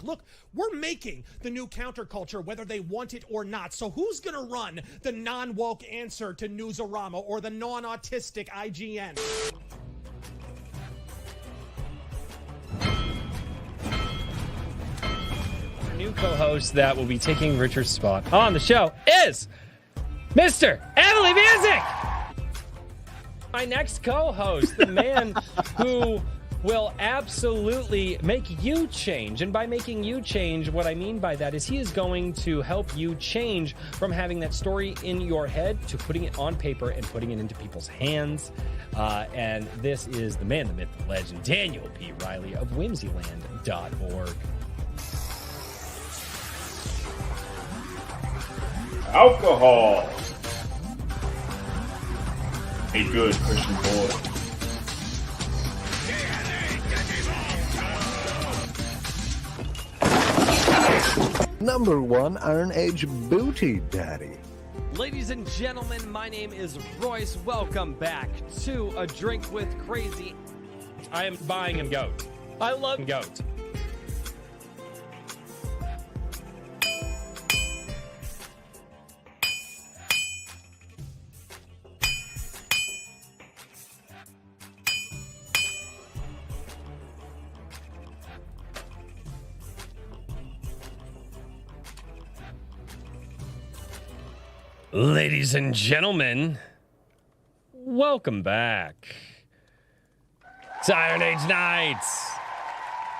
look, we're making the new counterculture whether they want it or not. So who's going to run the non-woke answer to Newsarama or the non-autistic IGN? New co-host that will be taking Richard's spot on the show is Mr. Emily Music. My next co-host, the man who will absolutely make you change. And by making you change, what I mean by that is he is going to help you change from having that story in your head to putting it on paper and putting it into people's hands. And this is the man, the myth, the legend, Daniel P. Riley of whimsyland.org. Alcohol. A good Christian boy. Number 1 Iron Age Booty Daddy. Ladies and gentlemen, my name is Royce. Welcome back to A Drink with Crazy. I am buying a goat. I love goat. Ladies and gentlemen, welcome back to Iron Age Nights.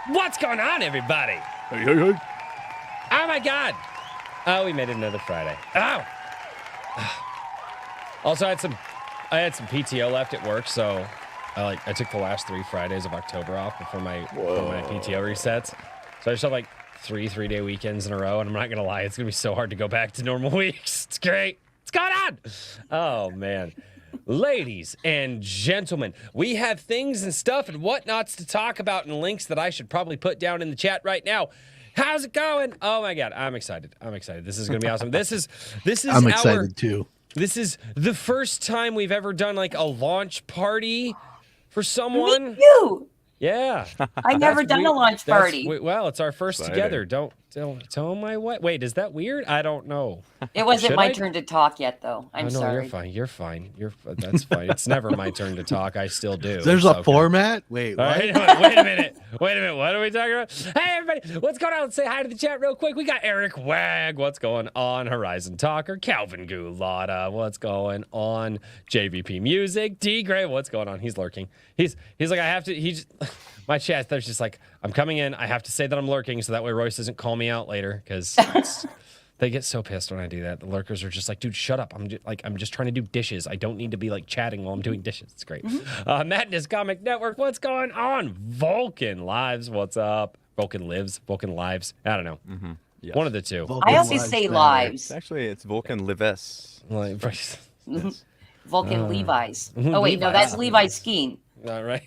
What's going on, everybody? Hey, hey, hey. Oh my God! Oh, we made it another Friday. Oh. Also, I had some PTO left at work, so I took the last 3 Fridays of October off before my PTO resets. So I just have like 3-day weekends in a row, and I'm not gonna lie, it's gonna be so hard to go back to normal weeks. It's great. What's going on? Oh, man. Ladies and gentlemen, we have things and stuff and whatnots to talk about and links that I should probably put down in the chat right now. How's it going? Oh, my God. I'm excited. This is going to be awesome. This is I'm excited, too. This is the first time we've ever done, like, a launch party for someone. Me too. Yeah. I've never done a launch party. Well, it's our first Exciting. together. Don't tell my what? Wait, is that weird? I don't know. It wasn't Should my I? turn to talk yet, though. I'm no, sorry. You're fine. That's fine. It's never my turn to talk. I still do. There's It's a okay. format? Wait, All what? right, wait a minute. What are we talking about? Hey, everybody. What's going on? Let's say hi to the chat real quick. We got Eric Wag. What's going on? Horizon Talker. Calvin Gulata. What's going on? JVP Music. D Gray. What's going on? He's lurking. He's like, I have to. My chat, there's just like, I'm coming in. I have to say that I'm lurking so that way Royce doesn't call me out later because they get so pissed when I do that. The lurkers are just like, dude, shut up. I'm just trying to do dishes. I don't need to be like chatting while I'm doing dishes. It's great. Madness Comic Network. What's going on? Vulcan Lives. What's up? Vulcan Lives. Vulcan Lives. I don't know. Mm-hmm. Yes. One of the two. Vulcan I always Lives say Matter. lives. Actually, it's Vulcan Lives. Like, Vulcan Levi's. Oh, wait, no, that's Levi's skiing. All right.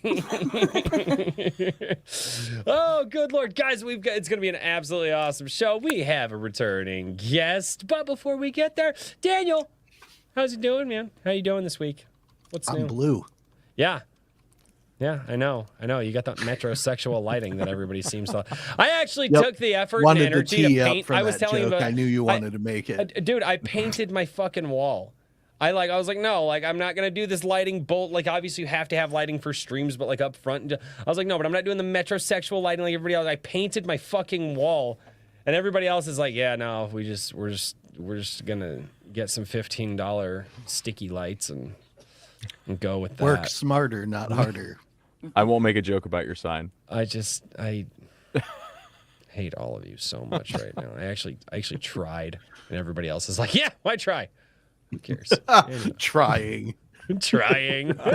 Oh, good Lord. Guys, it's going to be an absolutely awesome show. We have a returning guest. But before we get there, Daniel, how's it doing, man? How you doing this week? What's new? I'm blue. Yeah. Yeah, I know. You got that metrosexual lighting that everybody seems to. I actually took the effort Wanted and energy to to tee paint. up for I was that telling you joke. about. I knew you wanted to make it. Dude, I painted my fucking wall. I was like, no, like, I'm not gonna do this lighting bolt. Like, obviously, you have to have lighting for streams, but like up front, I was like, no, but I'm not doing the metrosexual lighting like everybody else. I painted my fucking wall, and everybody else is like, yeah, no, we're just gonna get some $15 sticky lights and go with that. Work smarter, not harder. I won't make a joke about your sign. I hate all of you so much right now. I actually tried, and everybody else is like, yeah, why try? Who cares? Trying. Trying. Look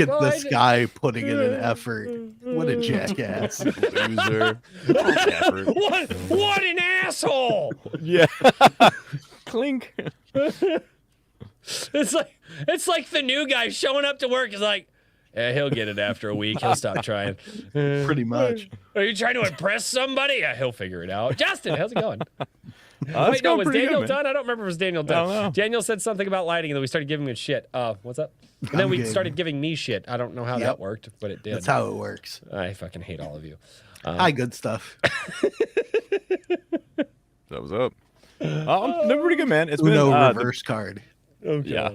at this guy putting in an effort. What a jackass. Loser. What an asshole! Yeah. Clink. It's like the new guy showing up to work is like, yeah, he'll get it after a week. He'll stop trying. Pretty much. Are you trying to impress somebody? Yeah, he'll figure it out. Justin, how's it going? Wait, no, going was pretty Daniel good, man. done? I don't remember if it was Daniel I don't done. know. Daniel said something about lighting, and then we started giving him shit. What's up? And then I'm we good. started giving me shit. I don't know how that Yep. worked, but it did. That's how it works. I fucking hate all of you. Hi, good stuff. That was up. I'm doing pretty good, man. It's been Uno the- reverse card. Oh, Yeah.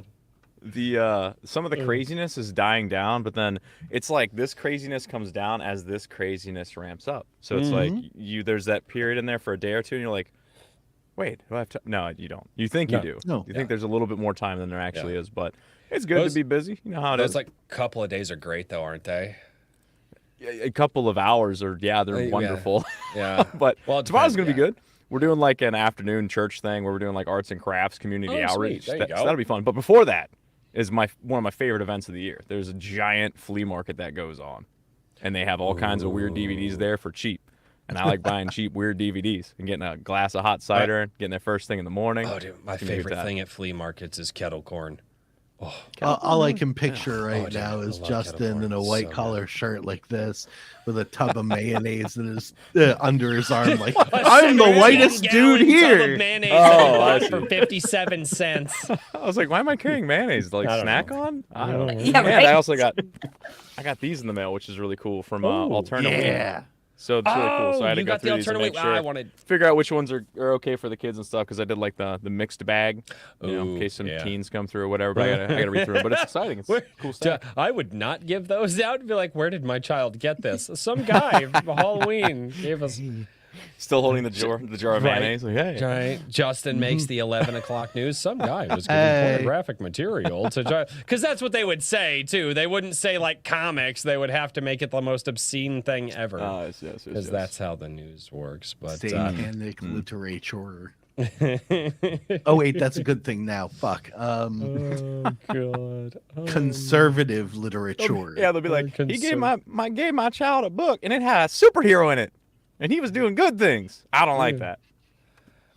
The some of the craziness is dying down, but then it's like this craziness comes down as this craziness ramps up. So it's like there's that period in there for a day or two, and you're like, wait, do I have time? No, you don't. You think No. you do. No. You think there's a little bit more time than there actually is, but it's good Those- to be busy. You know how it Those is. like couple of days are great though, aren't they? A couple of hours are they're Yeah. wonderful. Yeah. But Well, it tomorrow's depends, gonna be yeah. good. We're doing like an afternoon church thing where we're doing like arts and crafts, community Oh, sweet. outreach. There you So go. that'll be fun. But before that is one of my favorite events of the year. There's a giant flea market that goes on, and they have all kinds of weird DVDs there for cheap. And I like buying cheap weird DVDs and getting a glass of hot cider, getting there first thing in the morning. Oh, dude, my It's gonna be a good favorite time. thing at flea markets is kettle corn. All I can picture right dude, now I is love Justin kettle corn. in a It's white so collar shirt like this, with a tub of mayonnaise in his under his arm, like I'm the 17 whitest dude gallon tub here. of mayonnaise Oh, that I I bought see. for 57 cents. I was like, why am I carrying mayonnaise? Like I don't snack know. on? I don't know. Yeah, And right. I also got these in the mail, which is really cool from Alternative. Yeah. So it's really cool. So I had to you go got the through these and alternative. make sure I wanted. figure out which ones are okay for the kids and stuff because I did like the mixed bag, in Ooh, case some yeah. teens come through or whatever. But I gotta read through it. But it's exciting. It's cool stuff. I would not give those out and be like, where did my child get this? Some guy for Halloween gave us. Still holding the jar of Right. mayonnaise. Like, hey. Giant Justin makes the 11 o'clock news. Some guy was giving Hey. pornographic material to because that's what they would say too. They wouldn't say like comics. They would have to make it the most obscene thing ever Yes. because that's how the news works. But Satanic literature. Oh wait, that's a good thing now. Fuck. oh god, Conservative literature. Yeah, they'll be like, he gave Concern- gave my child a book and it had a superhero in it, and he was doing good things. I don't like that.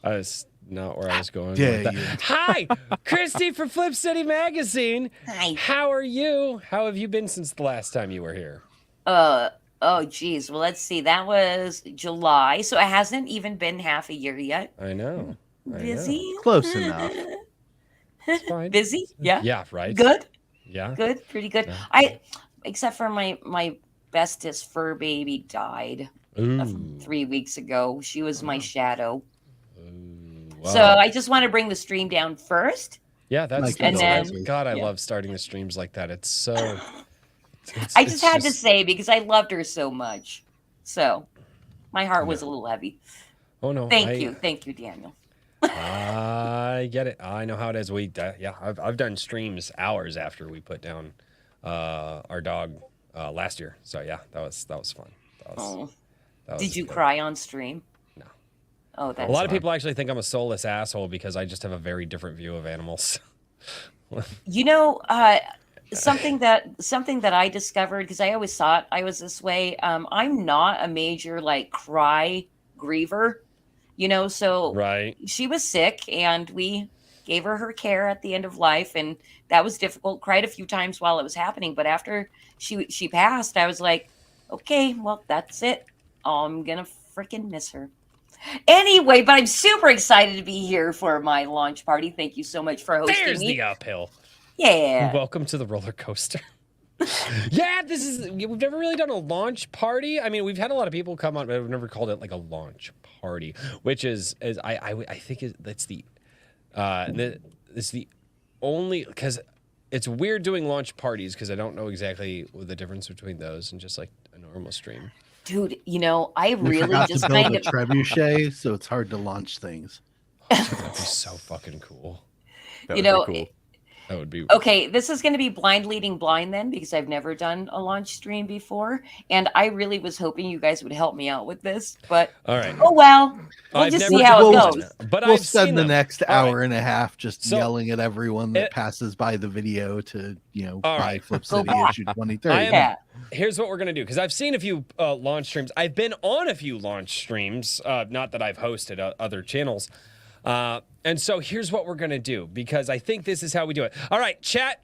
that's not where I was going. Yeah, with that. you- Hi, Christy from Flip City Magazine. Hi. How are you? How have you been since the last time you were here? Oh geez. Well, let's see. That was July, so it hasn't even been half a year yet. I know. I know. Busy. Close enough. It's fine. Busy. Yeah. Yeah, right. Good. Yeah. Good. Pretty good. Yeah. Except for my bestest fur baby died Ooh. 3 weeks ago. She was my shadow. Wow. So I just want to bring the stream down first. Yeah, that's Like, and then- God, I yeah. love starting the streams like that. It's so. I just had to say because I loved her so much. So my heart was a little heavy. Oh no! Thank you, Daniel. I get it. I know how it is. I've done streams hours after we put down our dog last year. So yeah, that was fun. Oh, That was did you good. cry on stream? No. Oh, that's A lot of fine. people actually think I'm a soulless asshole because I just have a very different view of animals. You know, something that I discovered because I always thought I was this way. I'm not a major like cry griever, you know. So Right. she was sick, and we gave her care at the end of life, and that was difficult. Cried a few times while it was happening, but after she passed, I was like, okay, well that's it. I'm gonna freaking miss her. Anyway, but I'm super excited to be here for my launch party. Thank you so much for hosting There's me. the uphill. Yeah. Welcome to the roller coaster. Yeah, we've never really done a launch party. I mean, we've had a lot of people come on, but we've never called it like a launch party, which is I think it's the only because it's weird doing launch parties because I don't know exactly the difference between those and just like a normal stream. Dude, you know, I We really forgot just to build kind a of trebuchet, so it's hard to launch things. That'd be so fucking cool. That You would be know, cool. That would be okay, this is going to be blind leading blind then because I've never done a launch stream before. And I really was hoping you guys would help me out with this. But all right. oh well, we'll I've just never see how it done goes. But We'll I've seen spend the them. next All right. hour and a half just So- yelling at everyone that It- passes by the video to, All buy right. Flip Go City back. issue 23. I am- Yeah. Here's what we're gonna do because I've seen a few launch streams. I've been on a few launch streams, not that I've hosted other channels. And so here's what we're gonna do because I think this is how we do it. All right, chat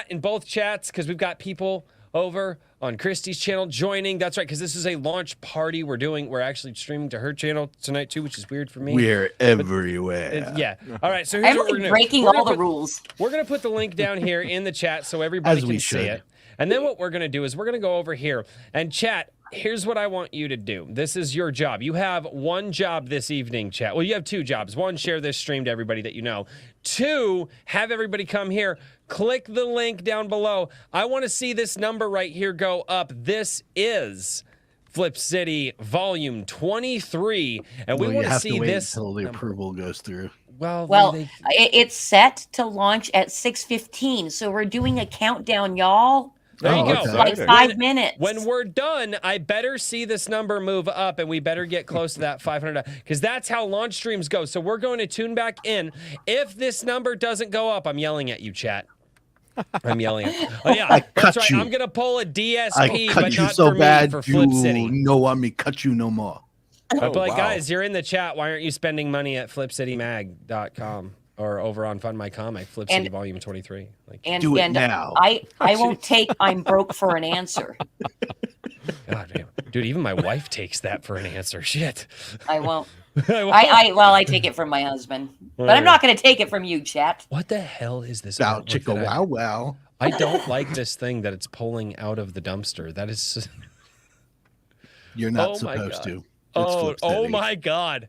in both chats because we've got people over on Christy's channel joining. That's right, because this is a launch party we're actually streaming to her channel tonight too, which is weird for me. We're everywhere. Yeah. All right, so here's I'm what we're like gonna breaking we're all gonna the rules. We're gonna put the link down here in the chat so everybody As we can see should. it. And then what we're gonna do is we're gonna go over here and chat. Here's what I want you to do. This is your job. You have one job this evening, chat. Well, you have two jobs. One, share this stream to everybody that you know. Two, have everybody come here. Click the link down below. I want to see this number right here go up. This is Flip City Volume 23. And we want to see this until the approval goes through. Well, it's set to launch at 6:15, so we're doing a countdown, y'all. There you go. okay. Like 5 minutes. When we're done, I better see this number move up, and we better get close to that 500, because that's how launch streams go. So we're going to tune back in. If this number doesn't go up, I'm yelling at you, chat. I'm yelling at you. Oh, yeah, I that's cut right. you. I'm going to pull a I DSP, cut but you not so for bad, me, for Flip City. you no want me cut you no more. But like, wow. guys, you're in the chat. Why aren't you spending money at flipcitymag.com or over on Fund My Comic, Flip City Volume 23? Like, And, Do it and now. I won't take I'm broke for an answer. God damn. Dude, even my wife takes that for an answer. Shit. I won't. I won't. I take it from my husband. But I'm not going to take it from you, chat. What the hell is this? Bow artwork chicka that wow wow. I don't like this thing that it's pulling out of the dumpster. That is. You're not Oh my supposed God. to. It's Oh, Flip oh City. my God.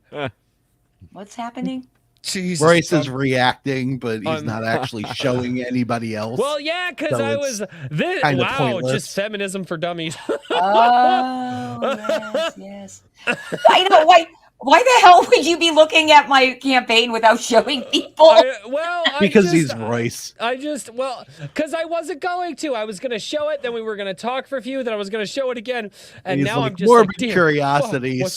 What's happening? Jesus. Royce is reacting, but he's I'm- not actually showing anybody else. Well, yeah, because So I it's was. This, kinda wow, pointless. just feminism for dummies. Oh, yes. I know. Why the hell would you be looking at my campaign without showing people? because he's Royce. Because I wasn't going to. I was going to show it, then we were going to talk for a few, then I was going to show it again, and He's now like, I'm just morbid like, damn, curiosity. fuck, what's-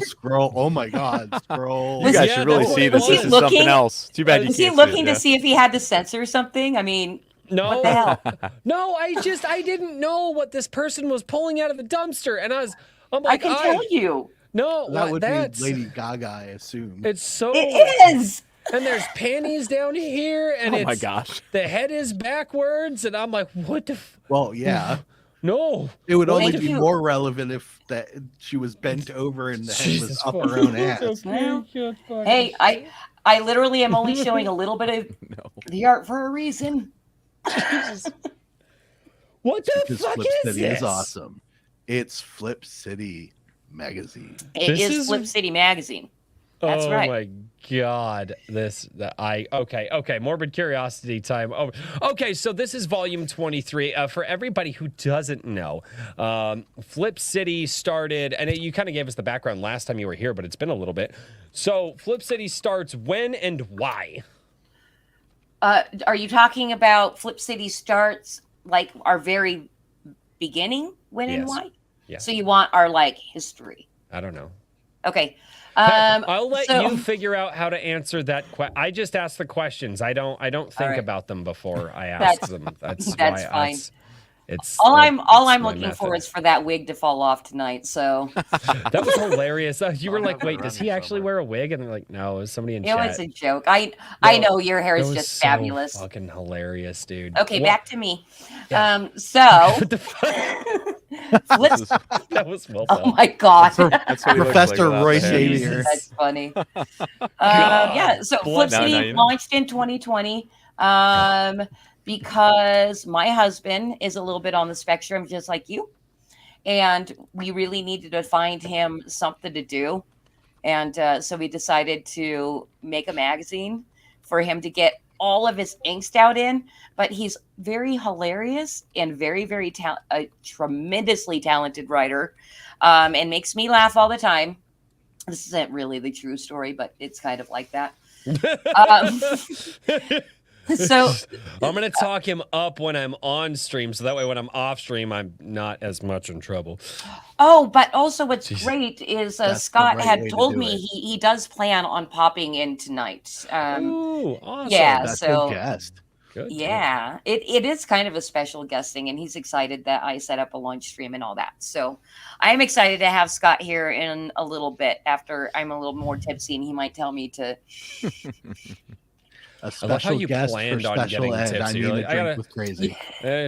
Scroll. Oh my God, scroll. You guys Yeah, should really that's see what this. it This was. is something else. Too bad you Was can't he looking see it, to yeah. see if he had to censor something? I mean, No, what the hell? no, I didn't know what this person was pulling out of the dumpster, and I'm I like, can tell you. No, That would that's be Lady Gaga, I assume. It's so. It is. And there's panties down here, and Oh my it's gosh. the head is backwards, and I'm like, what the? Well, yeah. No. It would only Thank be you. more relevant if that she was bent over and the head was Jesus up her fucking- own ass. Well, hey, I literally am only showing a little bit of No. the art for a reason. What the Because fuck Flip is City this? is awesome. It's Flip City Magazine. It This is is- Flip City Magazine. That's oh right. my god, okay, morbid curiosity time. Oh, okay, so this is volume 23. For everybody who doesn't know, Flip City started, and you kind of gave us the background last time you were here, but it's been a little bit. So Flip City starts when and why? Are you talking about Flip City starts like our very beginning? When and Yes. why? Yes. So you want our like history? I don't know. Okay. I'll let so- you figure out how to answer that. I just ask the questions. I don't think right. about them before I ask That's- them. That's that's why fine. It's All I'm it's my looking for method. is for that wig to fall off tonight. So That was hilarious. You were I'll like, have it "Wait, around does me he actually somewhere. wear a wig?" And they're like, "No, it was somebody in it chat." was a joke. I No, know your hair That is was just so fabulous. fucking hilarious, dude. Okay, What- back to me. Yeah. So What the fuck? Flip. This is- That was well Oh done. my god. That's what he looks Professor like without Roy the hair. Xavier. That's funny. God Yeah, so bless- Flip No, City you know. launched in 2020 because my husband is a little bit on the spectrum, just like you. And we really needed to find him something to do. And so we decided to make a magazine for him to get all of his angst out in. But he's very hilarious and very, very a tremendously talented writer, and makes me laugh all the time. This isn't really the true story, but it's kind of like that. So I'm gonna talk him up when I'm on stream, so that way when I'm off stream, I'm not as much in trouble. oh, but also what's Jeez. great is That's the Scott right had way to told do me it. he does plan on popping in tonight. Ooh, awesome. yeah, That's so- a guest. Good. Yeah, it is kind of a special guesting, and he's excited that I set up a lunch stream and all that. So I'm excited to have Scott here in a little bit after I'm a little more tipsy, and he might tell me to. A I love how special you guest for planned on special getting ed. tipsy. I You're need like, a I drink gotta with crazy.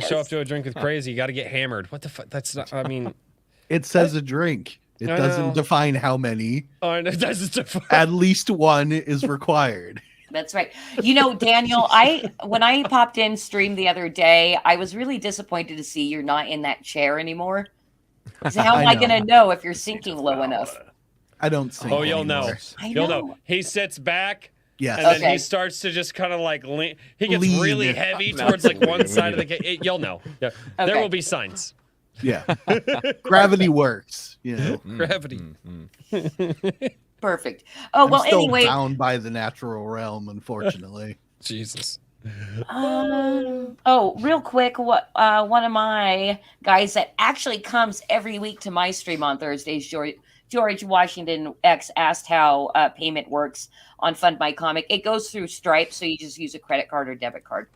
show up to a drink with crazy. You got to get hammered. What the fuck? That's not. I mean, It says a drink. It I doesn't know. define how many. it doesn't. At least one is required. That's right. Daniel, when I popped in stream the other day, I was really disappointed to see you're not in that chair anymore. 'Cause how am I I going to know if you're sinking low enough? I don't sing Oh, you'll know. anymore. I You'll know. know. He sits back. Yes. And then Okay. he starts to just kind of like lean. He gets Lean. really heavy No, towards like one we side of need the cage. You'll know. Yeah. There Okay. will be signs. Yeah. Gravity works. You know. Gravity. Perfect. Oh, well, I'm still anyway. bound by the natural realm, unfortunately. Jesus. Real quick, one of my guys that actually comes every week to my stream on Thursdays, George Washington X, asked how payment works on Fund My Comic. It goes through Stripe, so you just use a credit card or debit card.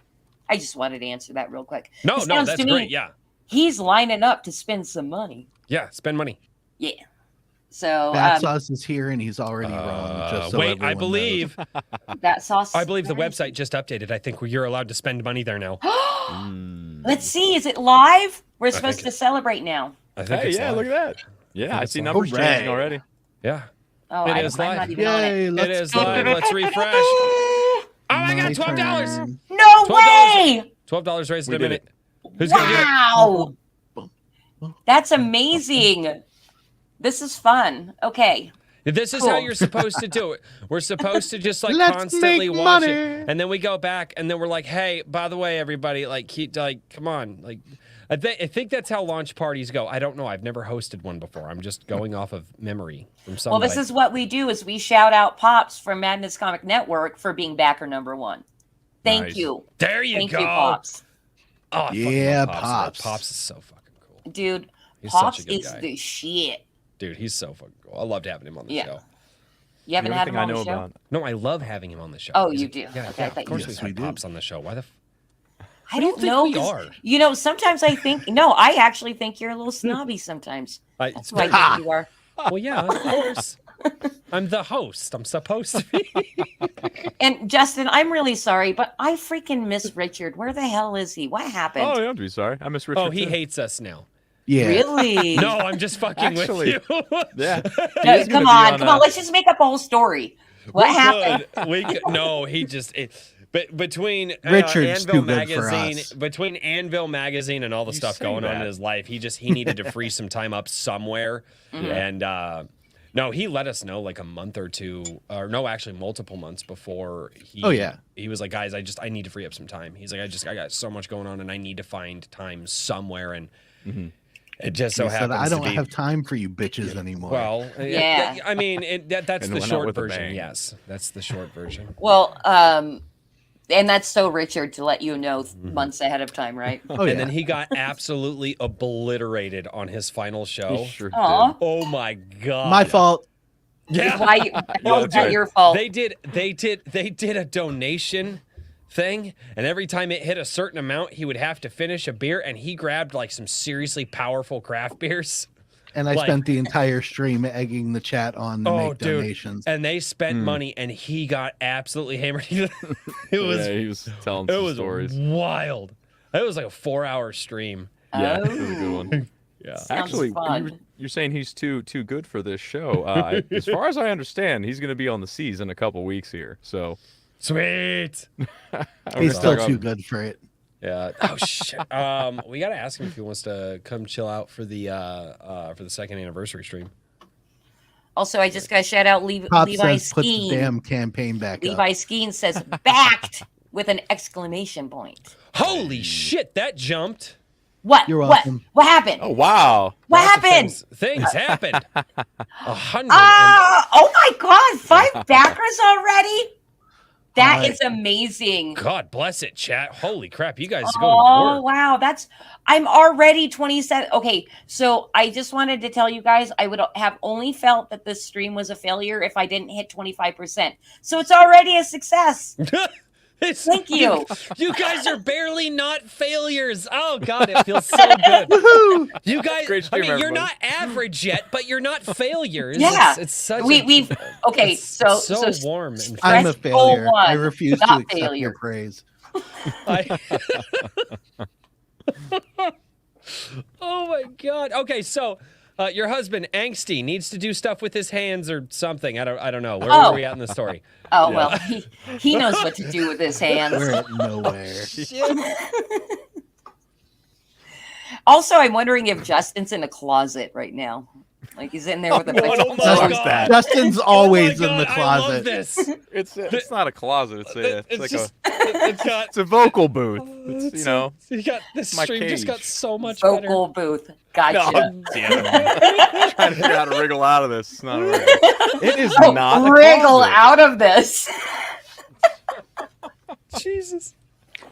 I just wanted to answer that real quick. No, It sounds that's to me great. Yeah. He's lining up to spend some money. Yeah. Spend money. Yeah. So Bad Sauce is here and he's already wrong. Just so wait, everyone I knows. believe that sauce. the website just updated. I think you're allowed to spend money there now. Let's see. Is it live? We're I supposed think to celebrate now. I think Hey, it's yeah, live. look at that. Yeah, I it's see live. numbers Hooray. changing already. Yeah. Oh, It I'm is not live. even on it. Yay, It let's is go. live. Let's refresh. Oh my God, $12. turn. No $12. way! $12 raised in We a did minute. Who's gonna do it? Wow. That's amazing. This is fun. Okay. This is how Cool. you're supposed to do it. We're supposed to just like Let's constantly make watch money. it, and then we go back, and then we're like, "Hey, by the way, everybody, come on, like." I think that's how launch parties go. I don't know. I've never hosted one before. I'm just going off of memory from Well, somebody. this is what we do: is we shout out Pops from Madness Comic Network for being backer #1. Thank Nice. you. There you Thank go. you, Pops. Oh, I fucking Yeah, love Pops. Pops is so fucking cool. Dude, He's such Pops a good is guy. the shit. Dude, he's so fucking cool. I loved having him on the Yeah. show. You haven't The had only him thing I on know the show? about. No, I love having him on the show. Oh, He's you a- do? Yeah, Okay, I yeah. thought Of you course did. we've Yes, we had do. Pops on the show. Why the? I don't think know. we 'cause, are. Sometimes I think, no, I actually think you're a little snobby sometimes. That's why I think you are. Well, yeah, of course. I'm the host. I'm supposed to be. And Justin, I'm really sorry, but I freaking miss Richard. Where the hell is he? What happened? Oh, you don't have to be sorry. I miss Richard. Oh, he too. hates us now. Oh, Yeah. Really? No, I'm just fucking Actually, with you. Yeah. No, He is come gonna be on. Let's just make up a whole story. What happened? We could, no, he just. But between Richard's Anvil too good for magazine, us. between Anvil magazine and all the You stuff say going on in that. his life, he needed to free some time up somewhere, and no, he let us know like a month or two, or no, actually multiple months before he. Oh, yeah. He was like, guys, I need to free up some time. He's like, I got so much going on, and I need to find time somewhere, and it just so He said, happens I don't to be. have time for you bitches anymore. Well, Yeah. I mean, that's And the went out short with a version. bang. Yes, that's the short version. Well, and that's so Richard to let you know months ahead of time, right? oh, yeah. And then he got absolutely obliterated on his final show. He sure Aw. did. Oh my god! My fault. Yeah, Why? How is that dude. your fault? They did a donation thing, and every time it hit a certain amount, he would have to finish a beer, and he grabbed like some seriously powerful craft beers. And I Like- spent the entire stream egging the chat on to make donations. And they spent money, and he got absolutely hammered. It was Yeah, he was telling it some was stories. wild. It was like a 4-hour stream. Yeah, it was a good one. Yeah. Sounds Actually, fun. you're saying he's too good for this show. As far as I understand, he's going to be on the seas in a couple weeks here. So Sweet. He's still too good for it. Yeah. Oh shit. We gotta ask him if he wants to come chill out for the second anniversary stream. Also, I just got to shout out Pop Levi says put the Skeen. damn campaign back Levi up. Skeen says backed with an exclamation point. Holy shit! That jumped. What? You're what? welcome. What happened? Oh wow! What Lots of happened? Things happened. 100. Oh my God! 5 backers already? That is amazing. God bless it, chat. Holy crap! You guys go to Oh work. wow, I'm already 27. Okay, so I just wanted to tell you guys I would have only felt that this stream was a failure if I didn't hit 25%. So it's already a success. Thank you. You guys are barely not failures. Oh God, it feels so good. You guys, Great stream, you're everybody. not average yet, but you're not failures. Yeah. It's such. We've okay. it's So warm. And I'm a Press goal failure. I one, refuse to not accept failure. your praise. I- Oh my God. Okay, so your husband Angsty needs to do stuff with his hands or something. I don't know. Where are we at in the story? Oh well, he knows what to do with his hands. We're at nowhere. Also, I'm wondering if Justin's in a closet right now. Like he's in there with a bunch Oh of my clothes. God. Justin's Oh always my in the God, I love closet. this. It's not a closet. It's like just, a it's got it's a vocal booth. It's, you know. you got this my stream just cage. got so much Vocal booth. Gotcha. Oh, damn it. Trying to figure out how to wriggle out of this. It's not a wriggle. It is Oh, not a wriggle closet. out of this. better. Jesus.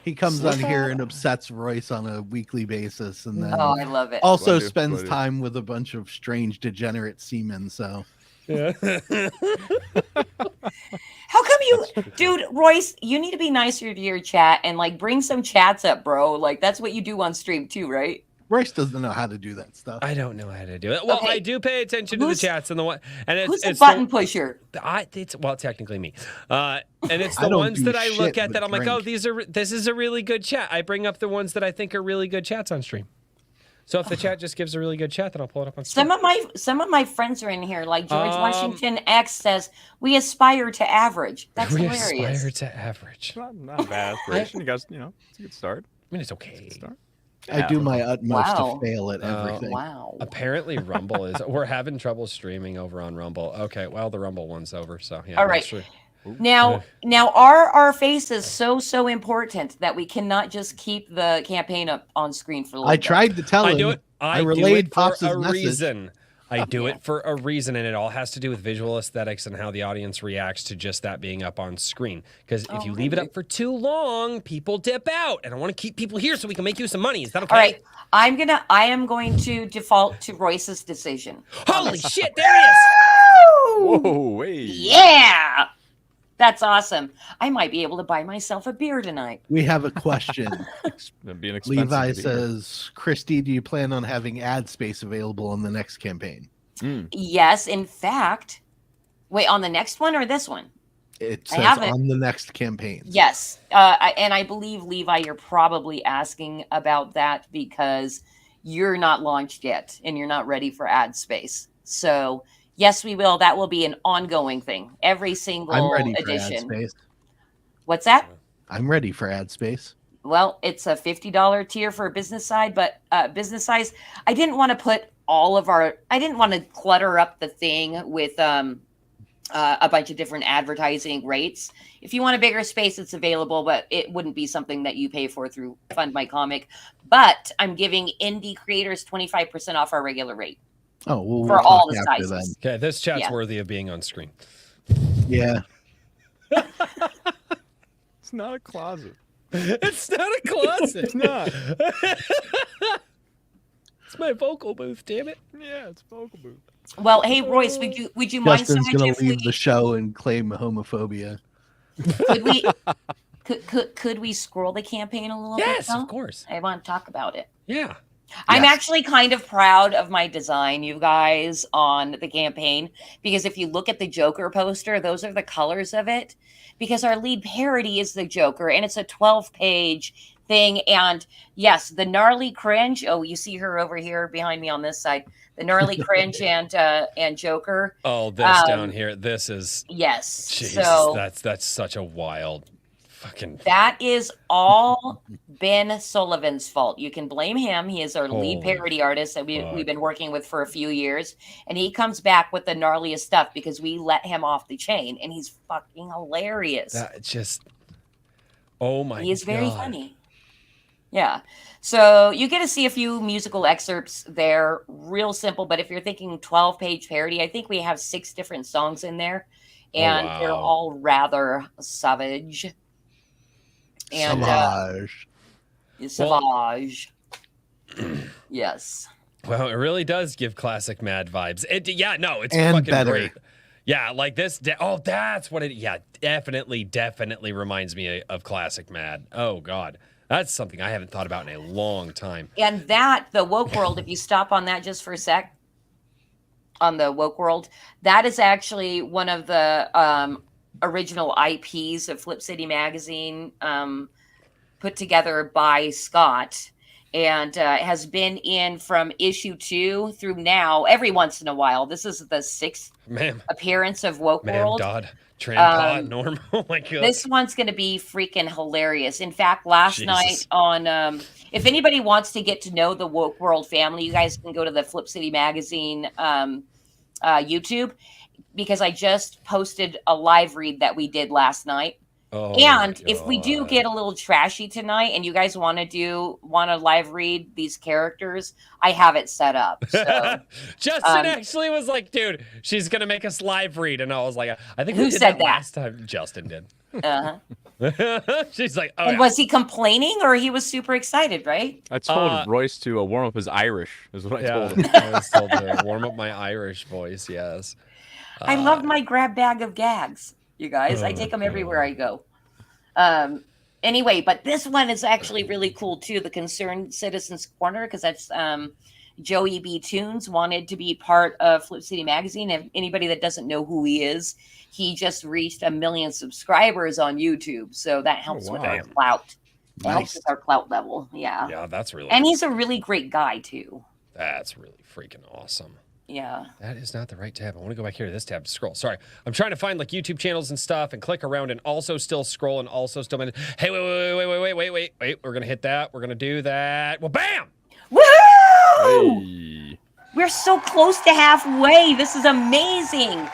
He comes on here and upsets Royce on a weekly basis, and then Oh, I love it. also What do? spends What do? time with a bunch of strange degenerate seamen. So Yeah. How come you, dude, Royce? You need to be nicer to your chat and like bring some chats up, bro. Like that's what you do on stream too, right? Royce doesn't know how to do that stuff. I don't know how to do it. Well, Okay. I do pay attention to the Who's- chats and the one, and Who's the it's button pusher? it's well, technically me. And it's I the don't ones do that I look shit at but that I'm like, oh, drink. this is a really good chat. I bring up the ones that I think are really good chats on stream. So if the chat just gives a really good chat, then I'll pull it up on stream. Some of my friends are in here. Like George Um, Washington X says, we aspire to average. That's We hilarious. aspire to average. Not a bad aspiration. You guys, you know, it's a good start. I mean, it's okay. Start. I do my utmost Wow. to fail at everything. Wow. Apparently, Rumble is. We're having trouble streaming over on Rumble. Okay, well, the Rumble one's over, so yeah. All that's right. true. Now are our faces so important that we cannot just keep the campaign up on screen for a little I bit? tried to tell I him. do it. I do relayed it for Pops' a message. reason. I do Yeah. it for a reason, and it all has to do with visual aesthetics and how the audience reacts to just that being up on screen. Because if you leave it up for too long, people dip out, and I want to keep people here so we can make you some money. Is that okay? All right. I am going to default to Royce's decision. Holy shit! There it is. Whoa, wait. Yeah. That's awesome. I might be able to buy myself a beer tonight. We have a question. That'd be an expensive Levi beer. says, Christy, do you plan on having ad space available on the next campaign? Yes, in fact. Wait, on the next one or this one? It I says have it. on the next campaign. Yes. And I believe, Levi, you're probably asking about that because you're not launched yet and you're not ready for ad space. So, yes, we will. That will be an ongoing thing. Every single I'm ready for ad edition. space. What's that? I'm ready for ad space. Well, it's a $50 tier for a business side, but business size, I didn't want to put I didn't want to clutter up the thing with a bunch of different advertising rates. If you want a bigger space, it's available, but it wouldn't be something that you pay for through Fund My Comic. But I'm giving indie creators 25% off our regular rate. Oh, well, we'll For all talk the after sizes. Okay, this chat's Yeah. worthy of being on screen. then. Yeah. It's not a closet. It's not a closet. It's not. It's my vocal booth. Damn it. Yeah, it's a vocal booth. Well, hey Royce, would you mind so Justin's much going if to leave we the show and claim homophobia. could we could we scroll the campaign a little Yes, bit? though? of course. I want to talk about it. Yeah. I'm Yes. actually kind of proud of my design, you guys, on the campaign, because if you look at the Joker poster, those are the colors of it, because our lead parody is the Joker, and it's a 12-page thing. And yes, the gnarly cringe. Oh, you see her over here behind me on this side. The gnarly cringe and Joker. Oh, this down here. This is. Yes. Jesus, So that's such a wild fucking. that is all Ben Sullivan's fault. You can blame him. He is our lead Holy parody artist that fuck. we've been working with for a few years. And he comes back with the gnarliest stuff because we let him off the chain. And he's fucking hilarious. That just. Oh my god. He is very funny. Yeah. So you get to see a few musical excerpts there. Real simple. But if you're thinking 12-page parody, I think we have 6 different songs in there. And they're wow. all rather savage. And Savage. Savage. Yes. Well, it really does give classic Mad vibes. Yeah, no, it's And fucking better. great. Yeah, like this. Oh, that's what it. Yeah, definitely reminds me of classic Mad. Oh God, that's something I haven't thought about in a long time. And that, the woke world, if you stop on that just for a sec, on the woke world, that is actually one of the original IPs of Flip City Magazine, put together by Scott, and has been in from issue 2 through now every once in a while. This is the 6th Ma'am, appearance of Woke ma'am, World. Dodd, Tran, Norm. Oh my God. This one's going to be freaking hilarious. In fact, last night on, if anybody wants to get to know the Woke World family, you guys can go to the Flip City Magazine YouTube, because I just posted a live read that we did last night. Oh And if we do get a little trashy tonight and you guys want to live read these characters, I have it set up. So Justin actually was like, dude, she's going to make us live read. And I was like, I think Who we did said that that? last time. Justin did. She's like, oh, and yeah. was he complaining or he was super excited, right? I told Royce to warm up his Irish. Is what I told him. I was told to warm up my Irish voice. Yes. I love my grab bag of gags, you guys. I take them everywhere I go. Anyway, but this one is actually really cool too. The Concerned Citizens Corner, because that's Joey B. Tunes wanted to be part of Flip City Magazine. If anybody that doesn't know who he is, he just reached 1 million subscribers on YouTube, so that helps with our clout. It helps with our clout level. Yeah. Yeah, that's really And he's a really great guy too. That's really freaking awesome. Yeah. That is not the right tab. I want to go back here to this tab to scroll. Sorry. I'm trying to find like YouTube channels and stuff and click around and also still scroll and also still. Hey, wait. We're going to hit that. We're going to do that. Well, bam! Woo! Hey. We're so close to halfway. This is amazing.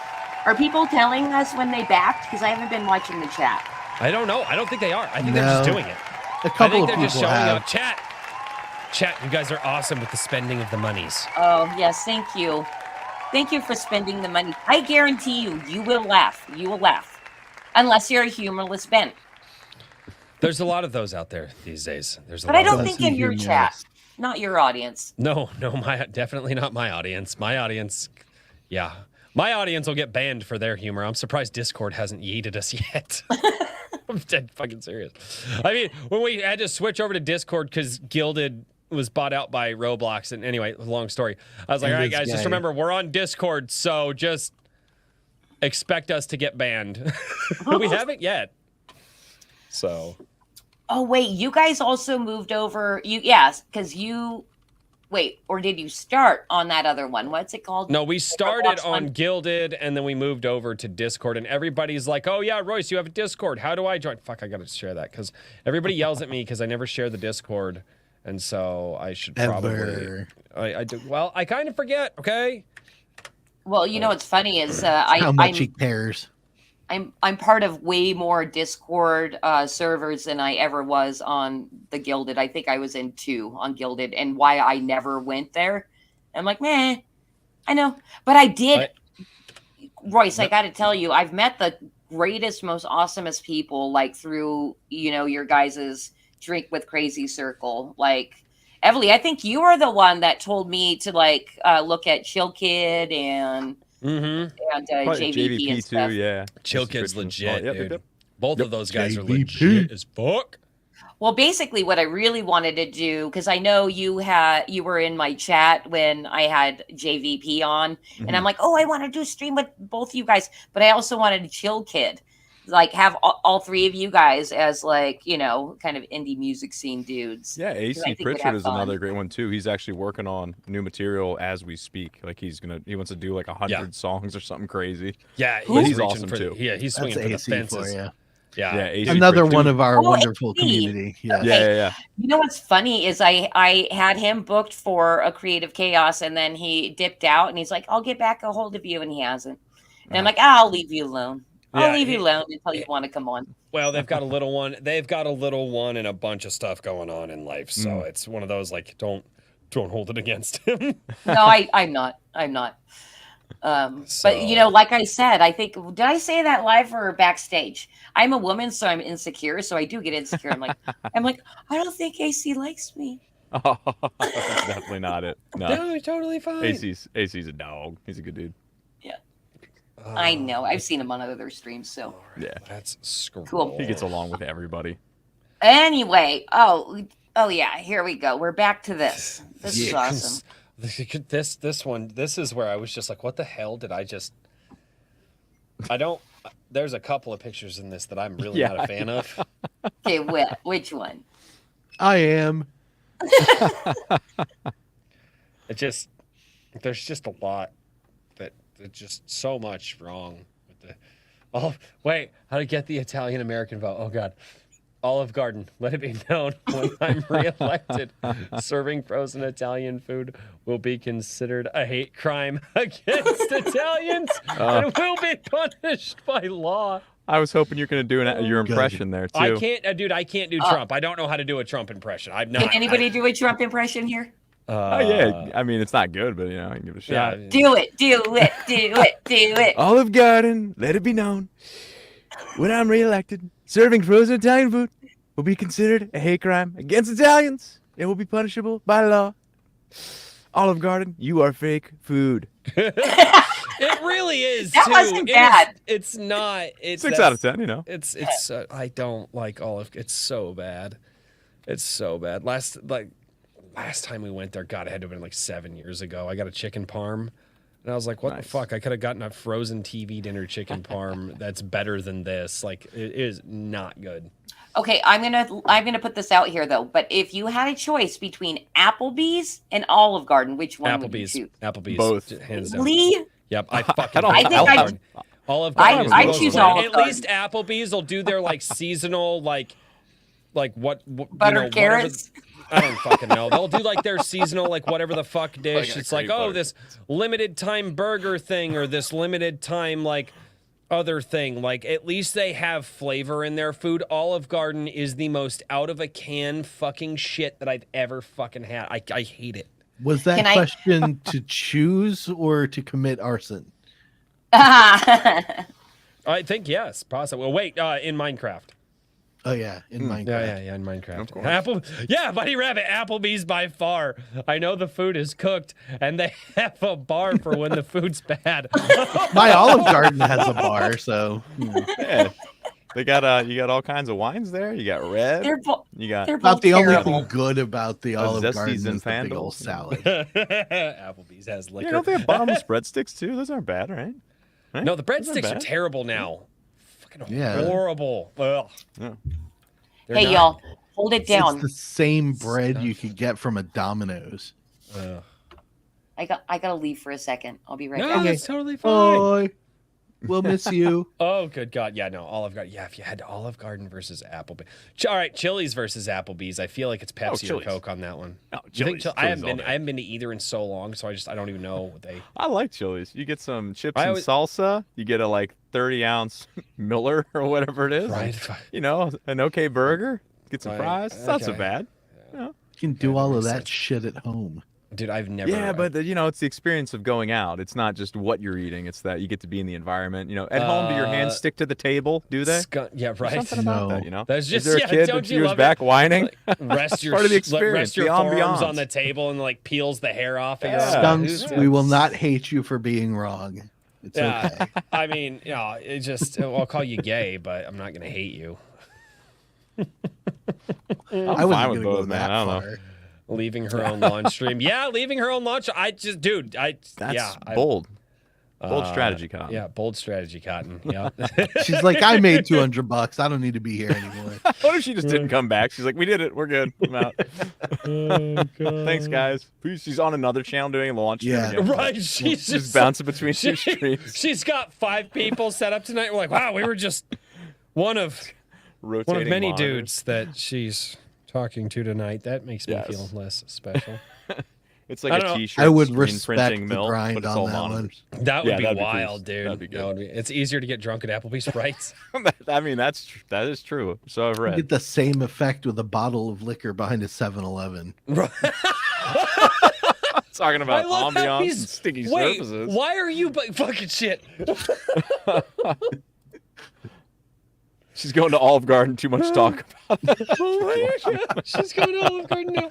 Are people telling us when they backed? Because I haven't been watching the chat. I don't know. I don't think they are. I think they're just doing it. A couple I think of they're people just showing have. up. Chat, you guys are awesome with the spending of the monies. Oh, yes. Thank you. Thank you for spending the money. I guarantee you, you will laugh. You will laugh. Unless you're a humorless Ben. There's a lot of those out there these days. There's a But lot I don't of think those. in your chat. Not your audience. No, definitely not my audience. My audience, yeah. My audience will get banned for their humor. I'm surprised Discord hasn't yeeted us yet. I'm dead fucking serious. I mean, when we had to switch over to Discord because Gilded was bought out by Roblox, and anyway, long story. I was like, all right, guys, just remember, we're on Discord, so just expect us to get banned. We haven't yet. So. Oh, wait, you guys also moved over. Yes, because you... Wait, or did you start on that other one? What's it called? No, we started on Gilded, and then we moved over to Discord, and everybody's like, oh, yeah, Royce, you have a Discord. How do I join? Fuck, I got to share that, because everybody yells at me because I never share the Discord, and so I should probably... I do. Well, I kind of forget, okay? Well, you know what's funny is How much he cares. I'm part of way more Discord servers than I ever was on the Gilded. I think I was in 2 on Gilded, and why I never went there. I'm like, meh, I know. But I did. Royce, I got to tell you, I've met the greatest, most awesomest people, like through, your guys's Drink with Crazy circle. Like, Evely, I think you were the one that told me to look at Chill Kid and JVP and stuff. too, yeah. Chill Kid's legit, Yep, dude. yep. Both of those guys are JVP. legit as fuck. Well, basically what I really wanted to do, because I know you were in my chat when I had JVP on, and I'm like, oh, I want to do a stream with both you guys, but I also wanted to Chill Kid. Like have all 3 of you guys as kind of indie music scene dudes. Yeah, AC Pritchard is another great one too. He's actually working on new material as we speak. Like he wants to do like 100 songs or something crazy. Yeah, he's awesome too. Yeah, he's swinging for the fences. Yeah, AC another Pritchard. one of our wonderful AC. community. Yeah. Okay. Yeah. You know what's funny is I had him booked for a Creative Chaos, and then he dipped out, and he's like, I'll get back a hold of you, and he hasn't. And I'm like, I'll leave you alone. I'll leave you alone until you want to come on. Well, they've got a little one. They've got a little one and a bunch of stuff going on in life. So it's one of those like don't hold it against him. No, I'm not. But like I said, I think did I say that live or backstage? I'm a woman, so I'm insecure. So I do get insecure. I'm like, I don't think AC likes me. Oh, that's definitely not it. No, No, totally fine. AC's a dog. He's a good dude. Yeah. I know. I've seen him on other streams, so. Yeah. That's scroll. Cool. He gets along with everybody. Anyway, oh yeah, here we go. We're back to this. This is awesome. This one, this is where I was just like, what the hell did I just... There's a couple of pictures in this that I'm really not a fan of. Okay, which one? I am. There's just a lot just so much wrong with the... Oh, wait, how to get the Italian American vote. Oh, God. Olive Garden, let it be known when I'm reelected, serving frozen Italian food will be considered a hate crime against Italians and will be punished by law. I was hoping you're going to do your impression there, too. I can't, dude, I can't do Trump. I don't know how to do a Trump impression. I'm not. Can anybody do a Trump impression here? Yeah, I mean, it's not good, but, I can give it a shot. Yeah. Do it. Olive Garden, let it be known. When I'm reelected, serving frozen Italian food will be considered a hate crime against Italians and will be punishable by law. Olive Garden, you are fake food. It really is. That too. wasn't bad. It's not. It's 6 out of 10, It's. I don't like Olive. It's so bad. It's so bad. Last time we went there, God, it had to have been like 7 years ago. I got a chicken parm, and I was like, "What the fuck? I could have gotten a frozen TV dinner chicken parm that's better than this. Like, it is not good." Okay, I'm gonna put this out here though. But if you had a choice between Applebee's and Olive Garden, which one would you choose? Applebee's, Both. hands down. Lee? Yep, I fucking. I think I'd- Olive Garden. I'd is the choose most- Olive At Garden. least Applebee's will do their like seasonal what Buttered carrots. I don't fucking know. They'll do like their seasonal, like whatever the fuck dish. Like a It's like, great oh, butter. this limited time burger thing or this limited time like other thing. Like at least they have flavor in their food. Olive Garden is the most out of a can fucking shit that I've ever fucking had. I hate it. Was that Can I- question to choose or to commit arson? I think yes, possibly. Well, wait, in Minecraft. Oh yeah, in Minecraft. Yeah, in Minecraft. Of course. Buddy Rabbit, Applebee's by far. I know the food is cooked, and they have a bar for when the food's bad. My Olive Garden has a bar, so Yeah. They got you got all kinds of wines there. You got red. They're You got both about the only terrible. thing good about the Olive Zesties Garden is and the big old Fandles. salad. Applebee's has liquor. you know they have bottomless breadsticks too. Those aren't bad, right? No, the Those aren't breadsticks are bad. terrible now. Fucking Yeah. horrible. Ugh. Yeah. They're Hey not- y'all, hold it down. It's the same bread you could get from a Domino's. Ugh. I gotta leave for a second. I'll be right No, back. that's totally fine. Bye. We'll miss you. Oh, good God. Yeah, no, Olive Garden. Yeah, if you had Olive Garden versus Applebee's. All right, Chili's versus Applebee's. I feel like it's Pepsi or Chili's. Coke on that one. No, You think Chili's. I haven't Chili's been. all I haven't been to either in so long, so I don't even know what they. I like Chili's. You get some chips I and always- salsa. You get a 30-ounce Miller or whatever it is. Right. You know, an okay burger. Get some Right, fries. It's not so okay. bad. You can do all of makes that sense. shit at home. Dude, I've never. Yeah, but it's the experience of going out. It's not just what you're eating. It's that you get to be in the environment. At home, do your hands stick to the table? Do they? Yeah, right. Something about No. that, That's just Is there a kid don't that you years love back it? whining? Rest your part of the rest experience, your the forearms ambiance. on the table and peels the hair off of your Yeah. arm. Stunts, we will not hate you for being wrong. It's Yeah, okay. I mean, it just I'll call you gay, but I'm not gonna hate you. I wasn't fine with gonna go both, man. that I don't know. far. Leaving her own launch stream. Yeah, leaving her own launch. That's I- bold. Bold strategy, Cotton. Yeah, bold strategy, Cotton. Yeah. She's like, I made $200. I don't need to be here anymore. What if she just didn't come back? She's like, we did it. We're good. I'm out. Thanks, guys. Peace. She's on another channel doing a launch. stream Yeah. again. Right. She's Just bouncing between two she- streams. She's got 5 people set up tonight. We're like, wow, we were just one of Rotating many monitors. dudes that she's talking to tonight. That makes me Yes. feel less special. It's I like don't a know. t-shirt I would screen respect printing the mill, grind but it's on all that one. monitors. That would Yeah, be that'd be wild, cool. dude. That'd be good. It's easier to get drunk at Applebee's, right? I mean, that is true. So I've You read. get the same effect with a bottle of liquor behind a 7-Eleven. Talking about how ambiance and he's- sticky Wait, surfaces. why are you fucking shit? She's going to Olive Garden. Too much talk about it. Oh my God. She's going to Olive Garden now.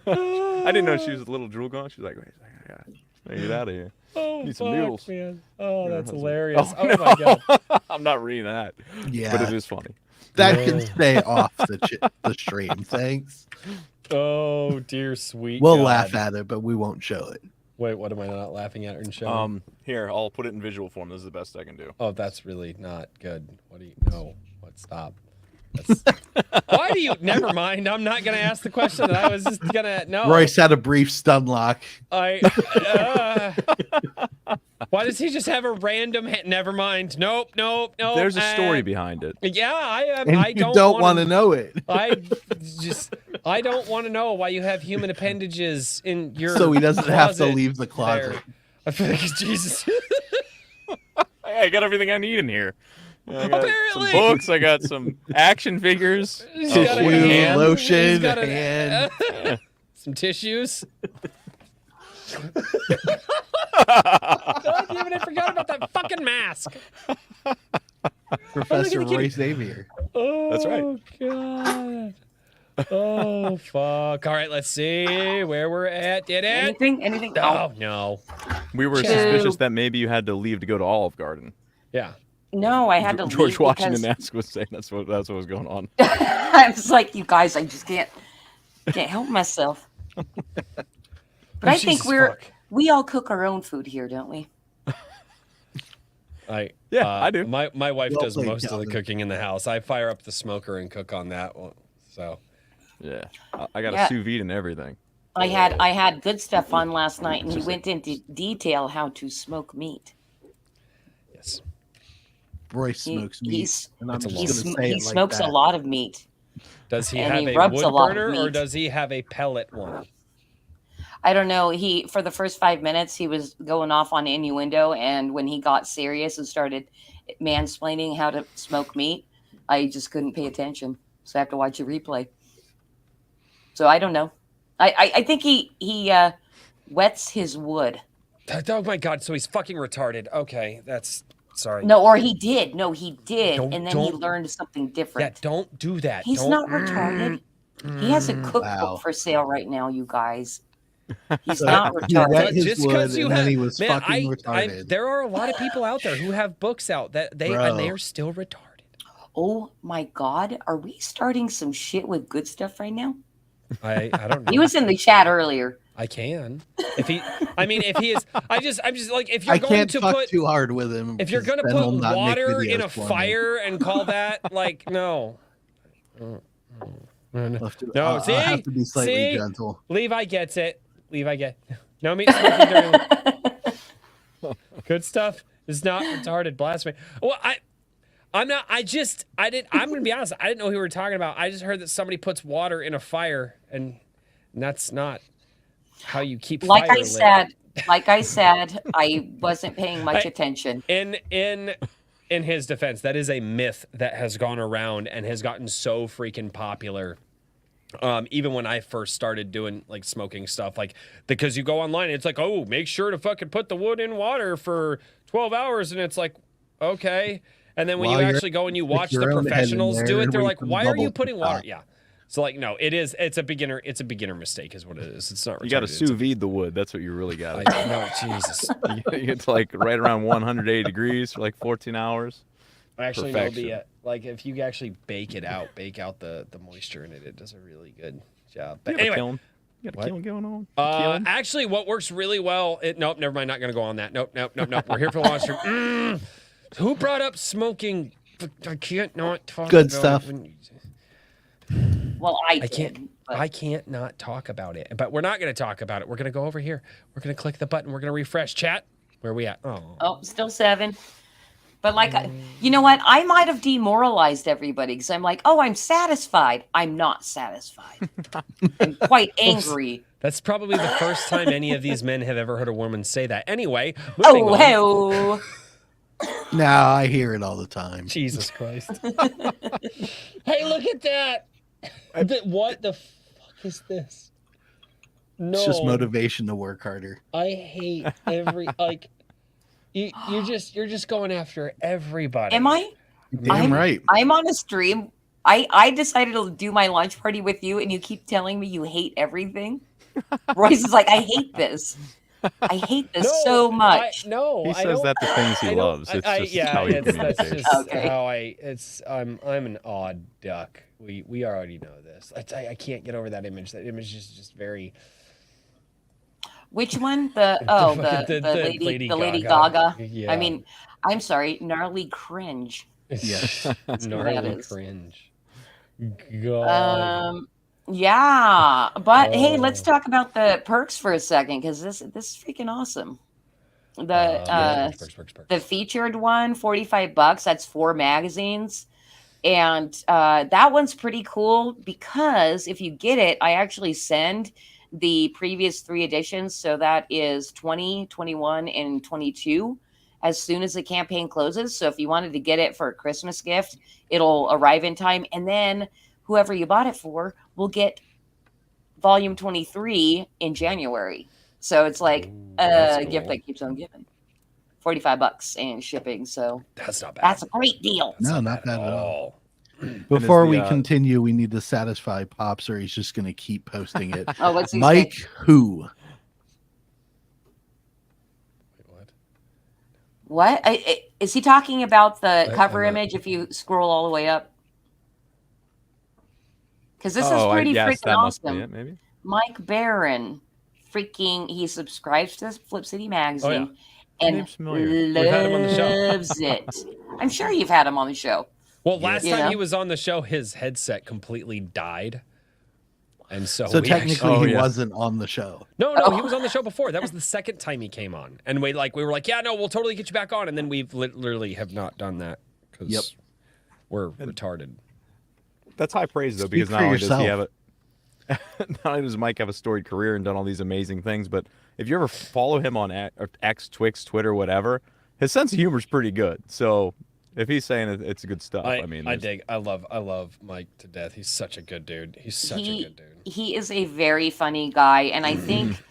I didn't know she was a little drool going. She's like, wait a second. Get out of here. Oh, Need some fuck, noodles. man. Oh, that's husband. hilarious. Oh, no. my God. I'm not reading that. Yeah. But it is funny. That No. can stay off the stream. Thanks. Oh, dear sweet We'll God. laugh at it, but we won't show it. Wait, what am I not laughing at and showing? Here, I'll put it in visual form. This is the best I can do. Oh, that's really not good. What do you know? What? Stop. That's... Why do you? Never mind. I'm not gonna ask the question that I was just gonna. No. Royce had a brief stun lock. Why does he just have a random? Never mind. Nope. There's a story behind it. Yeah, And I you don't want to know it. I don't want to know why you have human appendages in your. So he doesn't have to closet leave the closet. there. I feel like Jesus. Hey, I got everything I need in here. I got Apparently. some books. I got some action figures. He's got a Tissue, hand. lotion, He's got hand. Some tissues. God damn it, I forgot about that fucking mask. Professor gonna keep- Roy Xavier. Oh, That's right. God. Oh, fuck. All right, let's see where we're at. Did it? Anything? Oh, no. We were suspicious that maybe you had to leave to go to Olive Garden. Yeah. No, I had to George leave Washington because Ask was saying that's what was going on. I was like, you guys, I just can't help myself. But I think Jesus fuck. we all cook our own food here, don't we? Yeah, I do. My wife Well does played, most of the Calvin. cooking in the house. I fire up the smoker and cook on that one. So Yeah, I got Yeah. a sous vide and everything. I had good stuff on last night, and he went into detail how to smoke meat. yes. Royce He- smokes meat. he's- And I'm It's a just lot. gonna say He it like smokes that. a lot of meat. Does he And have he a rubs wood a lot of burner or meat. does he have a pellet one? I don't know. He for the first 5 minutes he was going off on innuendo, and when he got serious and started mansplaining how to smoke meat, I just couldn't pay attention. So I have to watch a replay. So I don't know. I think he wets his wood. Oh my God! So he's fucking retarded. Okay, that's sorry. No, or he did. No, he did, Don't- and then he don't- learned something Yeah, different. don't do that. He's Don't- not retarded. He has a cookbook Wow. for sale right now, you guys. He's So not he wet retarded. his Just wood, 'cause you and then have- he was Man, fucking retarded. there are a lot of people out there who have books out that they Bro. and they are still retarded. Oh my God, are we starting some shit with good stuff right now? I don't know. He was in the chat earlier. I can. If he is. I'm just like if you're I going can't to fuck put too hard with him. if you're 'cause gonna then he'll put not make water in videos a for me. fire and call that like no. I'll have to, No, I'll see? have to be slightly See? gentle. Levi gets it. Levi get no meat smoking during good stuff is not retarded blasphemy. Well, I'm not. I'm gonna be honest. I didn't know who we were talking about. I just heard that somebody puts water in a fire, and that's not how you keep Like fire I lit. said, I wasn't paying much attention. In his defense, that is a myth that has gone around and has gotten so freaking popular. Even when I first started doing like smoking stuff, like because you go online and it's like, oh, make sure to fucking put the wood in water for 12 hours, and it's like, okay. And then when While you you're- actually go and you stick watch the your own head in professionals do there, it, they're wait like, for the why are you bubbles to putting water? pop. Yeah. So like, no, it's a beginner mistake is what it is. It's not. You got to retarded. sous vide the wood. That's what you really got. No, Jesus. You get to like right around 180 degrees for like 14 hours. Actually, no, Perfection. like if you actually bake out the moisture in it, it does a really good job. But You got a anyway, kiln. You got a What? kiln going on. Kiln? actually, what works really well. Nope, never mind. Not going to go on that. Nope. We're here for the launch stream. Who brought up smoking? I can't not talk Good about stuff. It when- Well, I I did. can't. but I can't not talk about it. But we're not going to talk about it. We're going to go over here. We're going to click the button. We're going to refresh chat. Where are we at? Oh, still 7. But like, you know what? I might have demoralized everybody because I'm like, oh, I'm satisfied. I'm not satisfied. I'm quite angry. That's probably the first time any of these men have ever heard a woman say that. Anyway, moving Oh, on. hell. Now I hear it all the time. Jesus Christ. Hey, look at that. What the fuck is this? No. It's just motivation to work harder. I hate every like you're just going after everybody. Am I? Damn right. I'm on a stream. I decided to do my launch party with you, and you keep telling me you hate everything. Royce is like, I hate this. I hate this No, so much. No, He I says don't. that the things he I don't- loves. It's just yeah, how he that's communicates. just Okay. how I. I'm an odd duck. We already know this. I can't get over that image. That image is just very. Which one? The Lady Gaga. Yeah. I mean, I'm sorry, gnarly cringe. Yes. That's what that Gnarly is. cringe. God. Yeah, but hey, let's Oh. talk about the perks for a second because this is freaking awesome. The Perks. the featured one, $45. That's 4 magazines. And that one's pretty cool because if you get it, I actually send the previous 3 editions. So that is 20, 21, and 22 as soon as the campaign closes. So if you wanted to get it for a Christmas gift, it'll arrive in time. And then whoever you bought it for will get volume 23 in January. So it's like that's a gift cool. that keeps on giving. $45 and shipping. So That's not bad. that's a great deal. That's No, not bad at all. the, Before we continue, we need to satisfy Pops, or he's just going to keep posting it. Oh, what's he Mike, say? who? What? What? Is he talking about the cover I'm not- image if you scroll all the way up? Because this is Oh, pretty yes, freaking that must be awesome. it, maybe. Mike Barron, he subscribes to Flip City Magazine name's and familiar. We've had him on the show. loves it. I'm sure you've had him on the show. Well, last You time know? he was on the show, his headset completely died. And so, So we technically, actually- he wasn't on the show. No, he was on the show before. That was the second time he came on. And we were like, yeah, no, we'll totally get you back on. And then we've literally have not done that because Yep. we're retarded. That's high praise though, Speak because for not only does he have yourself. not only does Mike have a storied career and done all these amazing things, but if you ever follow him on X, Twix, Twitter, whatever, his sense of humor is pretty good. So if he's saying it's good stuff, I mean, I dig. I love Mike to death. He's such a good dude. He's such a good dude. He is a very funny guy. And I think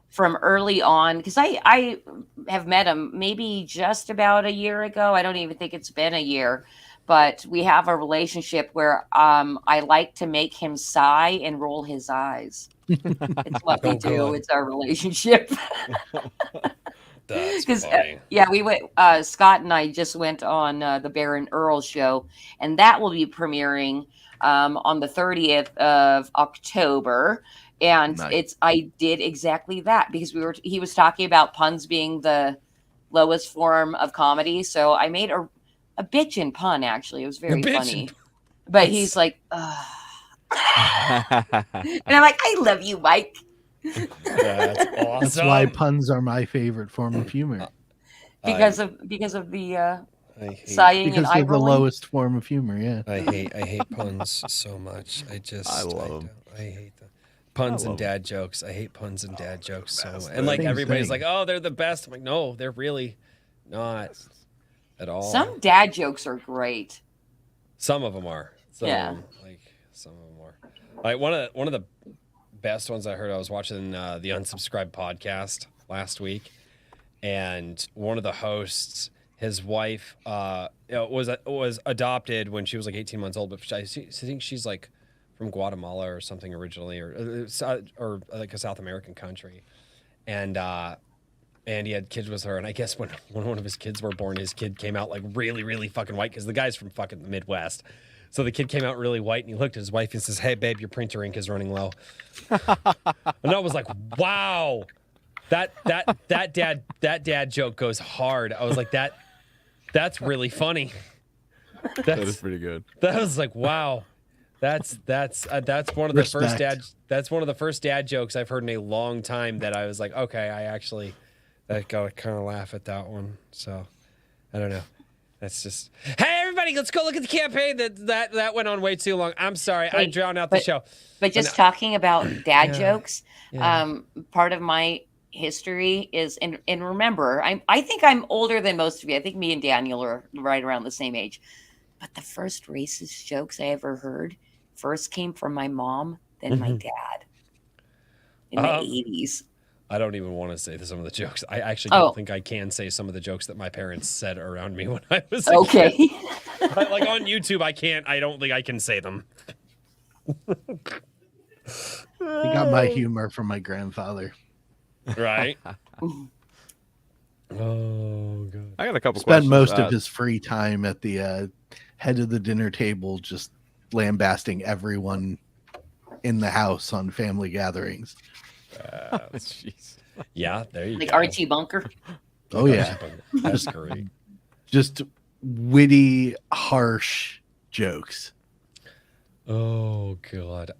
from early on, because I have met him maybe just about a year ago. I don't even think it's been a year. But we have a relationship where I like to make him sigh and roll his eyes. It's what we do. God. It's our relationship. That's Because funny. we went. Scott and I just went on the Baron Earl show, and that will be premiering on the 30th of October. And Nice. I did exactly that because he was talking about puns being the lowest form of comedy. So I made a bitchin' pun. Actually, it was very funny. But he's like, ugh. And I'm like, I love you, Mike. That's awesome. That's why puns are my favorite form of humor. Because of the I hate, sighing and Because eye they're the rolling. lowest form of humor, yeah. I hate puns so much. I love 'em. I hate them. Puns and love dad jokes. I hate puns and dad jokes so much. best. And like Same everybody's thing. like, oh, they're the best. I'm like, no, they're really not at all. Some dad jokes are great. Some of them are. Some Yeah. of them, some of them are. Like one of the best ones I heard. I was watching the Unsubscribed podcast last week, and one of the hosts, his wife, was adopted when she was like 18 months old, but I think she's like from Guatemala or something originally, or like a South American country, and he had kids with her. And I guess when one of his kids were born, his kid came out like really, really fucking white because the guy's from fucking the Midwest. So the kid came out really white, and he looked at his wife and says, "Hey, babe, your printer ink is running low." And I was like, "Wow, that dad joke goes hard." I was like, that's really funny. That is pretty good. That was like, wow, that's one of the first Respect. that's one of the first dad jokes I've heard in a long time that I was like, okay, I gotta kind of laugh at that one. So I don't know. That's just, hey everybody, let's go look at the campaign. That went on way too long. I'm sorry, I Hey, drowned out the show. But just talking about dad Yeah. jokes, part of my history is, and remember, I think I'm older than most of you. I think me and Daniel are right around the same age. But the first racist jokes I ever heard first came from my mom, then my dad in the 80s. I don't even want to say some of the jokes. I actually Oh. don't think I can say some of the jokes that my parents said around me when I was a Okay. kid. Like on YouTube, I can't. I don't think I can say them. I got my humor from my grandfather. Right. Oh god. I got a couple Spent questions. most of his free time at the head of the dinner table, just lambasting everyone in the house on family gatherings. Jeez. Yeah, there you Like go. Archie Bunker. Oh yeah, That's great. just witty, harsh jokes. Oh god.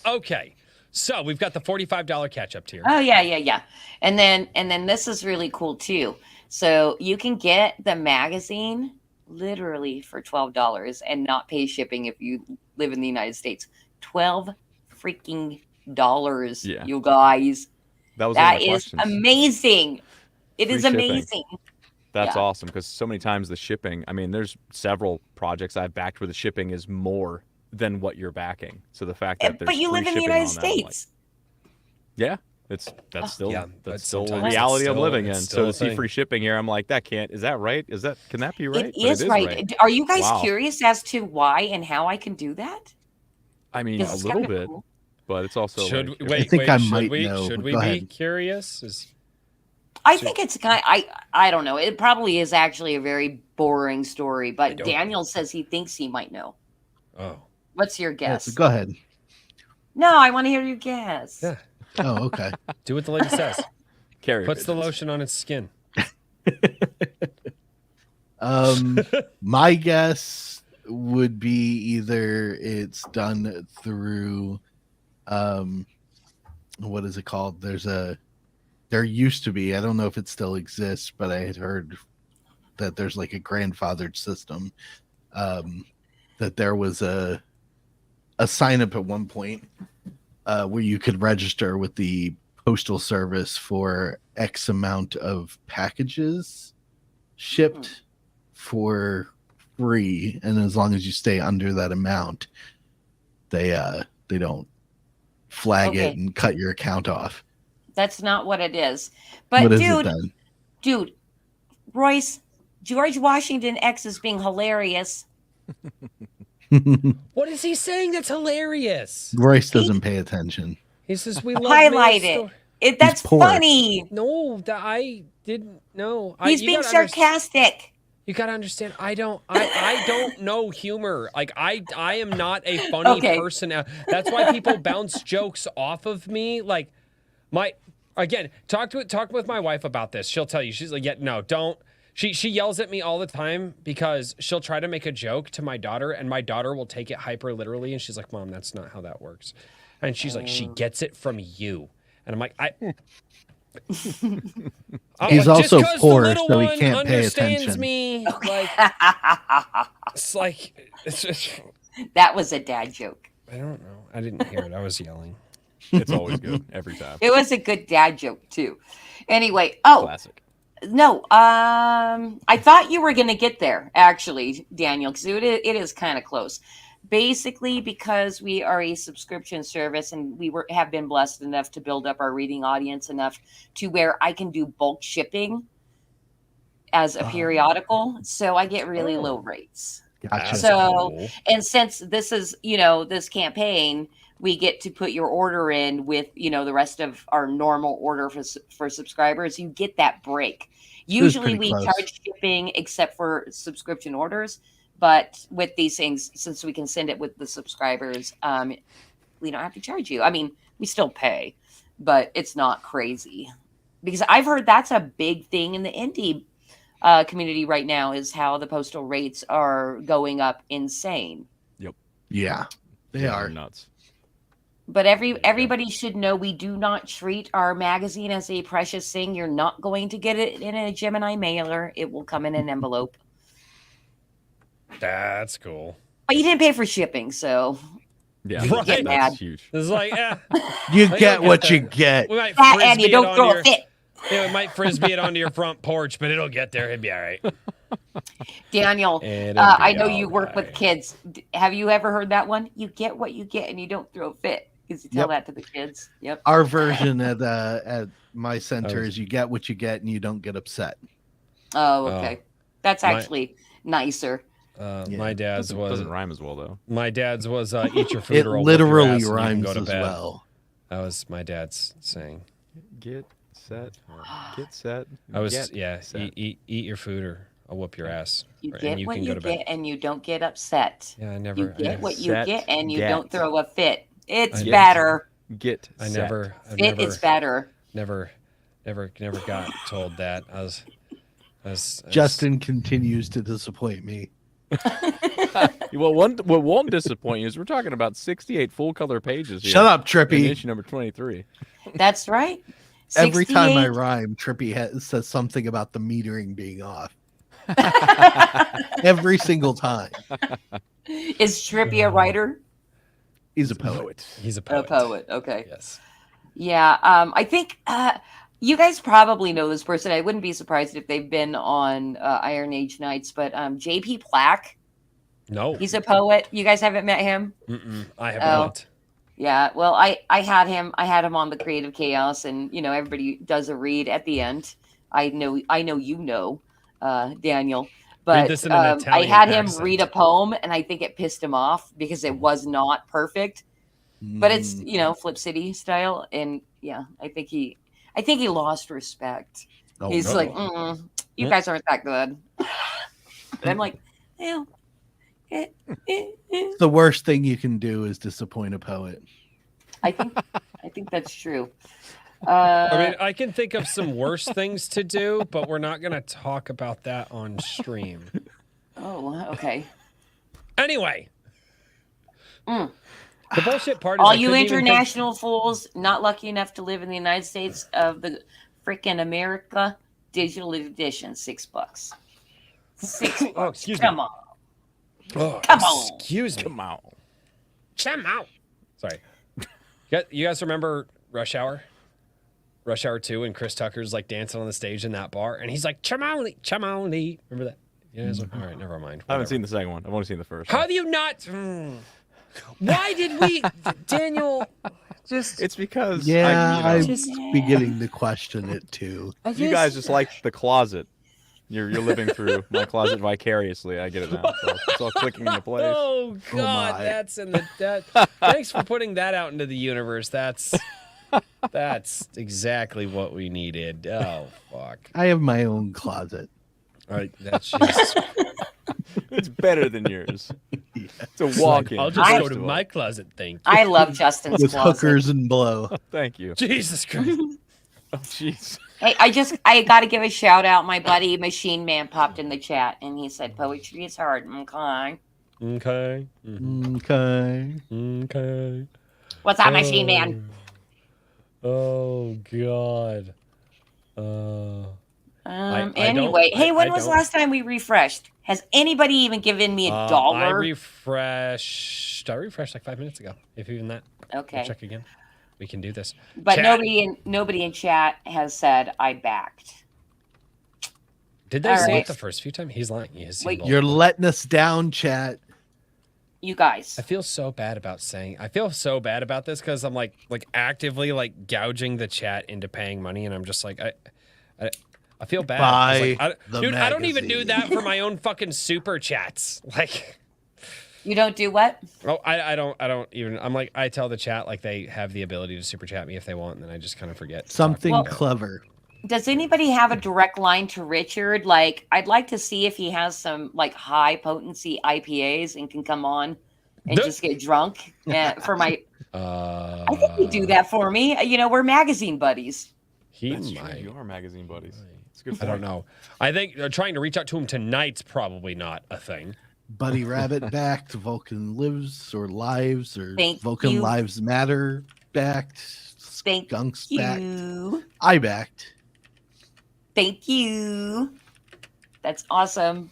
Okay. So we've got the $45 catch-up tier. Oh yeah. And then this is really cool too. So you can get the magazine literally for $12 and not pay shipping if you live in the United States. $12 freaking dollars, Yeah. you guys. That was one That of my is questions. amazing. It Free is shipping. amazing. That's Yeah. awesome because so many times the shipping. I mean, there's several projects I've backed where the shipping is more than what you're backing. So the fact that there's But you free live in the shipping United on that, I'm like, States. yeah, that's still Yeah, but that's still the sometimes reality it's I'm still- living in. it's So still to a see thing. free shipping here, I'm like, that can't. Is that right? Can that be right? It But is right. Are you guys Wow. curious as to why and how I can do that? I mean, Because a it's little kinda bit, cool. but it's also Should like, we, wait, I think wait, I should might we, know, should but we go be ahead. curious? I think it's kind of, I don't know. It probably is actually a very boring story, but don't- Daniel says he thinks he might know. Oh. What's your Yeah, guess? so go ahead. No, I want to hear your guess. Yeah. Oh, okay. Do what the lady says. carrier Puts the pigeons. lotion on its skin. My guess would be either it's done through what is it called? There used to be, I don't know if it still exists, but I had heard that there's like a grandfathered system. That there was a sign up at one point where you could register with the postal service for X amount of packages shipped for free, and as long as you stay under that amount, they don't flag it Okay. and cut your account off. That's not what it is. But What is it dude, then? dude, Royce, George Washington X is being hilarious. What is he saying that's hilarious? Royce doesn't pay attention. He says we love Highlight male it. That's poor. funny. No, I didn't know. He's being sarcastic. You gotta understand. I don't know humor. Like I am not a funny Okay. person. That's why people bounce jokes off of me. Like talk with my wife about this. She'll tell you. She's like, yeah, no, don't. She yells at me all the time because she'll try to make a joke to my daughter, and my daughter will take it hyper literally, and she's like, Mom, that's not how that works. And she's like, she gets it from you. And I'm like, He's also just 'cause the poor, little so he one can't pay understands attention. me. Like, it's like, it's just, That was a dad joke. I don't know. I didn't hear it. I was yelling. It's always good every time. It was a good dad joke too. Anyway, oh Classic. no, I thought you were gonna get there actually, Daniel, because it is kind of close. Basically, because we are a subscription service and have been blessed enough to build up our reading audience enough to where I can do bulk shipping as a periodical, so I get really low rates. Gotcha. So- Cool. And since this is, this campaign, we get to put your order in with, the rest of our normal order for subscribers. You get that break. Usually pretty we close. charge shipping except for subscription orders. But with these things, since we can send it with the subscribers, we don't have to charge you. I mean, we still pay, but it's not crazy. Because I've heard that's a big thing in the indie community right now is how the postal rates are going up insane. Yeah, they Yeah, are. they're nuts. But everybody should know we do not treat our magazine as a precious thing. You're not going to get it in a Gemini mailer. It will come in an envelope. That's cool. But you didn't pay for shipping, so Yeah, Right. that's Mad. huge. It's like, You Well, get you'll what get you there. get. we might and frisbee you it don't onto throw your, a fit. yeah, we might frisbee it onto your front porch, but it'll get there. It'll be all right. Daniel, It'll I be know you all work with right. kids. Have you ever heard that one? You get what you get and you don't throw a fit. Because you tell Yep. that to the kids. Yep. Our version at my center is you get what you get and you don't get upset. Oh, okay. That's My- actually nicer. Yeah. My dad's Doesn't, was doesn't rhyme as well though. my dad's was eat your food It or I'll whoop your literally ass and you can rhymes go to as bed. well. That was my dad's saying. Get set, get set. I was get set. eat your food or I'll whoop your ass. You and get you what can you go to bed. get, and you don't get upset. Yeah, I never. You get what you Set, get, and you get. don't throw a fit. It's I- better. Get I set. never. I've Fit is better. never got told that. I was Justin continues to disappoint me. Well, what won't disappoint you is we're talking about 68 full color pages here. Shut up, in Trippy. issue number 23. That's right. Every time I 68. rhyme, Trippy says something about the metering being off. Every single time. Is Trippy a writer? He's a poet. He's a A poet. poet. Okay. Yes. Yeah. I think you guys probably know this person. I wouldn't be surprised if they've been on Iron Age Nights, but J.P. Plack. No. He's a poet. You guys haven't met him? I have Oh. not. Yeah. Well, I had him. I had him on the Creative Chaos, and everybody does a read at the end. I know you know, Daniel. But this in an I Italian had him accent. read a poem, and I think it pissed him off because it was not perfect. But it's Flip City style, and yeah, I think he lost respect. Oh, He's no. like, you guys aren't that good. But I'm like, yeah. The worst thing you can do is disappoint a poet. I think that's true. I mean, I can think of some worse things to do, but we're not going to talk about that on stream. Oh, okay. Anyway. The bullshit part is All I you couldn't even think- international fools not lucky enough to live in the United States of the freaking America, digital edition, $6. $6. Oh, excuse me. Come on. Oh, Come on. Excuse me. Come on. Come out. Sorry. You guys remember Rush Hour? Rush Hour 2 and Chris Tucker's like dancing on the stage in that bar and he's like, Chamoli, Chamoli. Remember that? Yeah, all right, never mind. I haven't Whatever. seen the second one. I've only seen the first How one. have you not? Why did we, Daniel? Just It's because Yeah, I'm Just- beginning to question it too. you guys just like the closet. You're living through my closet vicariously. I get it now. So it's all clicking into place. Oh God, my. that's in the that. Thanks for putting that out into the universe. That's exactly what we needed. Oh fuck. I have my own closet. All right, that's just. It's better than yours. It's a walk-in. I'll just go to festival. my closet. Thank you. I love Justin's With closet. hookers and blow. Thank you. Jesus Christ. Oh, jeez. Hey, I got to give a shout out. My buddy Machine Man popped in the chat and he said, "Poetry is hard." Okay. Okay. Okay. Okay. What's up, Machine Man? Oh God. I Anyway, don't- hey, when I was the don't- last time we refreshed? Has anybody even given me a I dollar? refreshed like 5 minutes ago. If even that. We'll Okay, check again. We can do this. but Chat. nobody in chat has said I backed. Did they All say right. it the first few times? He's lying. He's Wait, You're letting us down, chat. You guys, I feel so bad about saying. I feel so bad about this because I'm like actively like gouging the chat into paying money, and I'm just like I feel bad. 'cause, like, Buy the dude, I don't even do magazine. that for my own fucking super chats. Like, you don't do what? oh, I don't even. I'm like, I tell the chat like they have the ability to super chat me if they want, and then I just kind of forget. to talk Something about it. clever. Does anybody have a direct line to Richard? Like, I'd like to see if he has some like high potency IPAs and can come on and The- just get drunk for my. I think you do Uh, that for me. We're magazine buddies. He That's true. might. You are magazine buddies. It's a good. I don't know. I think trying to reach out to him tonight's probably not a thing. Buddy Rabbit backed. Vulcan lives or lives or Thank Vulcan you. Lives Matter backed. Thank Skunks backed. you. I backed. Thank you. That's awesome.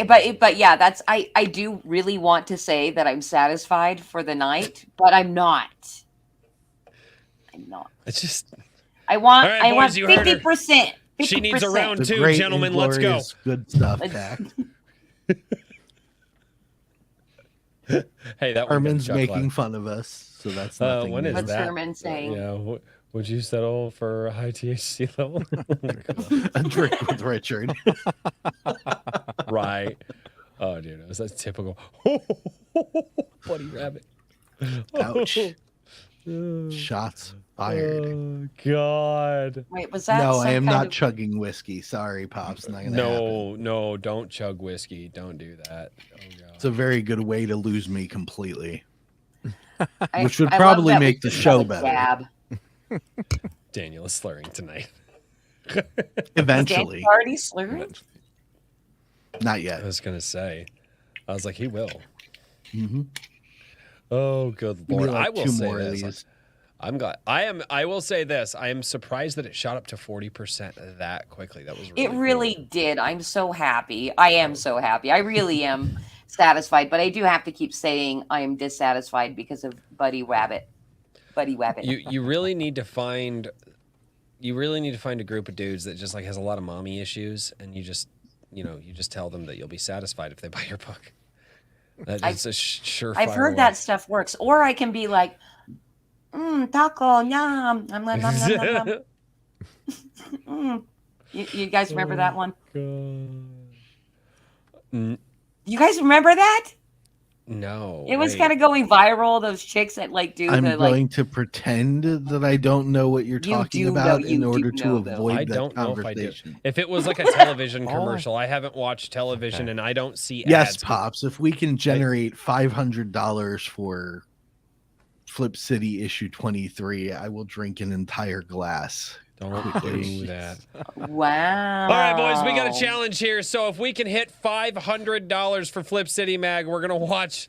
But yeah, that's I do really want to say that I'm satisfied for the night, but I'm not. I'm not. It's just I want All right, I want boys, you heard her. 50%. She needs a 50%. round The two, great gentlemen. Let's go. inglorious Good stuff Let's- backed. Hey, that one Herman's got a chuckle out making fun of us, so that's nothing. when is new. What's that? Herman saying? Yeah. Would you settle for a high THC level? A drink with Richard. Right. Oh, dude, that's typical. Buddy rabbit. Ouch. Shots Fired. Oh God. Wait, was that No, I some am kind not of- chugging whiskey. Sorry, Pops. Not gonna happen. No, don't chug whiskey. Don't do that. Oh God. It's a very good way to lose me completely. I- Which would I love probably that we make the just show have a better. dab. Daniel is slurring tonight. Is Eventually. Dan already slurring? Not I yet. was gonna say. I was like, he will. Mm-hmm. Oh, good Give me Lord. like I will two say more of this. these. I'm glad. I will say this. I am surprised that it shot up to 40% that quickly. That was really It really cool. did. I'm so happy. I am so happy. I really am satisfied, but I do have to keep saying I am dissatisfied because of Buddy Wabbit. Buddy Wabbit. You really need to find a group of dudes that just like has a lot of mommy issues, and you just tell them that you'll be satisfied if they buy your book. That's a surefire I've heard way. that stuff works. Or I can be like, taco, yum, nom, nom, nom, nom, nom. You guys remember that one? You guys remember that? No. It was wait. kind of going viral. Those chicks that like do I'm the going like. to pretend that I don't know what you're You talking do know- about you in do order to know, though. avoid I that don't know if I do. conversation. If it was like a television commercial, I haven't watched television and I don't see Yes, ads. Pops. If we can generate $500 for Flip City issue 23, I will drink an entire glass. Don't do that. Wow. All right, boys, we got a challenge here. So if we can hit $500 for Flip City Mag, we're gonna watch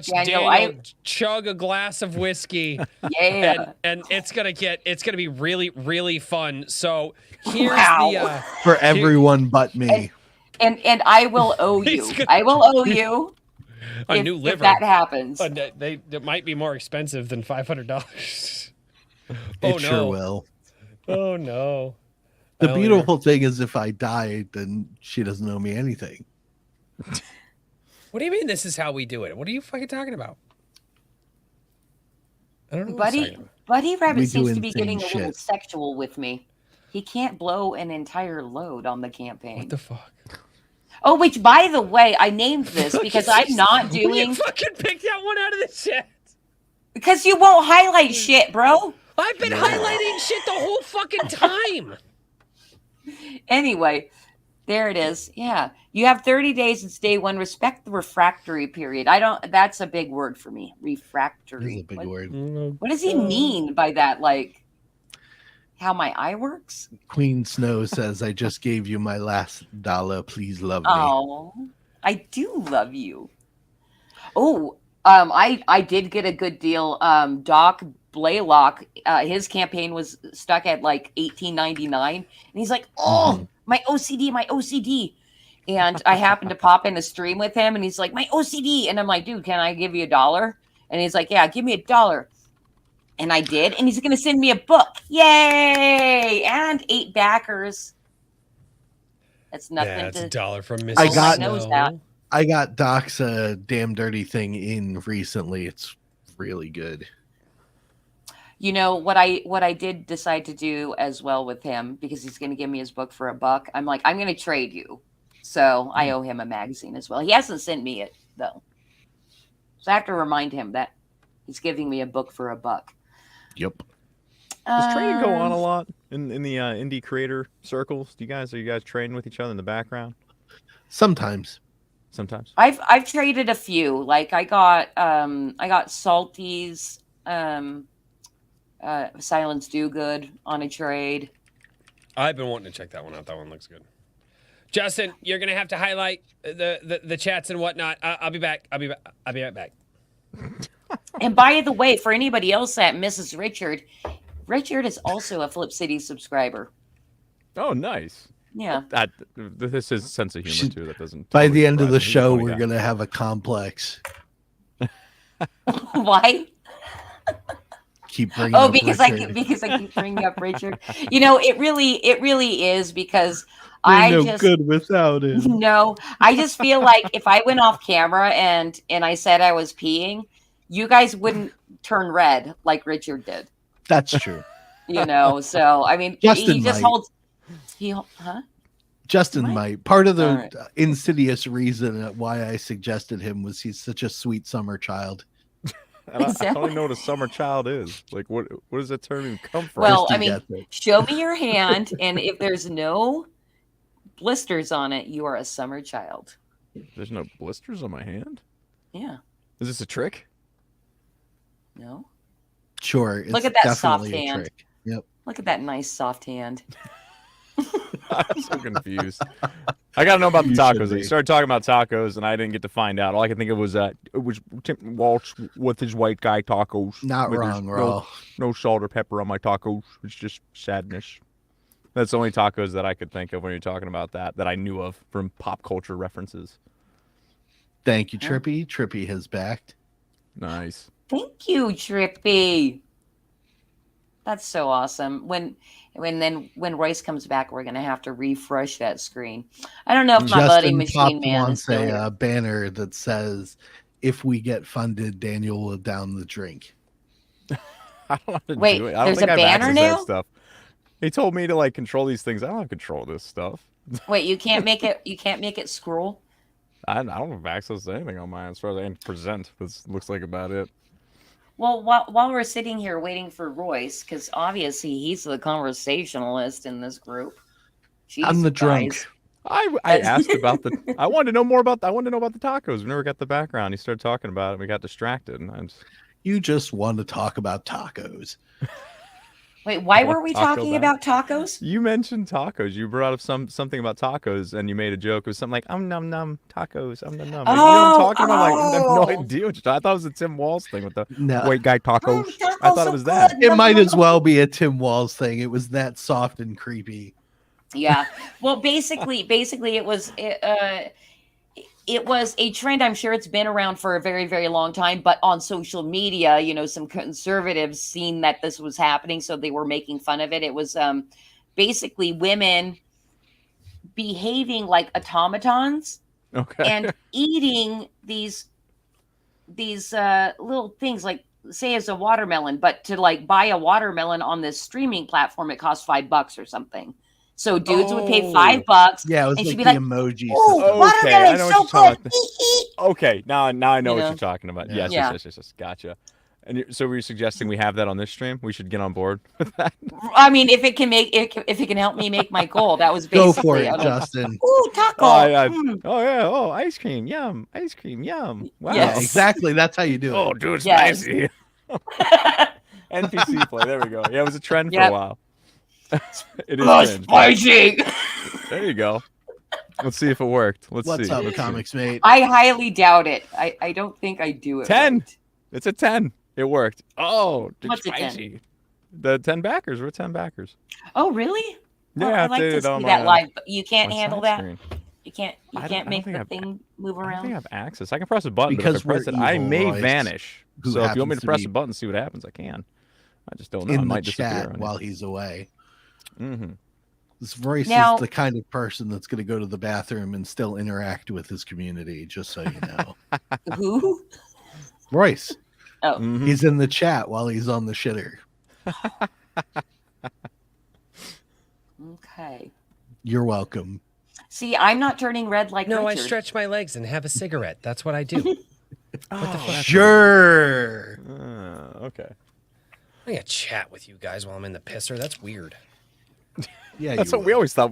Daniel chug a glass of whiskey. Yeah. And it's gonna be really, really fun. So here's Wow. For everyone but me. And I will owe you. I will owe you a new liver. if that happens. They might be more expensive than $500. It sure will. Oh no. The I only- beautiful thing is if I die, then she doesn't owe me anything. What do you mean this is how we do it? What are you fucking talking about? I don't know. what he's talking about. Buddy Rabbit We do seems to be insane getting a little shit. sexual with me. He can't blow an entire load on the campaign. What the fuck? Oh, which by the way, I named this because I'm not You doing fucking picked that one out of the chat. because you won't highlight shit, bro. I've been highlighting shit the whole fucking time. Anyway, there it is. Yeah. You have 30 days since day one. Respect the refractory period. That's a big word for me. This Refractory. is a big What- word. What does he mean by that? Like how my eye works? Queen Snow says, I just gave you my last dollar. Please love me. Oh, I do love you. Oh, I did get a good deal. Doc Blaylock, his campaign was stuck at like $18.99, and he's like, "Oh, my OCD." And I happened to pop in a stream with him, and he's like, "My OCD," and I'm like, "Dude, can I give you $1?" And he's like, "Yeah, give me $1." And I did, and he's gonna send me a book. Yay! And 8 backers. That's nothing. Yeah, it's to... $1 from Mrs. I got- knows that. I got Doc's damn dirty thing in recently. It's really good. You know what I did decide to do as well with him, because he's going to give me his book for $1. I'm like, I'm going to trade you, so I owe him a magazine as well. He hasn't sent me it though, so I have to remind him that he's giving me a book for $1. Yep. Does trading go on a lot in the indie creator circles? Are you guys trading with each other in the background? Sometimes. Sometimes. I've traded a few. Like I got Salty's Silence Do Good on a trade. I've been wanting to check that one out. That one looks good. Justin, you're gonna have to highlight the chats and whatnot. I'll be back. I'll be right back. And by the way, for anybody else that misses Richard is also a Flip City subscriber. Oh, nice. Yeah. This is sense of humor too. That doesn't. By totally the end of surprise the me. He's a show, funny we're guy. going to have a complex. Why? Keep bringing Oh, up because Richard. I keep bringing up Richard. You know, it really is because We're I no just good without him. no, I just feel like if I went off camera and I said I was peeing, you guys wouldn't turn red like Richard did. That's true. You know, so I mean, Justin he just might. holds. Justin Might. might. Part of the All right. insidious reason why I suggested him was he's such a sweet summer child. I don't even know what a summer child is. Like, what does that term even come from? Well, Christy I mean, gets it. show me your hand, and if there's no blisters on it, you are a summer child. There's no blisters on my hand. Yeah. Is this a trick? No. Sure. It's Look at that soft definitely a hand. trick. Yep. Look at that nice soft hand. I'm so confused. I gotta know about the You should tacos. be. You started talking about tacos, and I didn't get to find out. All I could think of was that it was Tim Walsh with his white guy tacos. Not But there's wrong, Raw. no salt or pepper on my tacos. It's just sadness. That's the only tacos that I could think of when you're talking about that I knew of from pop culture references. Thank you, Trippy. Trippy has backed. Nice. Thank you, Trippy. That's so awesome. When Royce comes back, we're gonna have to refresh that screen. I don't know if my buddy Justin Machine Pop Man is wants still here. a banner that says, "If we get funded, Daniel will down the drink." I don't know how to Wait, do it. I don't there's think a I have banner access to now? that stuff. He told me to like control these things. I don't have control of this stuff. Wait, you can't make it. You can't make it scroll. I don't have access to anything on mine as far as I can present. This looks like about it. Well, while we're sitting here waiting for Royce, because obviously he's the conversationalist in this group. I'm the Jeez, drunk. guys. I asked about the. I wanted to know more about. I wanted to know about the tacos. We never got the background. He started talking about it. We got distracted. And I just, You just want to talk about tacos. Wait, why want were we Taco talking Bell. about tacos? you mentioned tacos. You brought up something about tacos, and you made a joke. It was something like num num tacos. Num num. Like, you know what I'm talking about? Like, I have no Oh. idea. What I thought it was a Tim Walls thing with the No, white guy tacos. Mm, I tacos thought it so was that. good. it might as well be a Tim Walls thing. It was that soft and creepy. Yeah. Well, basically, it was a trend. I'm sure it's been around for a very, very long time, but on social media, some conservatives seen that this was happening, so they were making fun of it. It was basically women behaving like automatons Okay. and eating these little things, like say as a watermelon, but to like buy a watermelon on this streaming platform, it costs $5 or something. So dudes would pay $5. Yeah, it was and she'd like be the like, emoji. "Oh, system. Okay, I watermelon's know what so you're talking good. about. Okay, now I know You what know? you're talking about. Yeah. Yes. Gotcha. And so were you suggesting we have that on this stream? We should get on board with that. I mean, if it can help me make my goal, that was Go basically for it, I'm like, Justin. ooh, taco. Oh yeah. Oh, ice cream. Yum. Ice cream. Yum. Wow. Yeah, Yes. exactly. That's how you do it. Oh, dude, it's Yes. spicy. NPC play. There we go. Yeah, it was a trend for Yep. a while. It is Oh, cringe, but spicy. there you go. Let's see if it worked. Let's What's see. up, Let's see. comics mate? I highly doubt it. I don't think I do it. 10. right. It's a 10. It worked. Oh, it's What's a 10? spicy. The 10 backers. We're 10 backers. Oh, really? Yeah, Well, I I'd like to did see on that my, live, but you can't my handle side that. screen. You can't. You I don't- can't I don't make think the I've- thing move I don't think I around. have access. I can press a button, Because but if I press we're it, I evil, may Royce, vanish. who So if you want me happens to to press be a button and see what happens, I can. I just don't know. It In the might disappear. chat while he's away. Mm-hmm. This Royce Now- is the kind of person that's going to go to the bathroom and still interact with his community, just so you know. Who? Royce, Oh, Mm-hmm. he's in the chat while he's on the shitter. okay. You're welcome. See, I'm not turning red like No, I Richard. stretch my legs and have a cigarette. That's what I do. Sure. Okay. I'm gonna chat with you guys while I'm in the pisser. That's weird. Yeah, That's you what we will. always thought.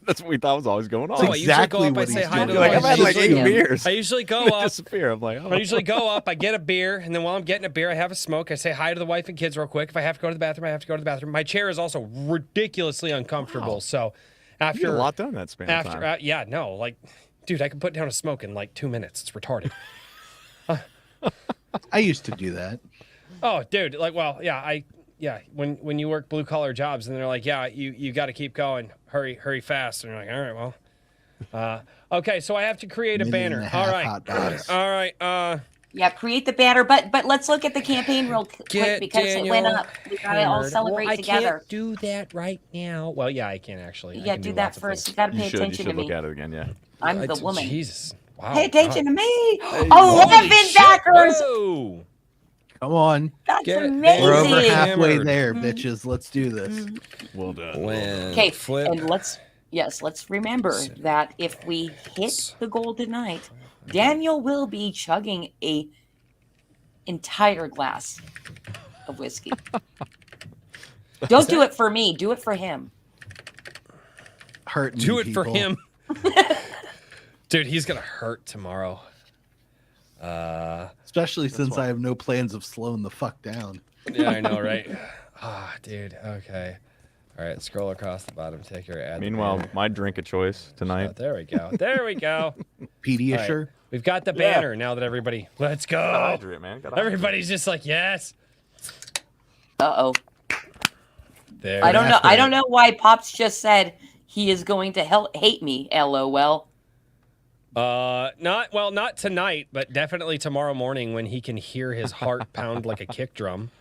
That's what we thought was always going on. Oh, I usually go exactly up, I what say he's hi to doing. the Like, I've had like I 8 usually- beers. I usually go They up. disappear. I'm like, oh. I usually go up, I get a beer, and then while I'm getting a beer, I have a smoke. I say hi to the wife and kids real quick. If I have to go to the bathroom, I have to go to the bathroom. My chair is also ridiculously uncomfortable. Wow. So You after get a lot done in that span of after time. yeah, no, like dude, I can put down a smoke in like 2 minutes. It's retarded. I used to do that. Oh, dude, like when you work blue collar jobs and they're like, yeah, you got to keep going, hurry fast, and you're like, all right, well, okay, so I have to create a Minute and banner. a half All right, hot dogs. all right, Yeah, create the banner, but let's look at the campaign real quick get because it went Daniel up. We gotta all hammered. celebrate well, I together. can't do that right now. Well, yeah, I can actually. I Yeah, can do that lots of first. things. You gotta pay You attention to should look me. at it again, yeah. I'm the woman. Jesus, wow. Pay attention God. to me. Holy 11 shit. backers. Whoa. Come on. That's Get amazing. We're over Amazing. halfway Hammered. there, bitches. Let's do this. Well done. When Okay, flip. and let's remember that if we hit the goal tonight, Daniel will be chugging a entire glass of whiskey. Don't do it for me. Do it for him. Hurting Do it for people. him. Dude, he's going to hurt tomorrow. Especially since I have no plans of slowing the fuck down. Yeah, I know, right? Ah, dude. Okay. All right, scroll across the bottom. Take your ad. Meanwhile, my drink of choice tonight. Oh, there we go. There we go. Pediasure. All right, we've got the banner now that everybody. Let's go. Hydrate, man. Gotta Everybody's just like, yes. Uh-oh. There. I don't know. After I it. don't know why Pops just said he is going to hate me. LOL. Not tonight, but definitely tomorrow morning when he can hear his heart pound like a kick drum.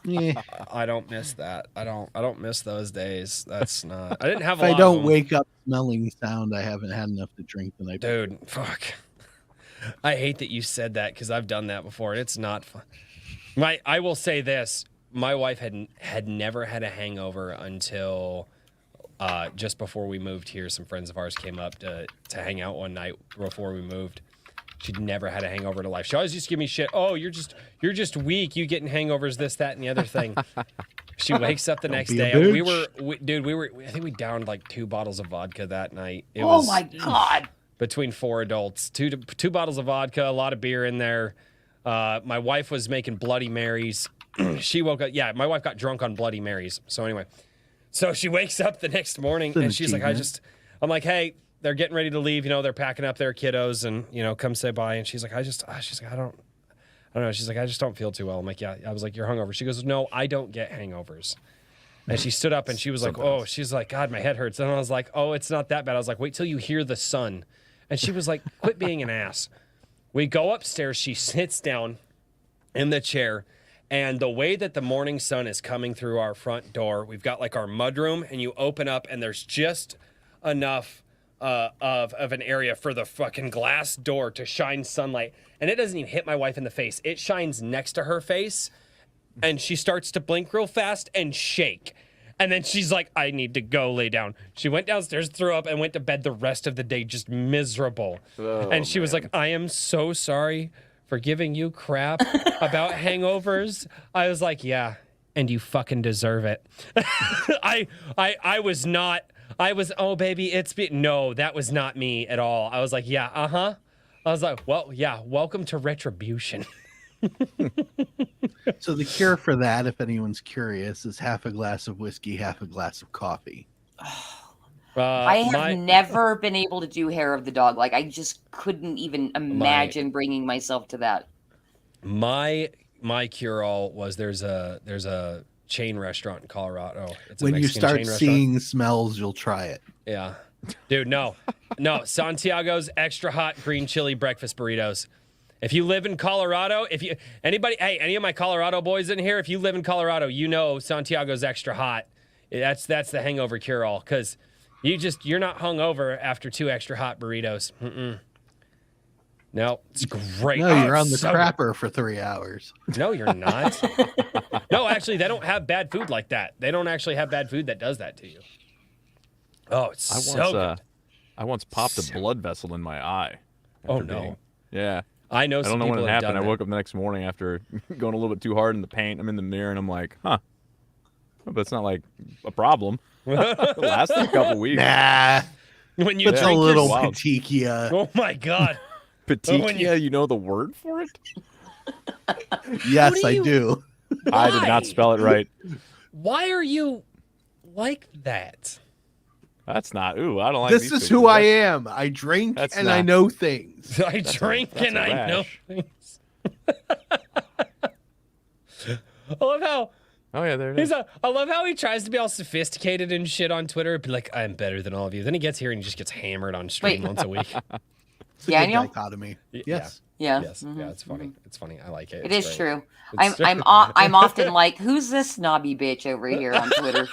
Yeah. I don't miss that. I don't miss those days. That's not. I didn't have a If I lot of don't them. wake up smelling sound, I haven't had enough to drink the night. Dude, fuck. I hate that you said that because I've done that before. It's not fun. I will say this. My wife had never had a hangover until just before we moved here. Some friends of ours came up to hang out one night before we moved. She'd never had a hangover in her life. She always used to give me shit. Oh, you're just weak. You getting hangovers, this, that, and the other thing. She wakes up the next be a day. bitch. I think we downed like 2 bottles of vodka that night. It Oh was my God. between 4 adults, two bottles of vodka, a lot of beer in there. My wife was making Bloody Marys. She woke up. Yeah, my wife got drunk on Bloody Marys. So anyway, so she wakes up the next morning It's an and she's like, achievement. I'm like, hey, they're getting ready to leave. You know, they're packing up their kiddos and, you know, come say bye. And she's like, she's like, I don't know. She's like, I just don't feel too well. I'm like, yeah. I was like, you're hungover. She goes, no, I don't get hangovers. And she stood up and she was like, oh, she's like, God, my head hurts. And I was like, oh, it's not that bad. I was like, wait till you hear the sun. And she was like, quit being an ass. We go upstairs. She sits down in the chair. And the way that the morning sun is coming through our front door, we've got like our mudroom, and you open up and there's just enough of an area for the fucking glass door to shine sunlight. And it doesn't even hit my wife in the face. It shines next to her face, and she starts to blink real fast and shake. And then she's like, I need to go lay down. She went downstairs, threw up, and went to bed the rest of the day just miserable. And she was like, I am so sorry for giving you crap about hangovers. I was like, yeah, and you fucking deserve it. I was, oh, baby, no, that was not me at all. I was like, yeah, uh-huh. I was like, well, yeah, welcome to retribution. So the cure for that, if anyone's curious, is half a glass of whiskey, half a glass of coffee. I have never been able to do hair of the dog. Like, I just couldn't even imagine bringing myself to that. My cure-all was there's a chain restaurant in Colorado. It's a When you Mexican start chain restaurant. seeing smells, you'll try it. Yeah. Dude, no. Santiago's extra hot green chili breakfast burritos. If you live in Colorado, any of my Colorado boys in here, if you live in Colorado, you know Santiago's extra hot. That's the hangover cure-all, because you're not hungover after 2 extra hot burritos. No, it's great. No, Oh, you're on it's the so crapper for 3 hours. good. No, you're not. No, actually, they don't have bad food like that. They don't actually have bad food that does that to you. Oh, it's so good. I once popped a blood vessel in my eye. Oh, after no. being- Yeah. I know I some don't know when people it have happened. I done woke up the next morning after going a little bit too hard in the paint. I'm in the mirror and I'm like, huh. But it's not like a problem. It lasted a couple weeks. Nah, that. When you it's a drink your little wild. petechia. Oh my God. Petechia, you know the word for it? Yes, do I you- do. I did Why? not spell it right. Why are you like that? That's not. Ooh, I don't like This these is pictures. who I am. I drink That's and I not- know things. I drink that's and a I know rash. things. I love how Oh yeah, there it is. I love how he tries to be all sophisticated and shit on Twitter. Be like, I'm better than all of you. Then he gets here and he just gets hammered on stream Wait. once a week. It's a Daniel? good dichotomy. Yeah. Yes. Yeah. Yes, yeah, it's funny. It's funny. I like it. It It's is great. true. It's I'm often like, who's this snobby bitch over here on Twitter?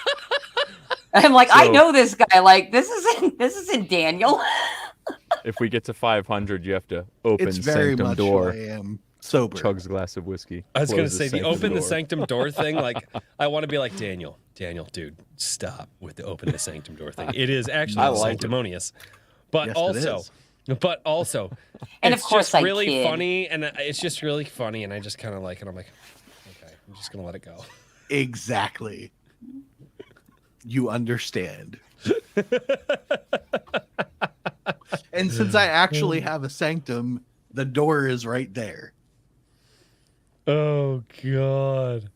I'm like, I So- know this guy. Like, this isn't Daniel. If we get to 500, you have to open It's very sanctum much door. who I am. Sober. Chugs a glass of whiskey. I was gonna closes say the sanctum open the door. sanctum door thing. Like, I want to be like Daniel, dude, stop with the open the sanctum door thing. It is actually I like it. sanctimonious. But Yes, it also, is. But also, And it's of course just I really kid. funny, and it's just really funny, and I just kind of like it. I'm like, okay, I'm just gonna let it go. Exactly. You understand. And since I actually have a sanctum, the door is right there. Oh God.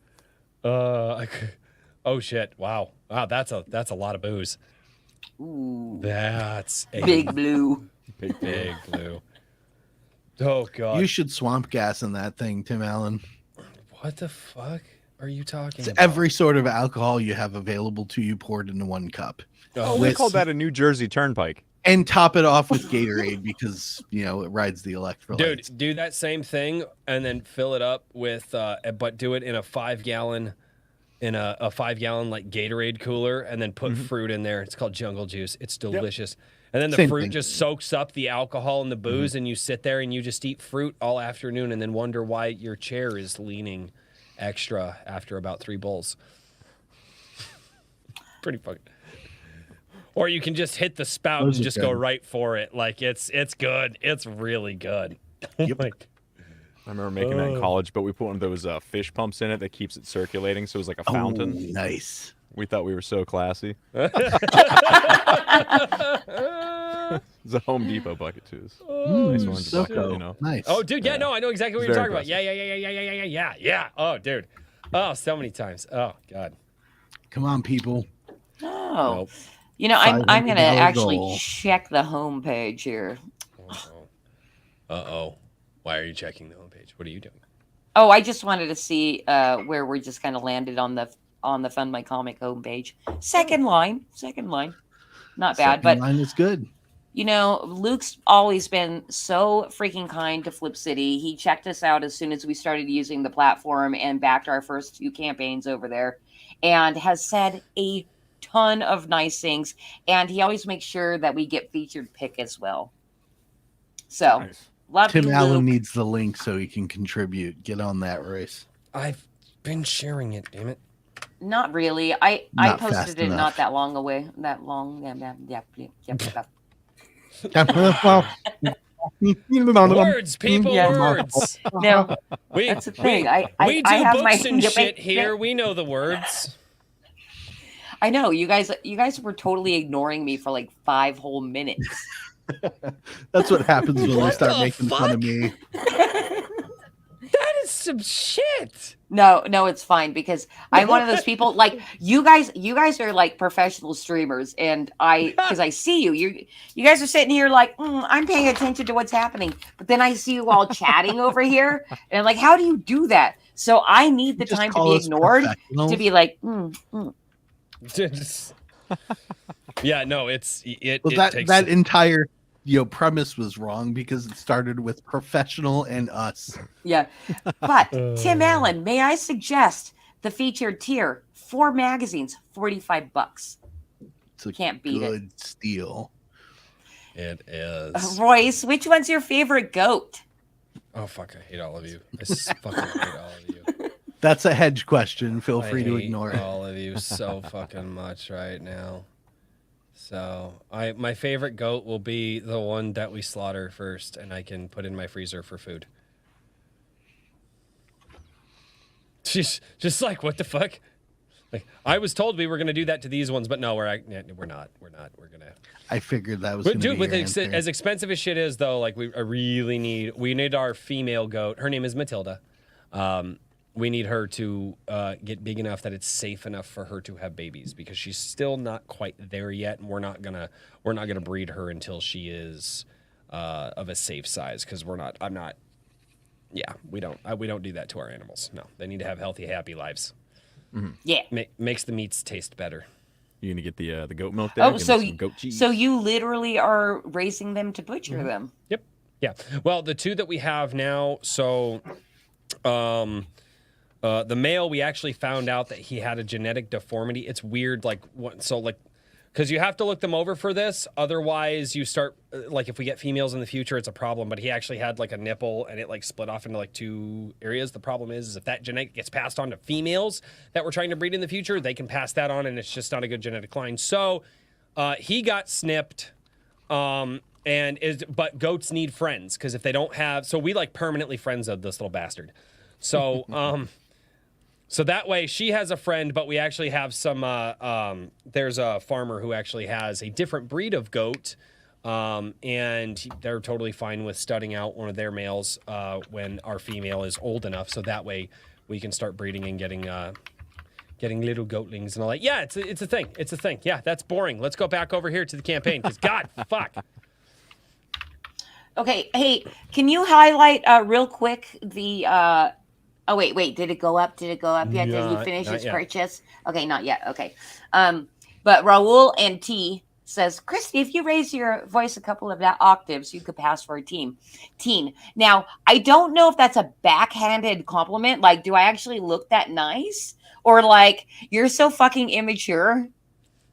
Oh shit! Wow. That's a lot of booze. Ooh, That's a Big Blue. big blue. Oh God. You should swamp gas in that thing, Tim Allen. What the fuck are you talking It's about? every sort of alcohol you have available to you poured into one cup. Oh, we With- call that a New Jersey Turnpike. And top it off with Gatorade because, it rides the electrolytes. Dude, do that same thing and then fill it up with, but do it in a 5-gallon, a 5-gallon like Gatorade cooler, and then put fruit in there. It's called Jungle Juice. It's delicious. And then the Same fruit thing. just soaks up the alcohol and the booze, and you sit there and you just eat fruit all afternoon, and then wonder why your chair is leaning extra after about 3 bowls. Pretty fucking. Or you can just hit the spout Those and are just go good. right for it. Like it's good. It's really good. Yep. Like, I remember making that in college, but we put one of those fish pumps in it that keeps it circulating, so it was like a fountain. Oh, nice. We thought we were so classy. It's a Home Depot bucket too. It's nice orange bucket, Soko. Nice. oh, dude, yeah, no, I know exactly what you're Very talking about. Yeah. Oh, dude. Oh, so many times. Oh, God. Come on, people. Oh, Nope. I'm gonna $500 actually goal. check the homepage here. Uh-oh. Why are you checking the homepage? What are you doing? Oh, I just wanted to see where we just kind of landed on the Fund My Comic homepage. Second line, not bad. Second But line is good. Luke's always been so freaking kind to Flip City. He checked us out as soon as we started using the platform and backed our first 2 campaigns over there, and has said a ton of nice things. And he always makes sure that we get featured pick as well. So Nice. love Tim you, Allen Luke. needs the link so he can contribute. Get on that race. I've been sharing it, damn it. Not really. I Not fast posted it enough. not that long away. That long. Yeah. Words, people, Yeah. words. No, We, that's the thing. we do I have books my and shit here. We know the words. I know you guys were totally ignoring me for like 5 whole minutes. That's what happens when they What start the making fun of me. That is some shit. No, it's fine because I'm one of those people like you guys are like professional streamers, and because I see you guys are sitting here like I'm paying attention to what's happening, but then I see you all chatting over here, and I'm like, how do you do that? So I need the Just time to call be us ignored professionals. to be like, Yeah, no, it Well, takes that entire premise was wrong because it started with professional and us. yeah. But Tim Allen, may I suggest the featured tier? 4 magazines, $45. It's a Can't beat it. good steal. It is. Royce, which one's your favorite goat? Oh fuck! I hate all of you. I fucking hate all of you. That's a hedge question. Feel I free to hate ignore it. all of you so fucking much right now. So my favorite goat will be the one that we slaughter first, and I can put in my freezer for food. Just like what the fuck? Like I was told we were gonna do that to these ones, but no, we're not. We're gonna. I figured that was. But Gonna dude, be with your ex- answer. as expensive as shit is, though, like we need our female goat. Her name is Matilda. We need her to get big enough that it's safe enough for her to have babies because she's still not quite there yet, and we're not gonna breed her until she is of a safe size because I'm not. Yeah, we don't do that to our animals. No, they need to have healthy, happy lives. Yeah. Makes the meats taste better. You gonna get the goat milk there? Oh, Give me so some goat cheese. so you literally are raising them to butcher them. Yep. Yeah. Well, the 2 that we have now, so the male, we actually found out that he had a genetic deformity. It's weird, because you have to look them over for this. Otherwise, you start, like, if we get females in the future, it's a problem. But he actually had, like, a nipple, and it, like, split off into, like, 2 areas. The problem is if that genetic gets passed on to females that we're trying to breed in the future, they can pass that on, and it's just not a good genetic line. So he got snipped. But goats need friends because if they don't have, so we like permanently friends of this little bastard. So so that way she has a friend, but we actually have some. There's a farmer who actually has a different breed of goat, and they're totally fine with studding out one of their males when our female is old enough. So that way we can start breeding and getting little goatlings and all that. Yeah, it's a thing. It's a thing. Yeah, that's boring. Let's go back over here to the campaign because God, fuck. Okay, hey, can you highlight real quick the oh wait, did it go up? Did he finish his purchase? Okay, not yet. Okay. But Raul and T says, Christy, if you raise your voice a couple of octaves, you could pass for a teen. Now, I don't know if that's a backhanded compliment. Like, do I actually look that nice? Or like, you're so fucking immature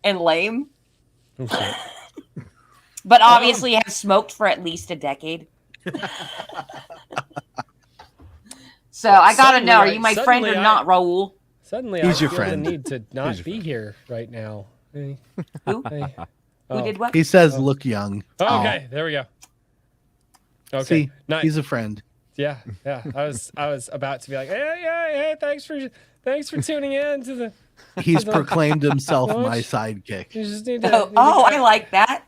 and lame. Okay. But obviously have smoked for at least a decade. So I gotta know, are you my friend or not, Raul? Suddenly He's I your feel friend. the need to not be here right now. Hey. Who? Hey. Who did what? He says, "Look young." Oh, okay, there we go. Okay, See, nice. he's a friend. Yeah. I was about to be like, hey, thanks for tuning in to the. He's proclaimed himself Watch. my sidekick. You just need to. I like that.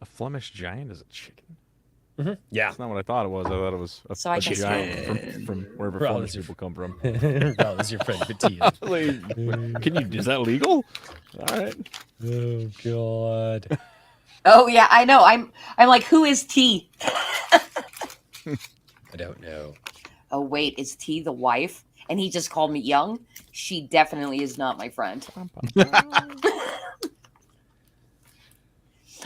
A Flemish giant is a chicken. Yeah. That's not what I thought it was. I thought it was So I a guess- giant from wherever Well, Flemish it's your- people come from. That was your friend Matthias. Is that legal? All right. Oh God. Oh yeah, I know. I'm like, who is T? I don't know. Oh wait, is T the wife? And he just called me young? She definitely is not my friend.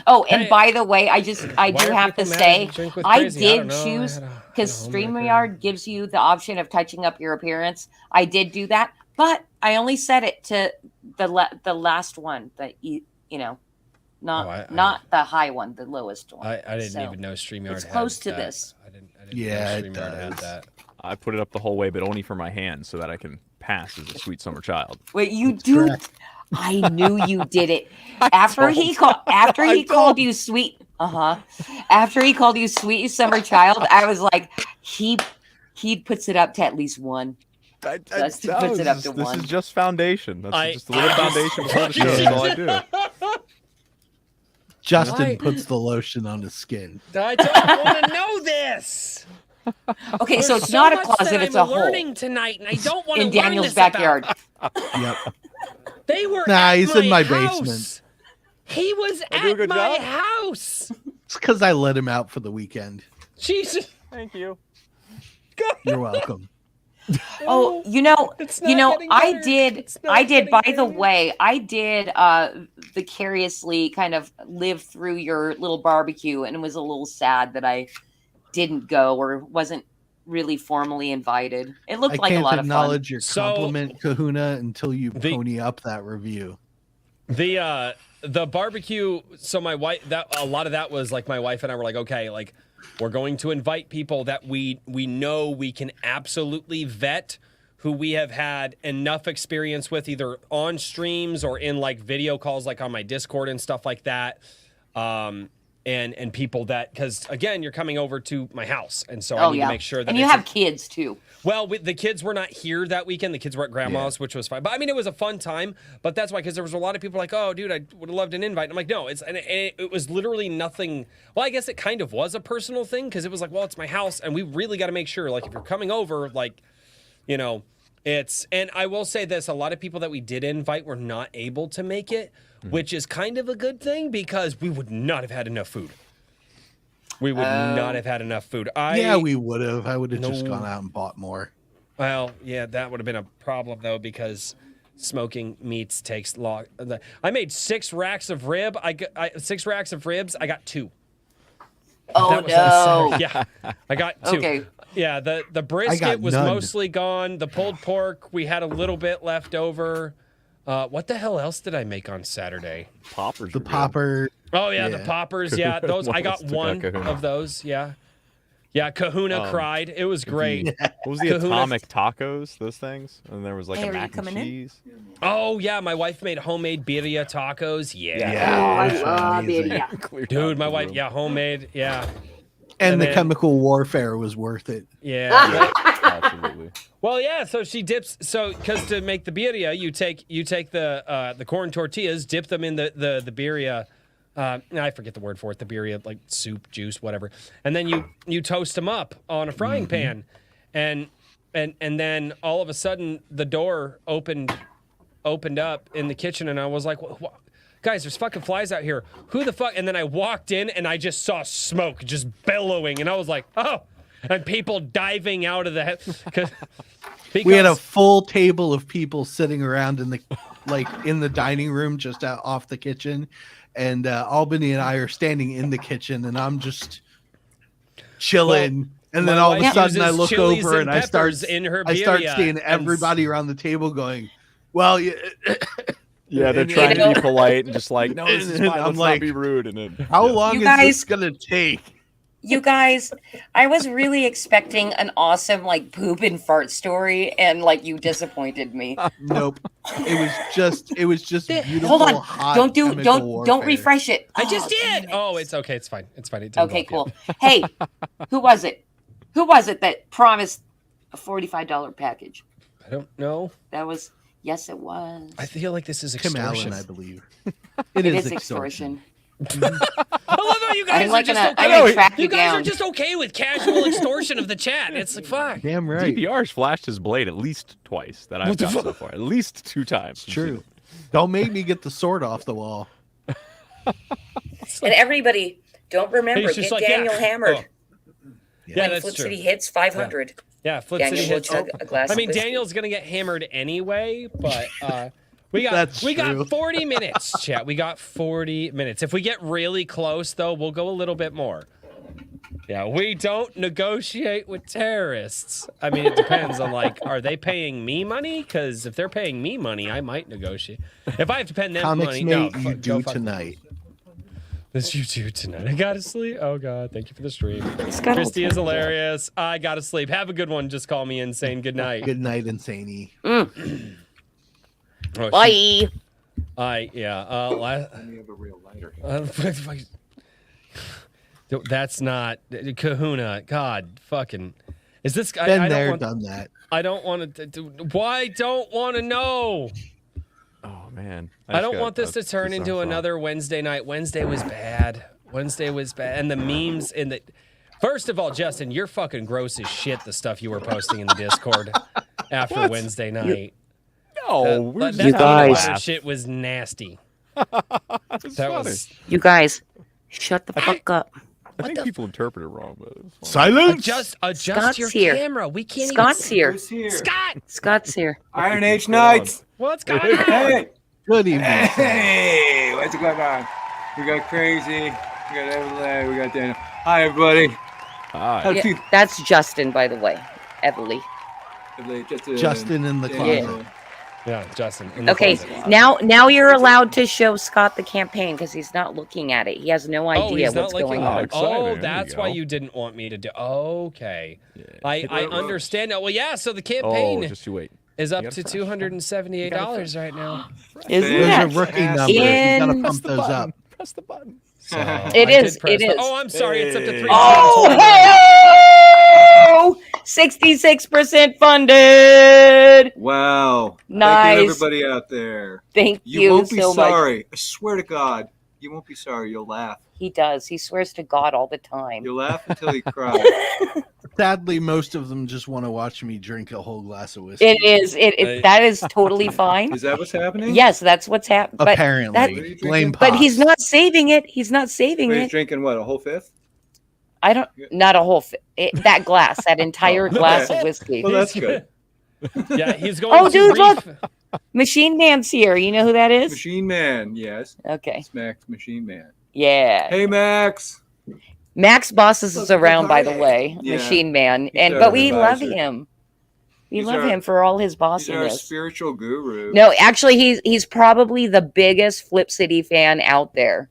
Oh, and Hey. by the way, I do Why are have to people mad say, at Drink with I Crazy? did don't know. choose I had a because homemaker. StreamYard gives you the option of touching up your appearance. I did do that, but I only set it to the last one, not the high one, the lowest one. I didn't So, even know StreamYard it's had close to that. this. I didn't Yeah, know it StreamYard had does. that. I put it up the whole way, but only for my hands so that I can pass as a sweet summer child. Wait, you That's do? correct. I knew you did it. After he called you sweet. After he called you sweet summer child, I was like, he puts it up to at least one. Puts it up to This one. is just foundation. That's I- just a little I just foundation before the show. fucking- That's all I do. Justin Why? puts the lotion on his skin. I don't want to know this. Okay, so There's it's not a much closet; that it's I'm a hole learning tonight, and I don't want to in Daniel's this backyard. Yep. They were. Nah, at he's in my house. basement. He was I do a at good my job? house. It's because I let him out for the weekend. Jesus. Thank you. You're welcome. Oh, It's not getting I better. did. It's not I did. getting By the better. way, I did vicariously kind of live through your little barbecue, and it was a little sad that I didn't go or wasn't really formally invited. It looked I like a can't lot of fun. acknowledge your So- compliment, Kahuna, until you The- pony up that review. The barbecue. So my wife. That a lot of that was like my wife and I were like, okay, like we're going to invite people that we know we can absolutely vet, who we have had enough experience with, either on streams or in like video calls, like on my Discord and stuff like that. And people that, because again, you're coming over to my house, and so I need to make sure that and you it's have kids too. well, the kids were not here that weekend. The kids were at grandma's, which was fine. But I mean, it was a fun time. But that's why, because there was a lot of people like, "Oh, dude, I would have loved an invite." And I'm like, "No, it was literally nothing." Well, I guess it kind of was a personal thing because it was like, "Well, it's my house, and we really got to make sure, like, if you're coming over, like, it's." And I will say this: a lot of people that we did invite were not able to make it, which is kind of a good thing because we would not have had enough food. We would not have had enough food. Yeah, we would have. I would have just No. gone out and bought more. Well, yeah, that would have been a problem though because smoking meats takes long. I made 6 racks of rib. I got 6 racks of ribs. I got 2. Oh That was no! on Saturday. Yeah, I got 2. Okay. Yeah, the brisket was none. mostly gone. The pulled pork, we had a little bit left over. What the hell else did I make on Saturday? Poppers. The were good. popper. Oh yeah, the Yeah. poppers. Yeah, those I got One of us took one out Kahuna. of those. Yeah. Yeah, Kahuna cried. It was great. What was the Kahuna- atomic tacos? Those things, and there was like Hey, a are you mac and coming in? cheese. Oh yeah, my wife made homemade birria tacos. Yeah. I those were love amazing. it. Yeah. Cleared Dude, out my the wife, room. yeah, homemade, yeah. And the then- chemical warfare was worth it. Yeah. Absolutely. Well, yeah. So she dips. So because to make the birria, you take the corn tortillas, dip them in the birria. I forget the word for it. The birria, like soup, juice, whatever. And then you toast them up on a frying pan, and then all of a sudden the door opened up in the kitchen, and I was like, guys, there's fucking flies out here. Who the fuck? And then I walked in, and I just saw smoke just billowing, and I was like, oh. And people diving out of the because We had a full table of people sitting around in the dining room just out off the kitchen, and Albany and I are standing in the kitchen, and I'm just chilling. And then my all of a wife sudden, I uses look chilies over and and I start peppers in her birria, seeing and everybody around the table going, "Well, yeah, Yeah, they're And- trying You know- to be polite and just like, no, this is fine. I'm Let's like, not be rude. And then how long You is guys- this gonna take?" You guys, I was really expecting an awesome like poop and fart story, and like you disappointed me. Nope. It was just beautiful. Hold on, hot don't chemical don't warfare. refresh it. I just damn did. it. Oh, it's okay. It's fine. It's fine. It didn't Okay, go up cool. Hey, who was it? Who was it that promised a $45 package? yet. I don't know. That was yes, it was. I feel like this is Tim extortion. Allen, I believe. It is extortion. I love how you guys I'm are like just gonna- okay. I'm gonna track You you guys are down. just okay with casual extortion of the chat. It's like fuck. Damn right. DPR's flashed his blade at least twice that I've What the got fuck? so far. At least 2 times. It's true. Don't make me get the sword off the wall. And everybody, don't remember, He's just get like, yeah. Daniel hammered. Oh. Yeah, When that's Flip true. City hits 500. Yeah, Flip Daniel City will hits. chug a glass I of mean, whiskey. Daniel's gonna get hammered anyway, but we got That's we true. got 40 minutes, chat. We got 40 minutes. If we get really close, though, we'll go a little bit more. Yeah, we don't negotiate with terrorists. I mean, it depends on like, are they paying me money? Because if they're paying me money, I might negotiate. If I have to pay them Comics money, mate, no, you go do fuck- tonight. This you do tonight. I gotta sleep. Oh God, thank you for the stream. Scuttle. Christy is hilarious. I gotta sleep. Have a good one. Just call me insane. Good night. Good night, Insaney. Oh, Bye. yeah. You have a real lighter. That's not Kahuna. God, fucking. Is this guy? Been I there, don't want. done that. I don't want to. Why don't want to know? Oh, man. I don't want this to turn into another Wednesday night. Wednesday was bad. And the memes in the. First of all, Justin, you're fucking gross as shit. The stuff you were posting in the Discord after Wednesday night. No, we were That just guys- peanut butter shit was nasty. It's That funny. was You guys, shut the fuck up. I think people interpret it wrong, but it's fine. Silence. adjust Scott's your here. camera. We can't Scott's here. Who's here? Scott, Scott's here. Iron Age Knights. what's going on? Hey, Good evening. sir. hey, what's going on? We got Crazy. We got Evelyn. We got Daniel. Hi, everybody. Hi. How Yeah, cute. that's Justin, by the way. Everly. Evelyn, Justin in the Daniel. closet. Yeah, Justin. in the Okay, closet. now you're allowed to show Scott the campaign because he's not looking at it. He has no Oh, idea he's not what's looking going at on. it. Exciting. Oh, There you that's why go. you didn't want me to do. Okay, Yeah. I understand now. Well, yeah. So the campaign Oh, just you wait. is up gotta to fresh. $278 right now. Isn't Those Those that? are rookie In- numbers. You gotta In- pump those up. Press the button. So It I is, did press it the- is. Oh, I'm sorry. It's up to Hey. 3. Oh, 66% funded. Wow. Thank Nice. you, everybody out there. Thank You you won't be so much. sorry. I swear to God, you won't be sorry. You'll laugh. He does. He swears to God all the time. You'll laugh until you cry. Sadly, most of them just want to watch me drink a whole glass of whiskey. It is. That is totally fine. Is that what's happening? Yes, that's what's happening. But Apparently, blame but Pops. he's not saving it. He's not saving Wait, he's it. drinking what? A whole fifth? I don't. Not a whole. That glass. That entire glass of whiskey. Well, that's good. Yeah, he's going. Oh, to dude, ref- Machine Man's here. You know who that is? Machine Man, yes. Okay. It's Max Machine Man. Yeah. Hey, Max. Max bosses us Look, around, by the hi. way. Yeah. Machine Man, He's and our but we love advisor. him. We He's love our- him for all his He's our bossiness. spiritual guru. No, actually, he's probably the biggest Flip City fan out there.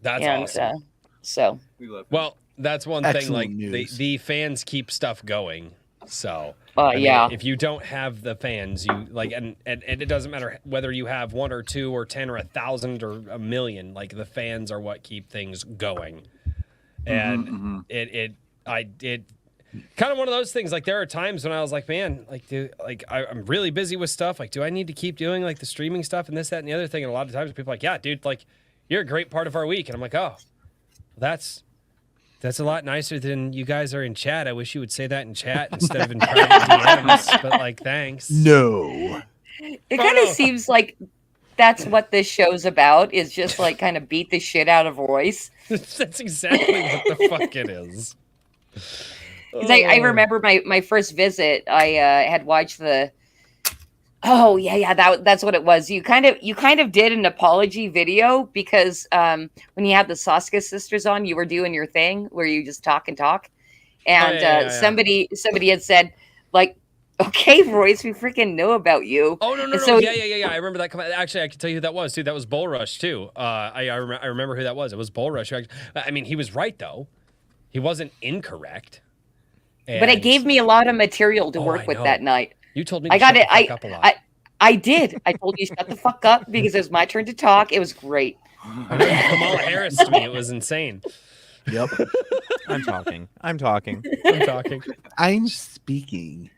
That's and awesome. so We love him. Well, that's one thing. Excellent Like news. the fans keep stuff going. So I mean, yeah. if you don't have the fans, you like, and it doesn't matter whether you have 1 or 2 or 10 or 1,000 or 1,000,000. Like the fans are what keep things going. And it kind of one of those things. Like there are times when I was like, man, like I'm really busy with stuff. Like, do I need to keep doing like the streaming stuff and this, that, and the other thing? And a lot of times people are like, yeah, dude, like you're a great part of our week. And I'm like, oh, that's a lot nicer than you guys are in chat. I wish you would say that in chat instead of in private DMs. But like, thanks. No. It kind of seems like that's what this show's about, is just like kind of beat the shit out of Royce. That's exactly what the fuck it is. Because I remember my first visit, I had watched the. Oh yeah, that's what it was. You kind of did an apology video because when you had the Saska sisters on, you were doing your thing where you just talk, and somebody had said like, okay, Royce, we freaking know about you. Oh no, So, yeah. I remember that. Actually, I can tell you who that was, dude. That was Bull Rush too. I remember who that was. It was Bull Rush. I mean, he was right though. He wasn't incorrect. But it gave me a lot of material to work with that night. You told me to I got shut it. the fuck up a lot. I did. I told you shut the fuck up because it was my turn to talk. It was great. Kamala Harris to me. It was insane. Yep. I'm talking. I'm talking. I'm speaking.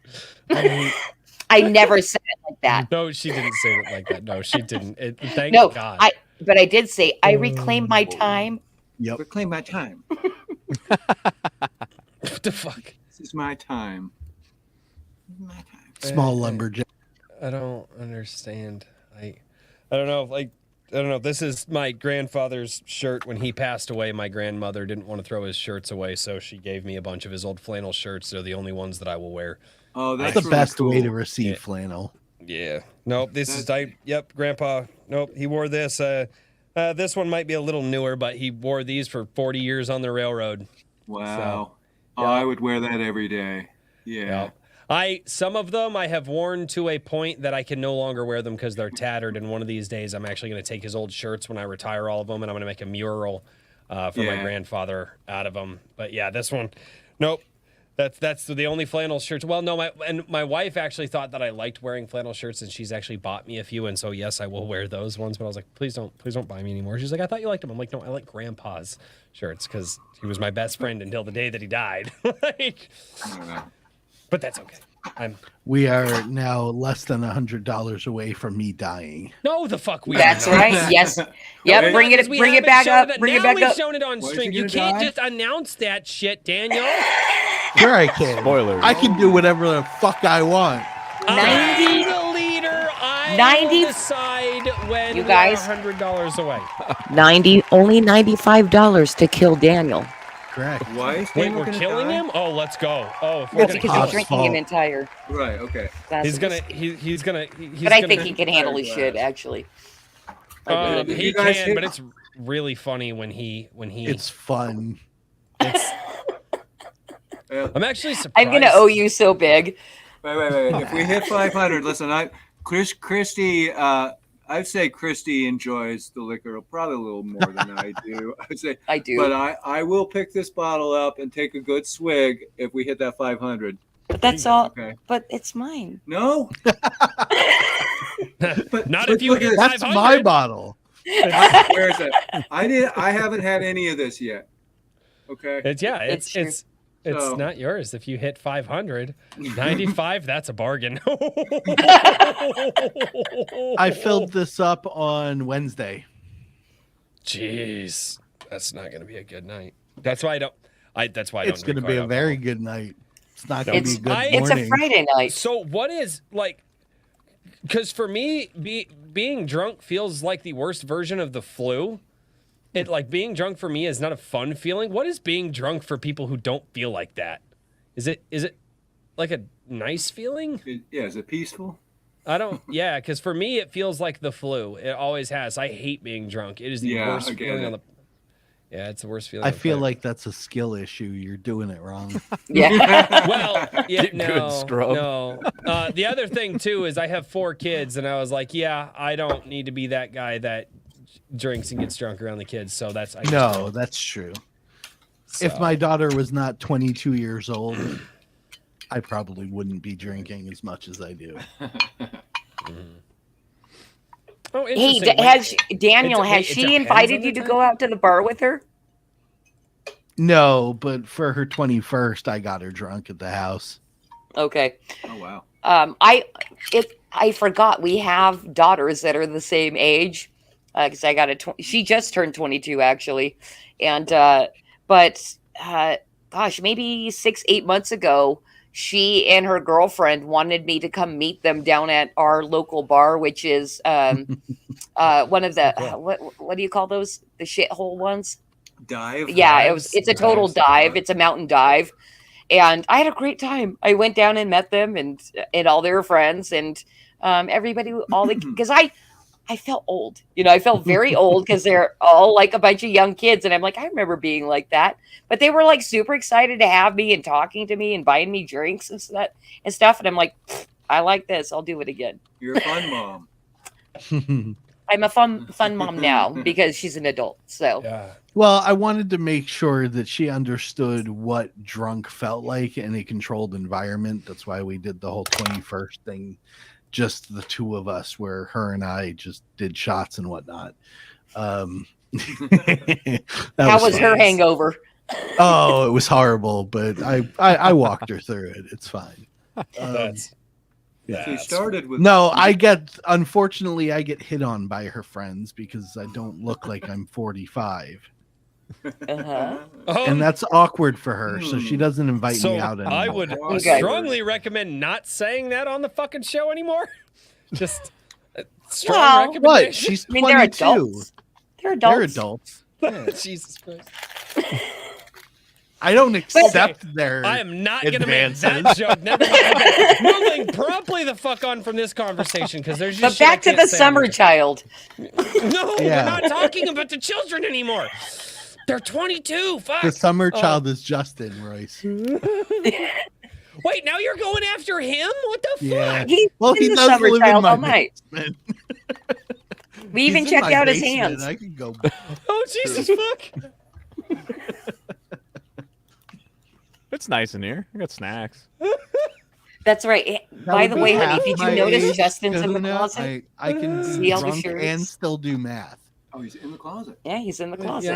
I never said it like that. No, she didn't say it like that. No, she didn't. Thank No, God. but I did say I reclaim my time. Yep. Reclaim my time. What the fuck? This is my time. My time. Small lumberjack. I don't understand. I don't know. Like, I don't know. This is my grandfather's shirt. When he passed away, my grandmother didn't want to throw his shirts away, so she gave me a bunch of his old flannel shirts. They're the only ones that I will wear. Oh, that's That's the really best cool. way to receive flannel. Yeah. Nope. Yep. Grandpa. Nope. He wore this. This one might be a little newer, but he wore these for 40 years on the railroad. Wow. So, I would wear that every day. Yeah. Some of them I have worn to a point that I can no longer wear them because they're tattered. And one of these days, I'm actually going to take his old shirts when I retire all of them, and I'm going to make a mural for my grandfather out of them. But yeah, this one, nope. That's the only flannel shirts. Well, no, my wife actually thought that I liked wearing flannel shirts, and she's actually bought me a few. And so yes, I will wear those ones. But I was like, please don't buy me anymore. She's like, I thought you liked them. I'm like, no, I like Grandpa's shirts because he was my best friend until the day that he died. But that's okay. We are now less than $100 away from me dying. No, the fuck we. That's are not. right. Yes. Yep. Bring it back up. Bring it back We've up. shown it on stream. You gonna can't die? just announce that shit, Daniel. Sure I can. Spoilers. I can do whatever the fuck I want. 90 the leader. I 90 will decide when You guys- we're $100 away. only $95 to kill Daniel. Correct. Why is Wait, Daniel we're gonna killing die? him? Oh, let's go. Oh, if we're That's gonna because kill he's God's him. drinking an fault. entire Right. Okay. glass He's of gonna. whiskey. He's gonna. But I think he can handle his shit, actually. Did He you guys can, hit- but it's really funny when he. It's fun. I'm actually surprised. I'm gonna owe you so big. Wait. If we hit 500, listen, Christy, I'd say Christy enjoys the liquor probably a little more than I do. I'd say, I do. but I will pick this bottle up and take a good swig if we hit that 500. But that's all. Okay. But it's mine. No. But Not if you look hit at That's 500. my bottle. Where is it? I haven't had any of this yet. Okay. It's true. So- not yours. If you hit 500, 95, that's a bargain. I filled this up on Wednesday. Jeez, that's not going to be a good night. That's why I don't. That's why I It's don't. going to be a very good night. It's not going to be a good It's morning. a Friday night. So what is like? Because for me, being drunk feels like the worst version of the flu. It like being drunk for me is not a fun feeling. What is being drunk for people who don't feel like that? Is it like a nice feeling? Is it peaceful? I don't. Yeah, because for me it feels like the flu. It always has. I hate being drunk. It is the Yeah, worst I get feeling it. on the. Yeah, it's the worst feeling. I on the feel planet. like that's a skill issue. You're doing it wrong. Yeah. Well, yeah, Good no, scrub. no. The other thing too is I have 4 kids, and I was like, yeah, I don't need to be that guy that drinks and gets drunk around the kids. So that's I just No, don't. that's true. If my daughter was not 22 years old, I probably wouldn't be drinking as much as I do. Oh, Hey, interesting. Daniel, Wait, has it she depends invited on the you to time? go out to the bar with her? No, but for her 21st, I got her drunk at the house. Okay. Oh wow. I forgot we have daughters that are the same age. Because I got she just turned 22 actually, and gosh, maybe 6-8 months ago, she and her girlfriend wanted me to come meet them down at our local bar, which is one of the what do you call those? The shithole ones? Dive. Yeah, Dives? it's a total Dives. dive. It's a mountain dive. And I had a great time. I went down and met them and all their friends and everybody, because I felt old. I felt very old because they're all like a bunch of young kids. And I'm like, I remember being like that. But they were like super excited to have me and talking to me and buying me drinks and stuff. And I'm like, I like this. I'll do it again. You're a fun mom. I'm a fun mom now because she's an adult. So Yeah. Well, I wanted to make sure that she understood what drunk felt like in a controlled environment. That's why we did the whole 21st thing, just the two of us, where her and I just did shots and whatnot. how was her hangover? Oh, it was horrible, but I walked her through it. It's fine. She started with No, unfortunately, I get hit on by her friends because I don't look like I'm 45. Uh-huh. And that's awkward for her, so she doesn't invite me out anymore. I would Okay. strongly recommend not saying that on the fucking show anymore. Just strong Well, recommendation. What? She's I mean, 22. they're adults. They're adults. They're adults. Jesus Christ. I don't accept their I am not going to make advances. that joke. Never mind. Okay, moving promptly the fuck on from this conversation because there's just But back to the summer child. child. No, Yeah. we're not talking about the children anymore. They're 22. Fuck. The summer child is Justin, Royce. Wait, now you're going after him? What the Yeah. fuck? He's Well, been he the does summer live in child my all night. basement. We even He's in checked my out his basement. hands. I can go. Oh, Jesus fuck. It's nice in here. I got snacks. That's right. By the way, honey, did you notice Justin's in the Kahuna, closet? I can See be all the drunk shirts? and still do math. Oh, he's in the closet. Yeah, he's in the closet.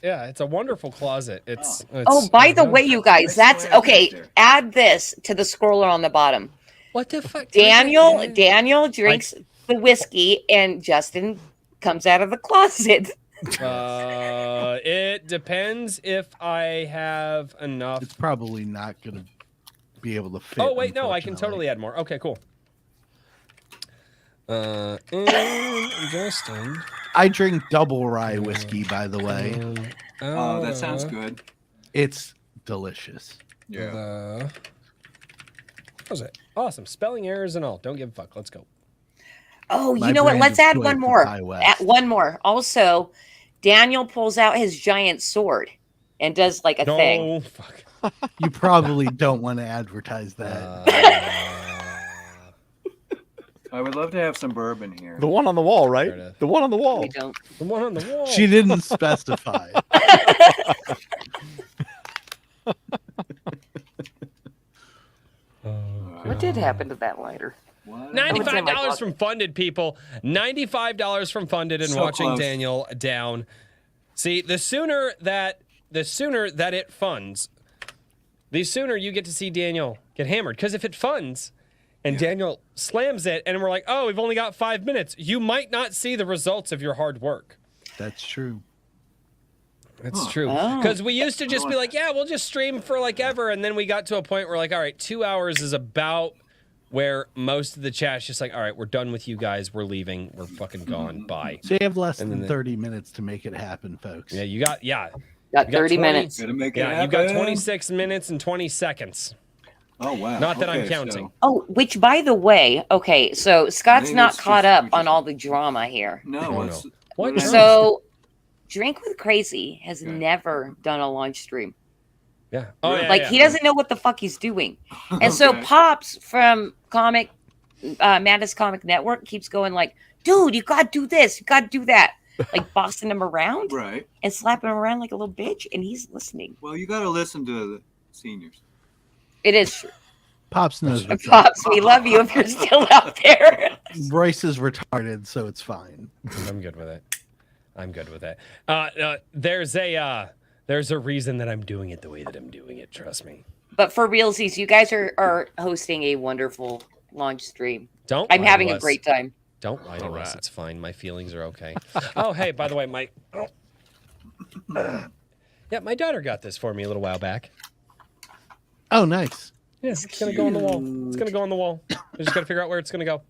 Yeah, it's a wonderful closet. It's Oh, by the way, you guys, Nice that's plan okay. right there. Add this to the scroller on the bottom. what the fuck? Daniel drinks the whiskey, and Justin comes out of the closet. It depends if I have enough. It's probably not going to be able to fit. Oh wait, no, I can unfortunately. totally add more. Okay, cool. And Justin. I drink double rye whiskey, by the way. Oh, that sounds good. It's delicious. Yeah. What was it? Awesome. Spelling errors and all. Don't give a fuck. Let's go. Oh, My you know what? brand Let's is add Toy one from more. High West. One more. Also, Daniel pulls out his giant sword and does like a thing. No, fuck. You probably don't want to advertise that. I would love to have some bourbon here. The one on the wall, Fair right? enough. The one on the wall. We don't. The one on the wall. She didn't specify. What did happen to that lighter? What? $95 from Funded, people. $95 from Funded and So watching close. Daniel down. See, the sooner that it funds, the sooner you get to see Daniel get hammered. Because if it funds and Daniel slams it and we're like, oh, we've only got 5 minutes, you might not see the results of your hard work. That's true. That's true. Oh. Because we used to just be like, yeah, we'll just stream for like ever. And then we got to a point where like, all right, 2 hours is about where most of the chat's just like, all right, we're done with you guys. We're leaving. We're fucking gone. Bye. So you have less And than then 30 minutes to make it happen, folks. Yeah, you got, Got You got 30 20 minutes. Gotta make it yeah, you happen. got 26 minutes and 20 seconds. Oh wow. Not that I'm Okay, counting. so- Oh, which by the way, okay, so Scott's Maybe not it's caught just- up on all the drama here. no, Oh, what's, no. what What? happened? So, Drink with Crazy has Okay. never done a launch stream. Yeah. Oh, yeah. Like, yeah. he doesn't know what the fuck he's doing. And so, Okay. Pops from Madness Comic Network keeps going like, dude, you gotta do this, you gotta do that. like bossing him around Right. and slapping him around like a little bitch, and he's listening. Well, you got to listen to the seniors. It is true. Pops knows what's up. Pops, we love you if you're still out there. Royce is retarded, so it's fine. I'm good with it. I'm good with it. There's a reason that I'm doing it the way that I'm doing it. Trust me. But for realsies, you guys are hosting a wonderful launch stream. I'm Lie to having a us. great time. Don't lie to All us. right. It's fine. My feelings are okay. Oh, hey, by the way, my daughter got this for me a little while back. Oh, nice. Yeah, it's gonna go on the wall. It's gonna go on the wall. I just gotta figure out where it's gonna go.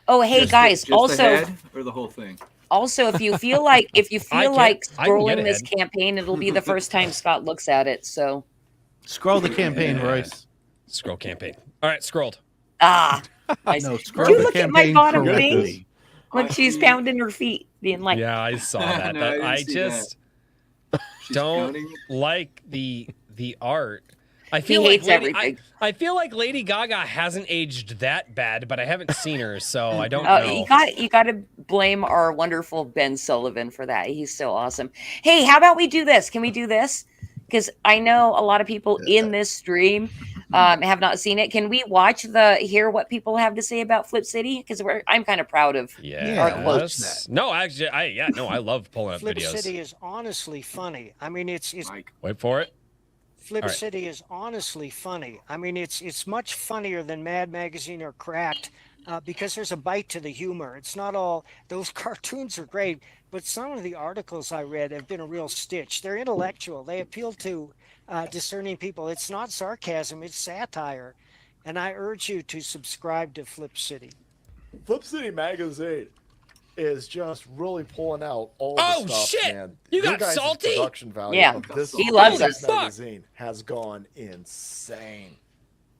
Oh, hey guys! Just also, the head or the whole thing. also, if you feel like I can get scrolling this ahead. campaign, it'll be the first time Scott looks at it. So, Scroll the campaign, Royce. Scroll campaign. All right, scrolled. I No, see. scroll Did you the look at my campaign bottom correctly. Look, she's pounding her feet, being like, Yeah, I saw that. No, I didn't I see just She's don't counting. like the art. I he feel like hates everything. I feel like Lady Gaga hasn't aged that bad, but I haven't seen her, so I don't Oh, know. you got to blame our wonderful Ben Sullivan for that. He's so awesome. Hey, how about we do this? Can we do this? Because I know a lot of people in this stream have not seen it. Can we hear what people have to say about Flip City? Because I'm kind of proud of. Yeah, our quotes. No, actually, I love pulling up Flip videos. City is honestly funny. I mean, it's Mike. Wait for it. Flip All right. City is honestly funny. I mean, it's much funnier than Mad Magazine or Cracked because there's a bite to the humor. It's not all those cartoons are great, but some of the articles I read have been a real stitch. They're intellectual. They appeal to discerning people. It's not sarcasm. It's satire, and I urge you to subscribe to Flip City. Flip City Magazine is just really pulling out all Oh, the stuff, shit! man. You Your got guys' salty? production value Yeah, of this he loves this it. magazine has gone insane.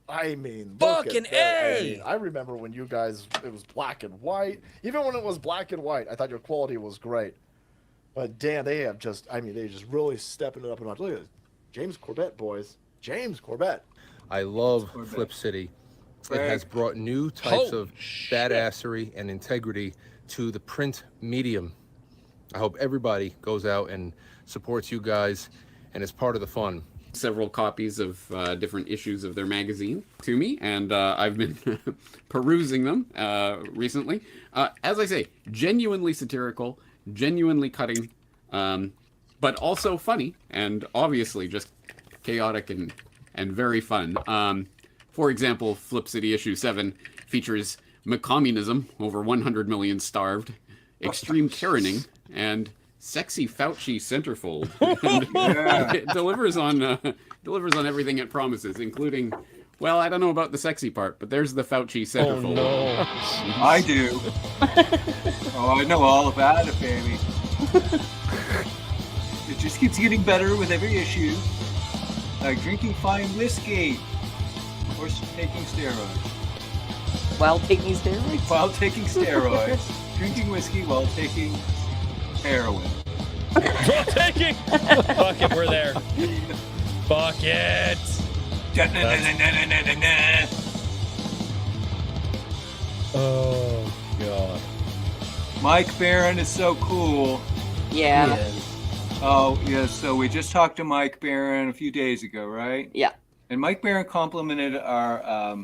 I mean, look Fucking at that. I A! mean, I remember when you guys, it was black and white. Even when it was black and white, I thought your quality was great. But damn, they just really stepping it up a notch. Look at this. James Corbett, boys. James Corbett. I love Corbett. Flip City. It Craig. has brought new types Holy of shit. badassery and integrity to the print medium. I hope everybody goes out and supports you guys and is part of the fun. Several copies of different issues of their magazine to me, and I've been perusing them recently. As I say, genuinely satirical, genuinely cutting, but also funny, and obviously just chaotic and very fun. For example, Flip City issue 7 features McCommunism, over 100 million starved, extreme Karening, and sexy Fauci centerfold. And it delivers on everything it promises, including, well, I don't know about the sexy part, but there's the Fauci Oh centerfold. no! I do. Oh, I know all about it, baby. It just keeps getting better with every issue. Like drinking fine whiskey or taking steroids. While taking steroids. While taking steroids. Drinking whiskey while taking heroin. Well, taking. Fuck it, we're there. Fuck it. Oh god. Mike Barron is so cool. Yeah. Oh, yeah. So we just talked to Mike Barron a few days ago, right? Yeah. And Mike Barron complimented our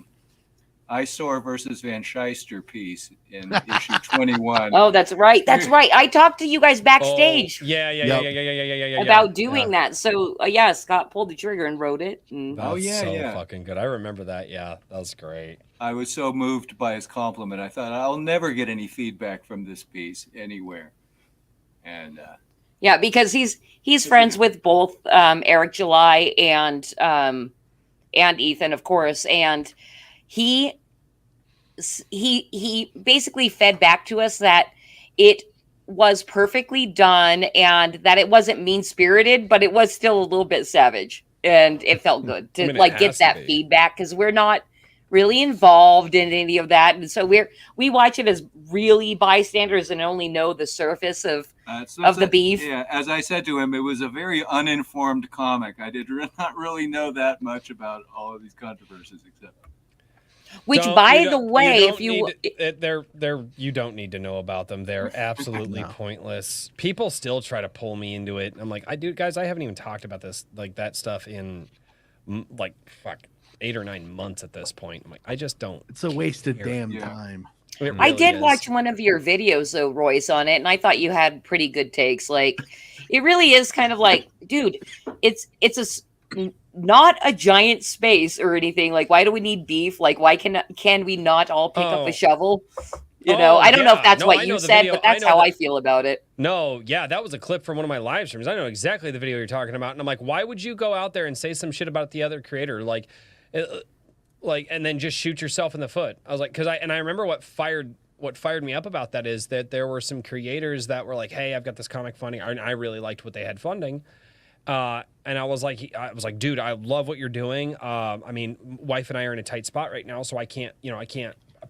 Eyesore versus Van Shyster piece in issue 21. Oh, that's right. That's right. I talked to you guys backstage Oh, yeah. about doing that. So yeah, Scott pulled the trigger and wrote it. And That's Oh, yeah, so yeah. fucking good. I remember that. Yeah, that was great. I was so moved by his compliment. I thought I'll never get any feedback from this piece anywhere. And yeah, because he's friends with both Eric July and Ethan, of course, and he basically fed back to us that it was perfectly done and that it wasn't mean-spirited, but it was still a little bit savage, and it felt good to I mean, it like has get to that be. feedback because we're not really involved in any of that, and so we watch it as really bystanders and only know the surface of the beef. Yeah, as I said to him, it was a very uninformed comic. I did not really know that much about all of these controversies, except Which, Don't- by you the don't- way, you if you don't need to- you don't need to know about them. They're absolutely No. pointless. People still try to pull me into it. I'm like, guys, I haven't even talked about this like that stuff in like 8 or 9 months at this point. I'm like, I just don't. It's a waste of care. damn Yeah. time. It I really did is. watch one of your videos though, Royce, on it, and I thought you had pretty good takes. Like, it really is kind of like, dude, it's not a giant space or anything. Like, why do we need beef? Like, why can we not all pick up Oh. a shovel? You know, Oh, I don't know if yeah. that's No, what I you know the said, video. but that's I know how the- I feel about it. No, yeah, that was a clip from one of my live streams. I know exactly the video you're talking about, and I'm like, why would you go out there and say some shit about the other creator, like, and then just shoot yourself in the foot? I was like, I remember what fired me up about that is that there were some creators that were like, hey, I've got this comic funding, and I really liked what they had funding. And I was like, dude, I love what you're doing. I mean, wife and I are in a tight spot right now, so I can't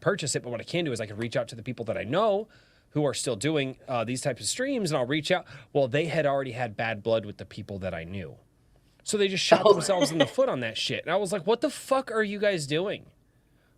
purchase it. But what I can do is I can reach out to the people that I know who are still doing these types of streams, and I'll reach out. Well, they had already had bad blood with the people that I knew, so they just shot themselves in the foot on that shit. And I was like, what the fuck are you guys doing?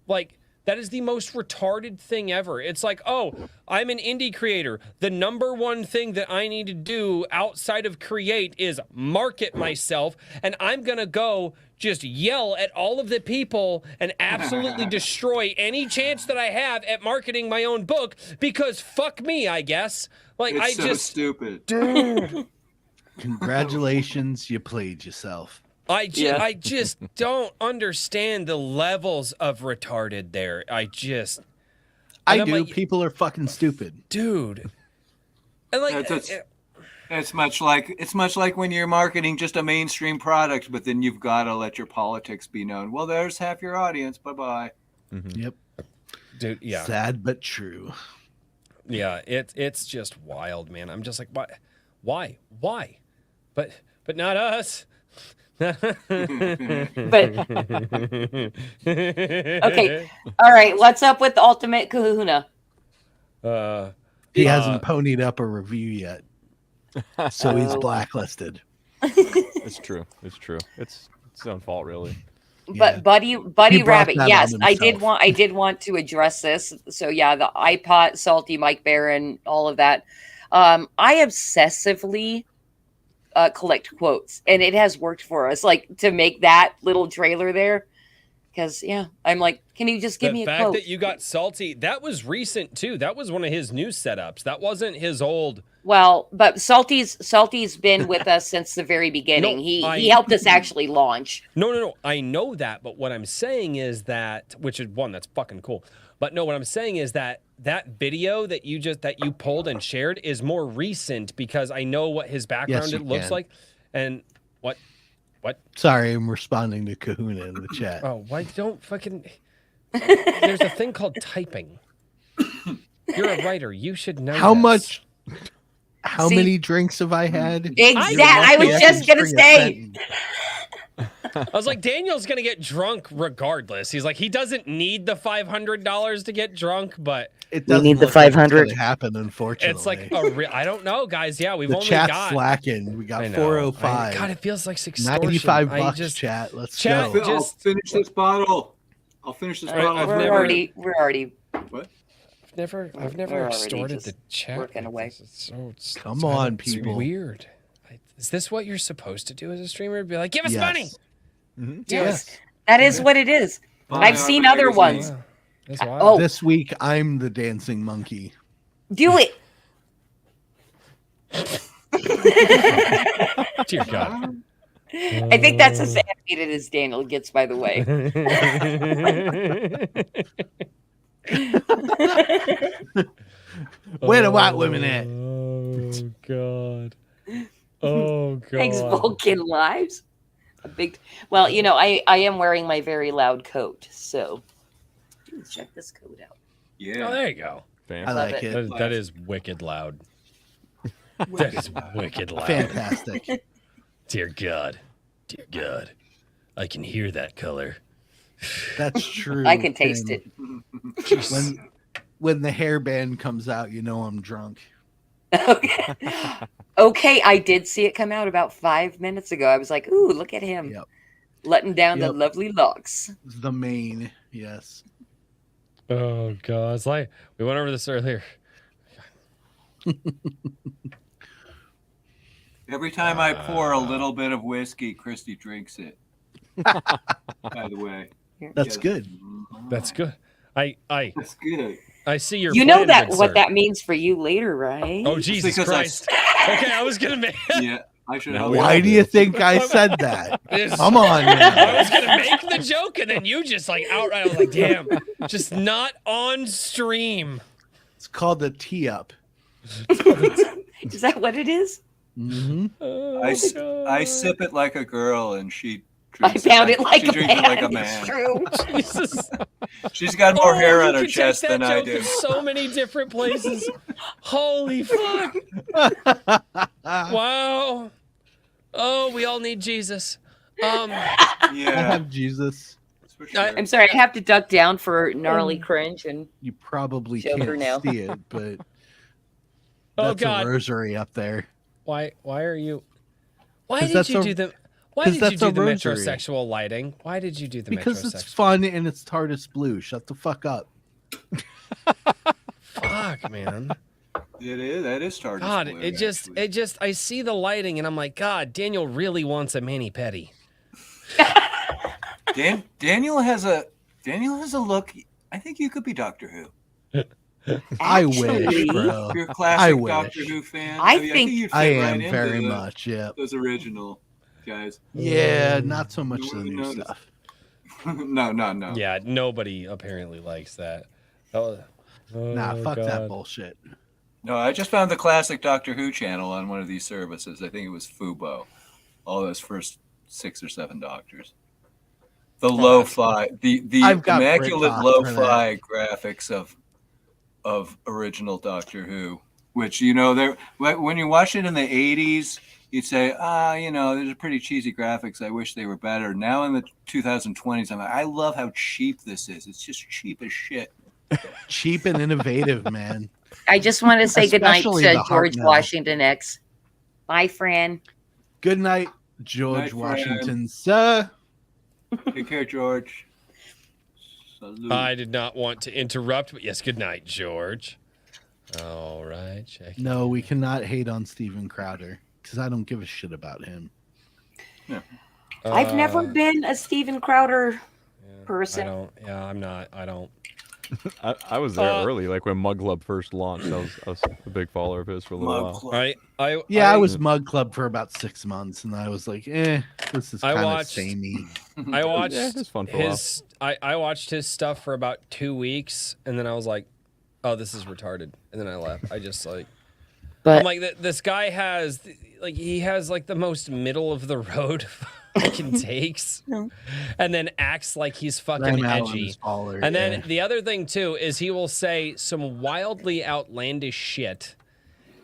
Like, that is the most retarded thing ever. It's like, oh, I'm an indie creator. The number one thing that I need to do outside of create is market myself. And I'm going to go just yell at all of the people and absolutely destroy any chance that I have at marketing my own book because fuck me, I guess. Like, It's I so just... stupid. Dude. Congratulations, you played yourself. I just don't understand the levels of retarded there. I and do. I'm like, People are fucking stupid. dude. And like, It's much like when you're marketing just a mainstream product, but then you've got to let your politics be known. Well, there's half your audience. Bye bye. Yep. Dude, yeah. Sad but true. Yeah, it's just wild, man. I'm just like, why? But not us. Okay. All right. What's up with the Ultimate Kahuna? He hasn't ponied up a review yet, so he's blacklisted. It's true. It's its own fault, really. But Buddy brought Rabbit, that yes, on I did himself. want to address this. So yeah, the iPod, Salty, Mike Barron, all of that. I obsessively collect quotes, and it has worked for us. Like to make that little trailer there, because yeah, I'm like, can you just give me a fact quote? that you got Salty, that was recent too. That was one of his new setups. That wasn't his old. Well, but Salty's been with us since the very beginning. No, he helped us actually launch. No. I know that, but what I'm saying is that, which is one that's fucking cool. But no, what I'm saying is that video that you pulled and shared is more recent because I know what his background you looks can. like. And what? Sorry, I'm responding to Kahuna in the chat. Oh, why don't fucking? There's a thing called typing. You're a writer. You should know. How this. much? How See? many drinks have I had? Exactly. I was just gonna say. I was like, Daniel's gonna get drunk regardless. He's like, he doesn't need the $500 to get drunk, but It We doesn't need the look like it's 500. gonna happen, unfortunately. it's like I don't know, guys. Yeah, we've the only chat's got slacking. We got I know. 405. God, it feels like extortion. 95 I bucks, just- chat. Let's Chat, go. just- I'll finish this bottle. I've We're never- already What? I've We're never already extorted just the chat. working like away. this. It's Come on, it's people. weird. Is this what you're supposed to do as a streamer? Be like, give us Yes. money. Yes, that is what it is. I've seen other ones. Wow. That's wild. Oh, This week, I'm the dancing monkey. do it. Dear God. I think that's as animated as Daniel gets, by the way. Where the white women at? Oh God. Oh God. Thanks, Vulcan Lives. A big. Well, you know, I am wearing my very loud coat, so check this coat out. Oh, Yeah. there you go. I like it. it. That is wicked loud. That is wicked loud. Fantastic. Dear God. Dear God. I can hear that color. That's true. I can taste it. When the hairband comes out, you know I'm drunk. Okay. Okay, I did see it come out about 5 minutes ago. I was like, ooh, look at him. Yep. Letting down the Yep. lovely locks. The main. Yes. Oh god, it's like we went over this earlier. Every time I pour a little bit of whiskey, Christy drinks it. By the way, That's good. That's good. That's good. I see your You know plan, that good what sir. that means for you later, right? Oh Jesus Because Christ! Okay, I was gonna make. Yeah, I should. No, help Why you. do you think I said that? This- Come on, I man. was gonna make the joke, and then you just like outright. I was like, "Damn, just not on stream." It's called the tee up. Is that what it is? Mm-hmm. Oh, I sip it like a girl, and she. I Drinks found it like she a drinks man. it like a It's man. true. Jesus. She's got more hair you on her could chest take than that I joke do. in so many different places. Holy fuck! Wow. Oh, we all need Jesus. I Yeah, have Jesus. that's for sure. I'm sorry, I have to duck down for gnarly cringe and You probably Joker can't now. see it, but Oh that's God. a rosary up there. Why are you? Why 'Cause did that's you a- do the? Why 'cause did you that's do a the rosary. metrosexual lighting? Why did you do the Because metrosexual? it's fun and it's TARDIS blue. Shut the fuck up. Fuck, man. It is. That is TARDIS God, blue, it just I see the lighting and I'm like, God, Daniel really wants a mani pedi. Daniel has a look. I think you could be Doctor Who. I wish, Actually, bro. You're a I classic wish. Doctor Who fan. I mean, think- you'd fit I right am into very the- much, yeah. those original guys. Yeah, not so much You the wouldn't new notice. stuff. No. Yeah, nobody apparently likes that. Oh, Nah, fuck that God. bullshit. No, I just found the classic Doctor Who channel on one of these services. I think it was Fubo. All those first 6 or 7 Doctors. The lo-fi, the I've got immaculate Britbox for lo-fi graphics of original Doctor Who, which there when you watch it in the 80s, you'd say, there's pretty cheesy graphics. I wish they were better. Now in the 2020s, I'm like, I love how cheap this is. It's just cheap as shit. Cheap and innovative, man. I just want to say goodnight Especially to the George Hartnell. Washington X. Bye, Fran. Good night, George Night, Washington, sir. Take care, George. Salute. I did not want to interrupt, but yes, good night, George. All right, check. No, we cannot hate on Steven Crowder because I don't give a shit about him. I've never been a Steven Crowder I person. don't. Yeah, I'm not. I don't. I was there early, like when Mug Club first launched. I was a big follower of his for a little Mug while. Club. I was Mug Club for about 6 months, and I was like, this is I kind of watched- samey. I watched Yeah, it's fun for a while. his. I watched his stuff for about 2 weeks, and then I was like, "Oh, this is retarded," and then I left. I just like. But I'm like, this guy has he has like the most middle of the road fucking takes, and then acts like he's fucking Graham Allen edgy. is baller, And then yeah. the other thing too is he will say some wildly outlandish shit.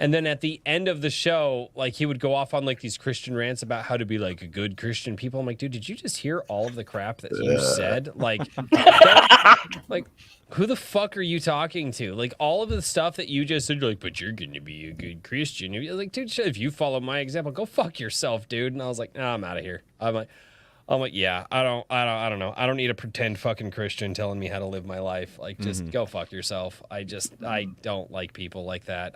And then at the end of the show, like he would go off on like these Christian rants about how to be like a good Christian people. I'm like, dude, did you just hear all of the crap that you said? Like, like, who the fuck are you talking to? Like all of the stuff that you just said, you're like, but you're gonna be a good Christian. You're like, dude, if you follow my example, go fuck yourself, dude. And I was like, nah, I'm out of here. I'm like, yeah, I don't know. I don't need a pretend fucking Christian telling me how to live my life. Like, just go fuck yourself. I don't like people like that.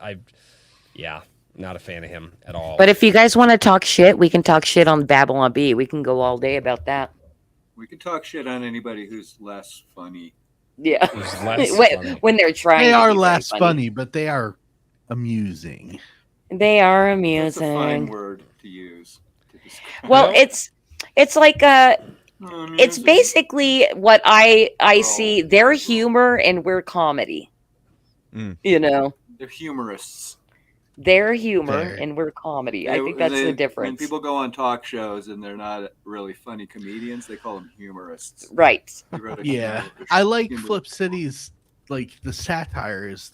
Yeah, not a fan of him at all. But if you guys want to talk shit, we can talk shit on Babylon B. We can go all day about that. We can talk shit on anybody who's less funny. Yeah. Who's less When- funny. when they're trying They to are be very less funny, but they are amusing. They are That's a fine amusing. word to use. To describe. Well, it's like it's Amusing. basically what I see. Their humor and we're comedy. You know, They're humorists. their humor Fair. and we're comedy. I They- think that's they- the When difference. people go on talk shows and they're not really funny comedians, they call them humorists. Right. You wrote a Yeah, humor- I like humor- Flip City's like the satire is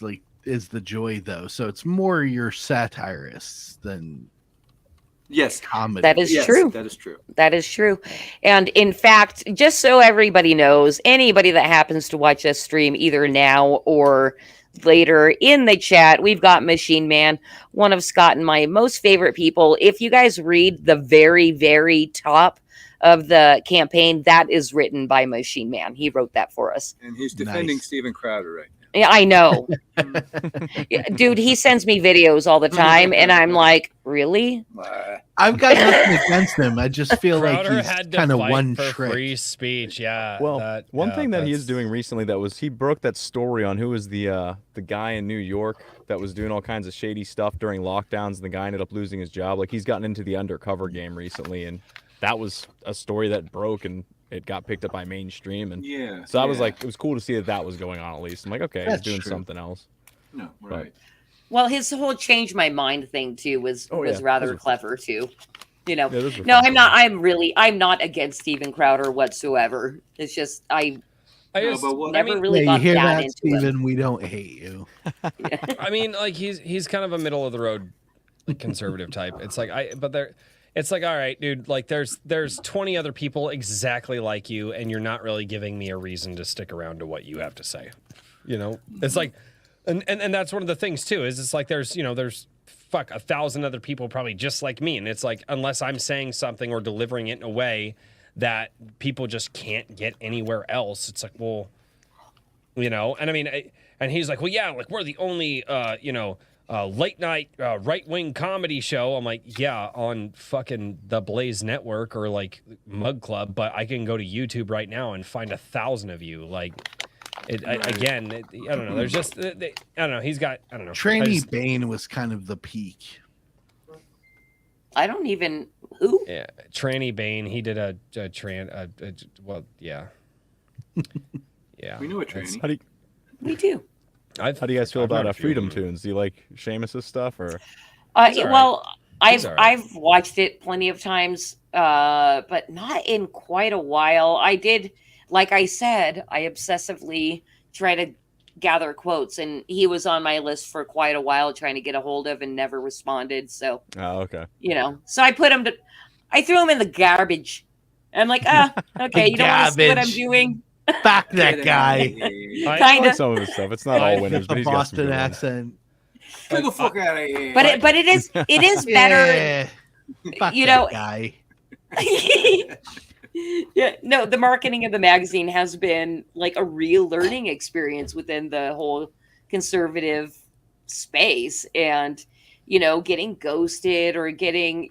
the joy though. So it's more your satirists than Yes, comedy. That is yes, true. That is true. That is true. And in fact, just so everybody knows, anybody that happens to watch us stream either now or later in the chat, we've got Machine Man, one of Scott and my most favorite people. If you guys read the very, very top of the campaign, that is written by Machine Man. He wrote that for us. And he's defending Nice. Steven Crowder right Yeah, I know. Yeah, dude, he sends me videos all the time, and I'm like, really? now. I've got nothing against him. I just feel like Crowder he's had to kind of fight one for trick. free speech. Yeah. Well, one thing that he is that's- doing recently that was he broke that story on who was the guy in New York that was doing all kinds of shady stuff during lockdowns, and the guy ended up losing his job. Like, he's gotten into the undercover game recently, and that was a story that broke and it got picked up by mainstream. And Yeah. so I was yeah. like, it was cool to see that was going on at least. I'm like, okay, That's he's doing true. something else. No, right. Well, his whole change my mind thing too was Oh, yeah. was rather Those are- clever too. You know. Yeah, those were No, fun I'm not. times. I'm not against Steven Crowder whatsoever. It's just I I No, just- but what- never I mean, really Yeah, you got hear that that, into Steven? him. We don't hate you. I mean, like he's kind of a middle of the road, like conservative type. It's like it's like, all right, dude. Like there's 20 other people exactly like you, and you're not really giving me a reason to stick around to what you have to say. You know, it's like, and that's one of the things too. Is it's like there's 1,000 other people probably just like me, and it's like unless I'm saying something or delivering it in a way that people just can't get anywhere else, it's like, well, you know. And I mean, and he's like, well, yeah, like we're the only late night right wing comedy show. I'm like, yeah, on fucking the Blaze Network or like Mug Club, but I can go to YouTube right now and find 1,000 of you. Like, I don't know. There's just, I don't know. He's got, I don't know. Tranny Bane was kind of the peak. I don't even who. Yeah, Tranny Bane. He did well, yeah, yeah. We know a That's- tranny. How do you, We do. how do you guys feel I've heard about a few Freedom of them. Tunes? Do you like Seamus's stuff or? He's all right. Well, He's all right. I've watched it plenty of times, but not in quite a while. I did, like I said, I obsessively try to gather quotes, and he was on my list for quite a while, trying to get a hold of, and never responded. So Oh, okay. so I I threw him in the garbage. I'm like, okay, you don't want to see what I'm garbage. doing. Fuck that guy. I Kinda. like some of his stuff. It's not all winners, With but the he's got some Boston good ones. accent. Get the fuck out of here. But it is better. Yeah. Fuck You that know- guy. Yeah, no, the marketing of the magazine has been like a real learning experience within the whole conservative space. And getting ghosted or getting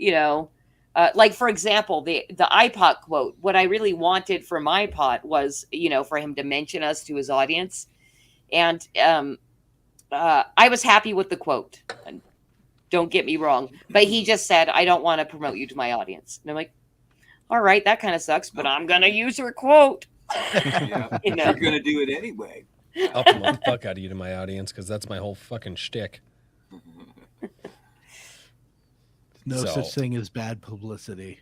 like, for example, the iPod quote. What I really wanted from iPod was for him to mention us to his audience. And I was happy with the quote. Don't get me wrong, but he just said, I don't want to promote you to my audience. And I'm like, all right, that kind of sucks, but I'm going to use your quote. Yeah, You know. you're gonna do it anyway. I'll promote the fuck out of you to my audience because that's my whole fucking shtick. No So- such thing as bad publicity.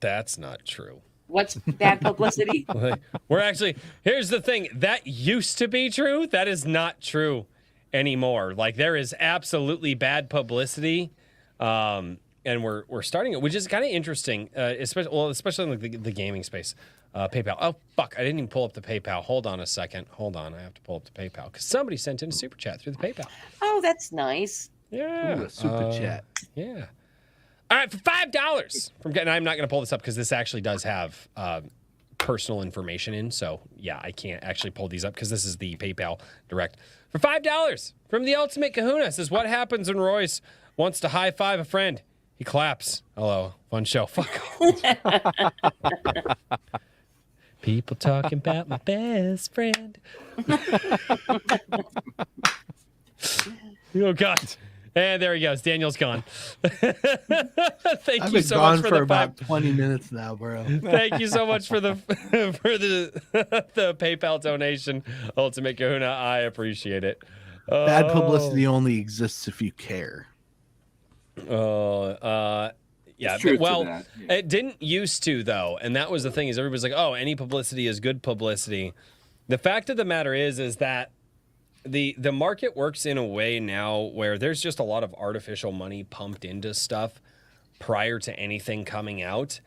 That's not true. What's bad publicity? Like, we're actually, here's the thing, that used to be true. That is not true anymore. Like, there is absolutely bad publicity. And we're starting it, which is kind of interesting, especially in like the gaming space. PayPal. Oh, fuck. I didn't even pull up the PayPal. Hold on a second. Hold on. I have to pull up the PayPal because somebody sent in a super chat through the PayPal. Oh, that's nice. Yeah. Ooh, a super chat. Yeah. All right, for $5 from getting. I'm not going to pull this up because this actually does have personal information in. So yeah, I can't actually pull these up because this is the PayPal direct. For $5 from the Ultimate Kahuna says, "What happens when Royce wants to high five a friend? He claps. Hello, fun show. Fuck off." People talking about my best friend. Oh God. And there he goes. Daniel's gone. Thank I've you been so gone much for for the about 5. 20 minutes now, bro. Thank you so much for the the PayPal donation, Ultimate Kahuna. I appreciate it. Bad publicity only exists if you care. Yeah. There's truth to Well, that, yeah. it didn't used to though, and that was the thing. Is everybody's like, "Oh, any publicity is good publicity." The fact of the matter is that the market works in a way now where there's just a lot of artificial money pumped into stuff prior to anything coming out.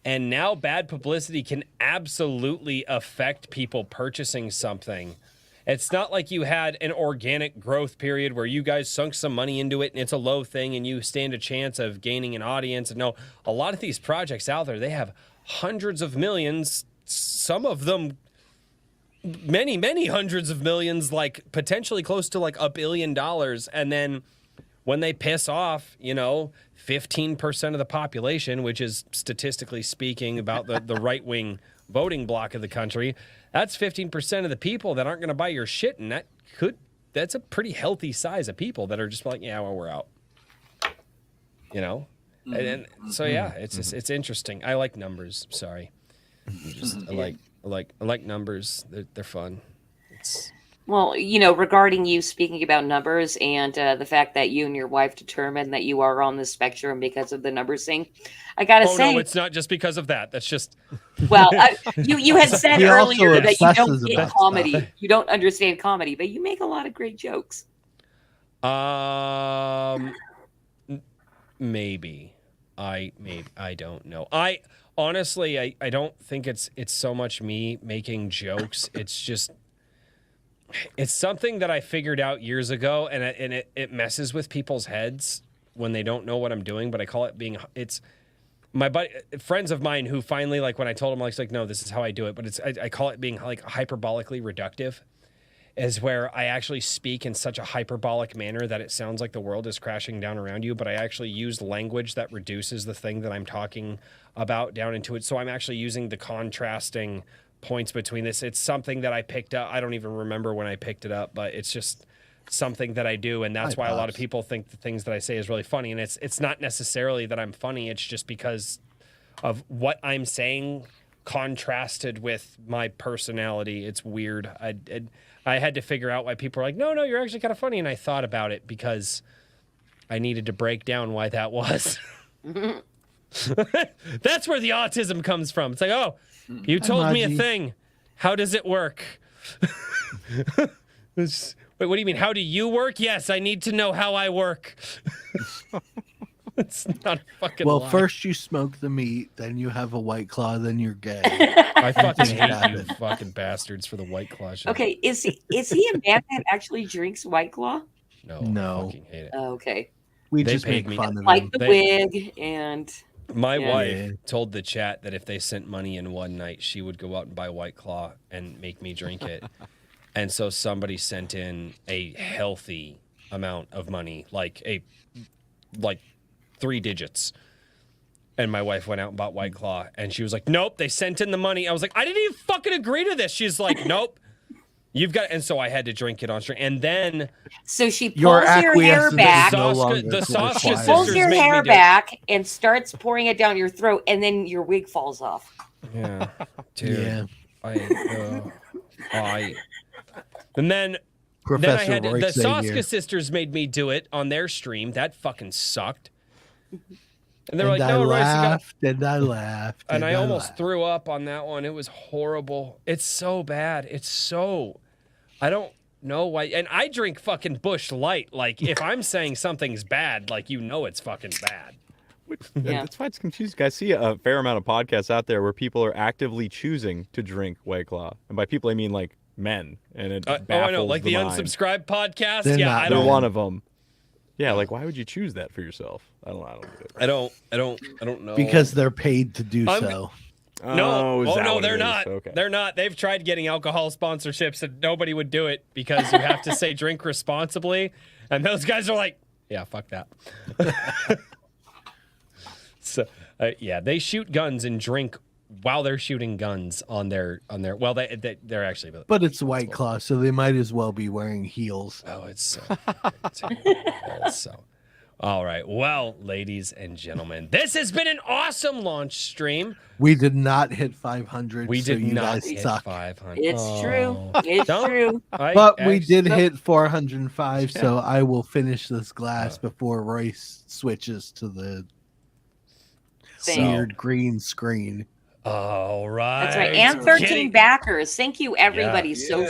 And now bad publicity can absolutely affect people purchasing something. It's not like you had an organic growth period where you guys sunk some money into it and it's a low thing and you stand a chance of gaining an audience. And no, a lot of these projects out there, they have hundreds of millions, some of them many, many hundreds of millions, like potentially close to like $1 billion. And then when they piss off, 15% of the population, which is statistically speaking about the right-wing voting bloc of the country, that's 15% of the people that aren't going to buy your shit. And that's a pretty healthy size of people that are just like, yeah, well, we're out. And so, yeah, it's interesting. I like numbers. Sorry. I like numbers. They're fun. Well, regarding you speaking about numbers and the fact that you and your wife determined that you are on the spectrum because of the numbers thing, I gotta say, no, it's not just because of that. That's just. Well, you had said earlier that you don't obsesses get about comedy, stuff. you don't understand comedy, but you make a lot of great jokes. Maybe. I don't know. I honestly I don't think it's so much me making jokes. It's something that I figured out years ago, and it messes with people's heads when they don't know what I'm doing. But I call it it's my friends of mine who finally, like, when I told them, like, no, this is how I do it. But I call it being like hyperbolically reductive, is where I actually speak in such a hyperbolic manner that it sounds like the world is crashing down around you, but I actually use language that reduces the thing that I'm talking about down into it. So I'm actually using the contrasting points between this. It's something that I picked up. I don't even remember when I picked it up, but it's just something that I do, and that's why a lot of people think the things that I say is really funny. And it's not necessarily that I'm funny. It's just because of what I'm saying contrasted with my personality. It's weird. I had to figure out why people are like, no, you're actually kind of funny. And I thought about it because I needed to break down why that was. That's where the autism comes from. It's like, oh, you told me a thing. How does it work? Wait, what do you mean? How do you work? Yes, I need to know how I work. It's not a fucking lie. First you smoke the meat, then you have a White Claw, then you're gay. I fucking hate you fucking bastards for the White Claw shit. Okay, is he a man that actually drinks White Claw? No. I fucking hate it. Oh, okay. We They just paid make me. fun of Like him. the wig and... My Yeah. wife told the chat that if they sent money in one night, she would go out and buy White Claw and make me drink it. And so somebody sent in a healthy amount of money, like 3 digits. And my wife went out and bought White Claw, and she was like, nope, they sent in the money. I was like, I didn't even fucking agree to this. She's like, nope. You've got, and so I had to drink it on stream. And then So she pulls Your your hair acquiescence back, is no longer the Sasha required. pulls sisters your made hair me do it. back, and starts pouring it down your throat, and then your wig falls off. Yeah, dude. Yeah. And then I Professor had Roy the Xavier. Saska sisters made me do it on their stream. That fucking sucked. And they were And like, I no, Royce, you got. laughed, and I laughed, And I almost laughed. threw up on that one. It was horrible. It's so bad. I don't know why. And I drink fucking Busch Light. Like, if I'm saying something's bad, like, it's fucking bad. Yeah. That's why it's confusing. I see a fair amount of podcasts out there where people are actively choosing to drink White Claw, and by people I mean like men. And it baffles I know, like the mind. Unsubscribe podcast. They're Yeah, not I They're don't. one of them. Yeah, like why would you choose that for yourself? I don't get it. I don't know. Because they're paid to do I'm- so. No, is that no, what they're it is? not. Okay. They're not. They've tried getting alcohol sponsorships and nobody would do it because you have to say drink responsibly. And those guys are like, yeah, fuck that. So, yeah, they shoot guns and drink while they're shooting guns on their. Well, they're actually. But it's White Claw, so they might as well be wearing heels. Oh, it's so. It's so. All right. Well, ladies and gentlemen, this has been an awesome launch stream. We did not hit 500. We so did you not guys hit suck. 500. It's true. It's Don't- true. But we did hit 405, so I will finish this glass before Royce switches to the weird green screen. All right. That's right. And 13 Kitty. backers. Thank you, everybody, so much.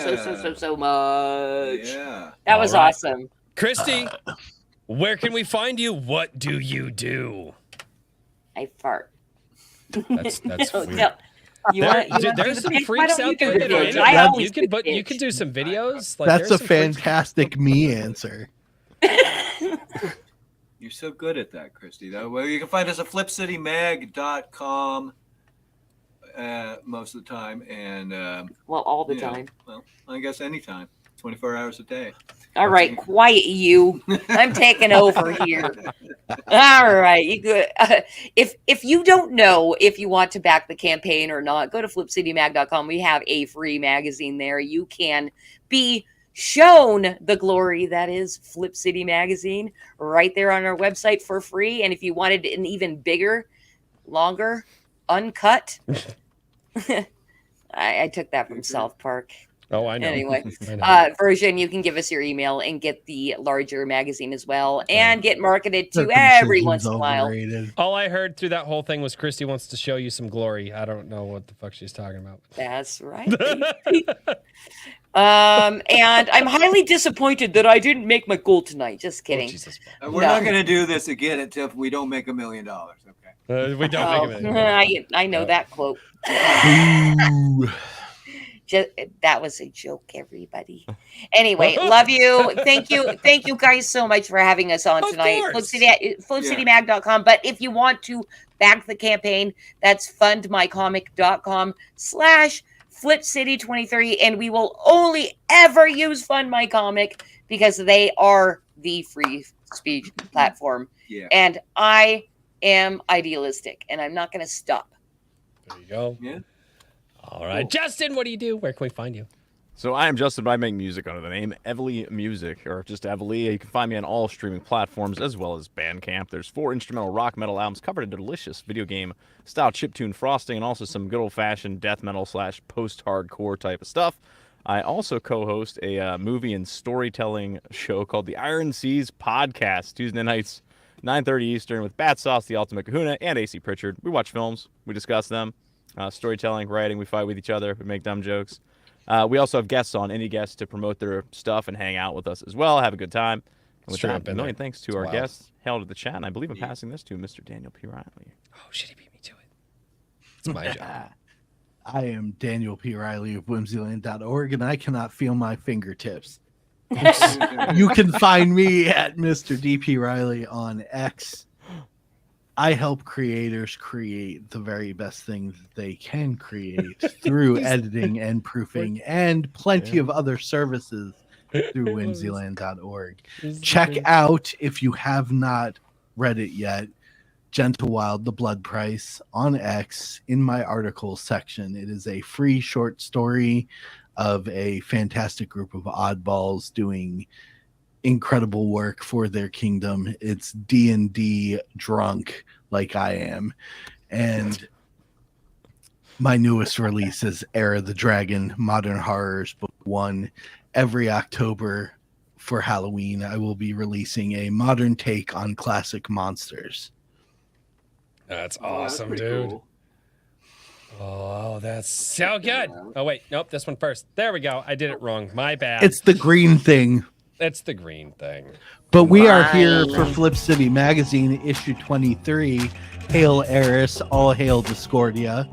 Yeah. That was All right. awesome. Christy, where can we find you? What do you do? I fart. That's No, weird. no. You want to do There's the some pitch? Why freaks don't you out do there the that are pitch? into I that. always do You pitch. could do some videos. Like, That's there's a some freaks- fantastic me answer. You're so good at that, Christy. Though, well, you can find us at flipcitymag.com. most of the time, and Well, all the you know, time. well, I guess anytime, 24 hours a day. All right, quiet you. I'm taking over here. All right, you good. If you don't know if you want to back the campaign or not, go to flipcitymag.com. We have a free magazine there. You can be shown the glory that is Flip City Magazine right there on our website for free. And if you wanted an even bigger, longer, uncut, I took that from South Park. Oh, I know. Anyway, I know. version, you can give us your email and get the larger magazine as well, and get marketed to Circumcision's every once in a while. overrated. All I heard through that whole thing was Christy wants to show you some glory. I don't know what the fuck she's talking about. That's right. And I'm highly disappointed that I didn't make my goal tonight. Just kidding. Oh, Jesus. We're not going to do this again until we don't make $1 million. Okay. We don't make it. I know that quote. Ooh. That was a joke, everybody. Anyway, love you. Thank you guys so much for having us on tonight. FlipCityMag.com. But if you want to back the campaign, that's fundmycomic.com/FlipCity23, and we will only ever use Fund My Comic because they are the free speech platform. Yeah. And I am idealistic, and I'm not going to stop. There you go. Yeah. All right, Justin, what do you do? Where can we find you? So I am Justin, but I make music under the name Evely Music, or just Evely. You can find me on all streaming platforms as well as Bandcamp. There's 4 instrumental rock metal albums covered in delicious video game style chiptune frosting, and also some good old-fashioned death metal / post-hardcore type of stuff. I also co-host a movie and storytelling show called the Iron Seas Podcast, Tuesday nights, 9:30 Eastern, with Bat Sauce, the Ultimate Kahuna, and AC Pritchard. We watch films, we discuss them. Storytelling, writing, we fight with each other, we make dumb jokes. We also have guests on, any guests to promote their stuff and hang out with us as well, have a good time. And with that, a million thanks to our guests, hail to the chat, and I believe I'm passing this to Mr. Daniel P. Riley. Oh, shit, he beat me to it. It's my job. I am Daniel P. Riley of whimsyland.org, and I cannot feel my fingertips. You can find me at Mr. DP Riley on X. I help creators create the very best things they can create through editing and proofing and plenty of other services through whimsyland.org. Check out, if you have not read it yet, Gentle Wild, The Blood Price on X in my articles section. It is a free short story of a fantastic group of oddballs doing incredible work for their kingdom. It's D&D drunk like I am. And my newest release is Era the Dragon, Modern Horrors Book 1. Every October for Halloween, I will be releasing a modern take on classic monsters. That's awesome, dude. Cool. Oh, that's so good. Oh, wait. Nope, this one first. There we go. I did it wrong. My bad. It's the green thing. It's the green thing. But we are here for Flip City Magazine, issue 23. Hail Eris, all hail Discordia.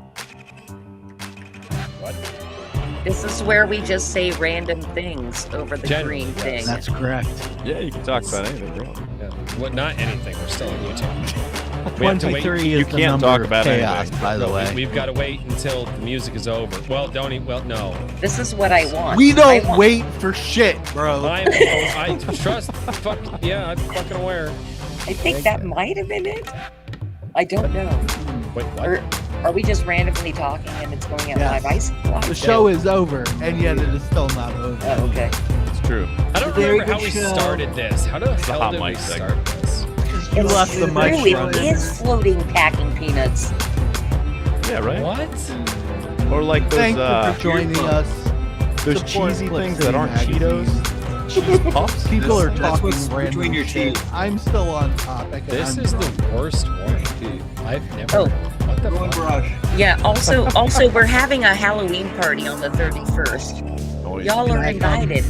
What? This is where we just say random things over the green thing. That's correct. Yeah, you can talk about anything, bro. Yeah. Well, not anything. We're still on YouTube. 23 is the number of chaos, by the way. We've got to wait until the music is over. Well, don't eat. Well, no. This is what I want. We don't wait for shit, bro. I trust. Fuck yeah, I'm fucking aware. I think that might have been it. I don't know. Wait, what? Or are we just randomly talking and it's going out live? The show is over, and yet it is still not over. Oh, okay. It's true. I don't remember how we started this. How the hell did we start this? You left the mic running. It is floating packing peanuts. Yeah, right? What? Or like those, Thank you for joining us. Those cheesy things that aren't Cheetos. Cheese puffs. People are talking between random your shit. teeth. I'm still on topic. This is the worst one. I've never. Oh. What the Go and fuck? brush. Yeah, also, we're having a Halloween party on the 31st. Oh, yeah. Y'all are invited.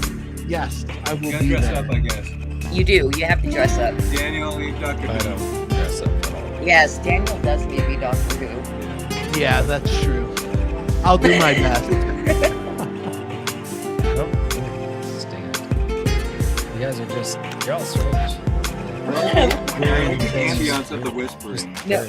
Yes, I will You gotta be dress there. up, I guess. You do. You have to dress up. Daniel, you Dr. I don't dress up at all. Yes, Daniel does need to be Doctor Who. Yeah, that's true. I'll do my best. Stand. You guys are just. You're all strange. Ambiance of the whispering. No.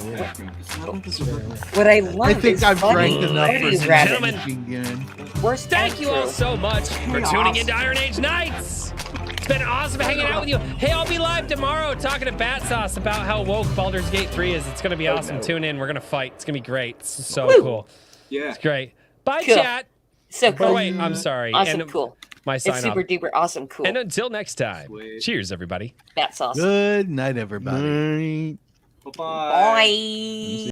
What I love I think is I've funny. drank enough for Ladies some rabbit. Gentlemen. again. Worst Thank you all true. so much for tuning into Iron Age Nights. It's been awesome hanging out with you. Hey, I'll be live tomorrow talking to Bat Sauce about how woke Baldur's Gate 3 is. It's going to be awesome. Tune in. We're going to fight. It's going to be great. It's so cool. Yeah. It's great. Bye, Cool. chat. So cool. Oh, wait, I'm sorry. Awesome, And cool. my sign It's super off. duper awesome, cool. And until next time, Sweet. cheers, everybody. Bat sauce. Good night, everybody. Bye-bye. Bye.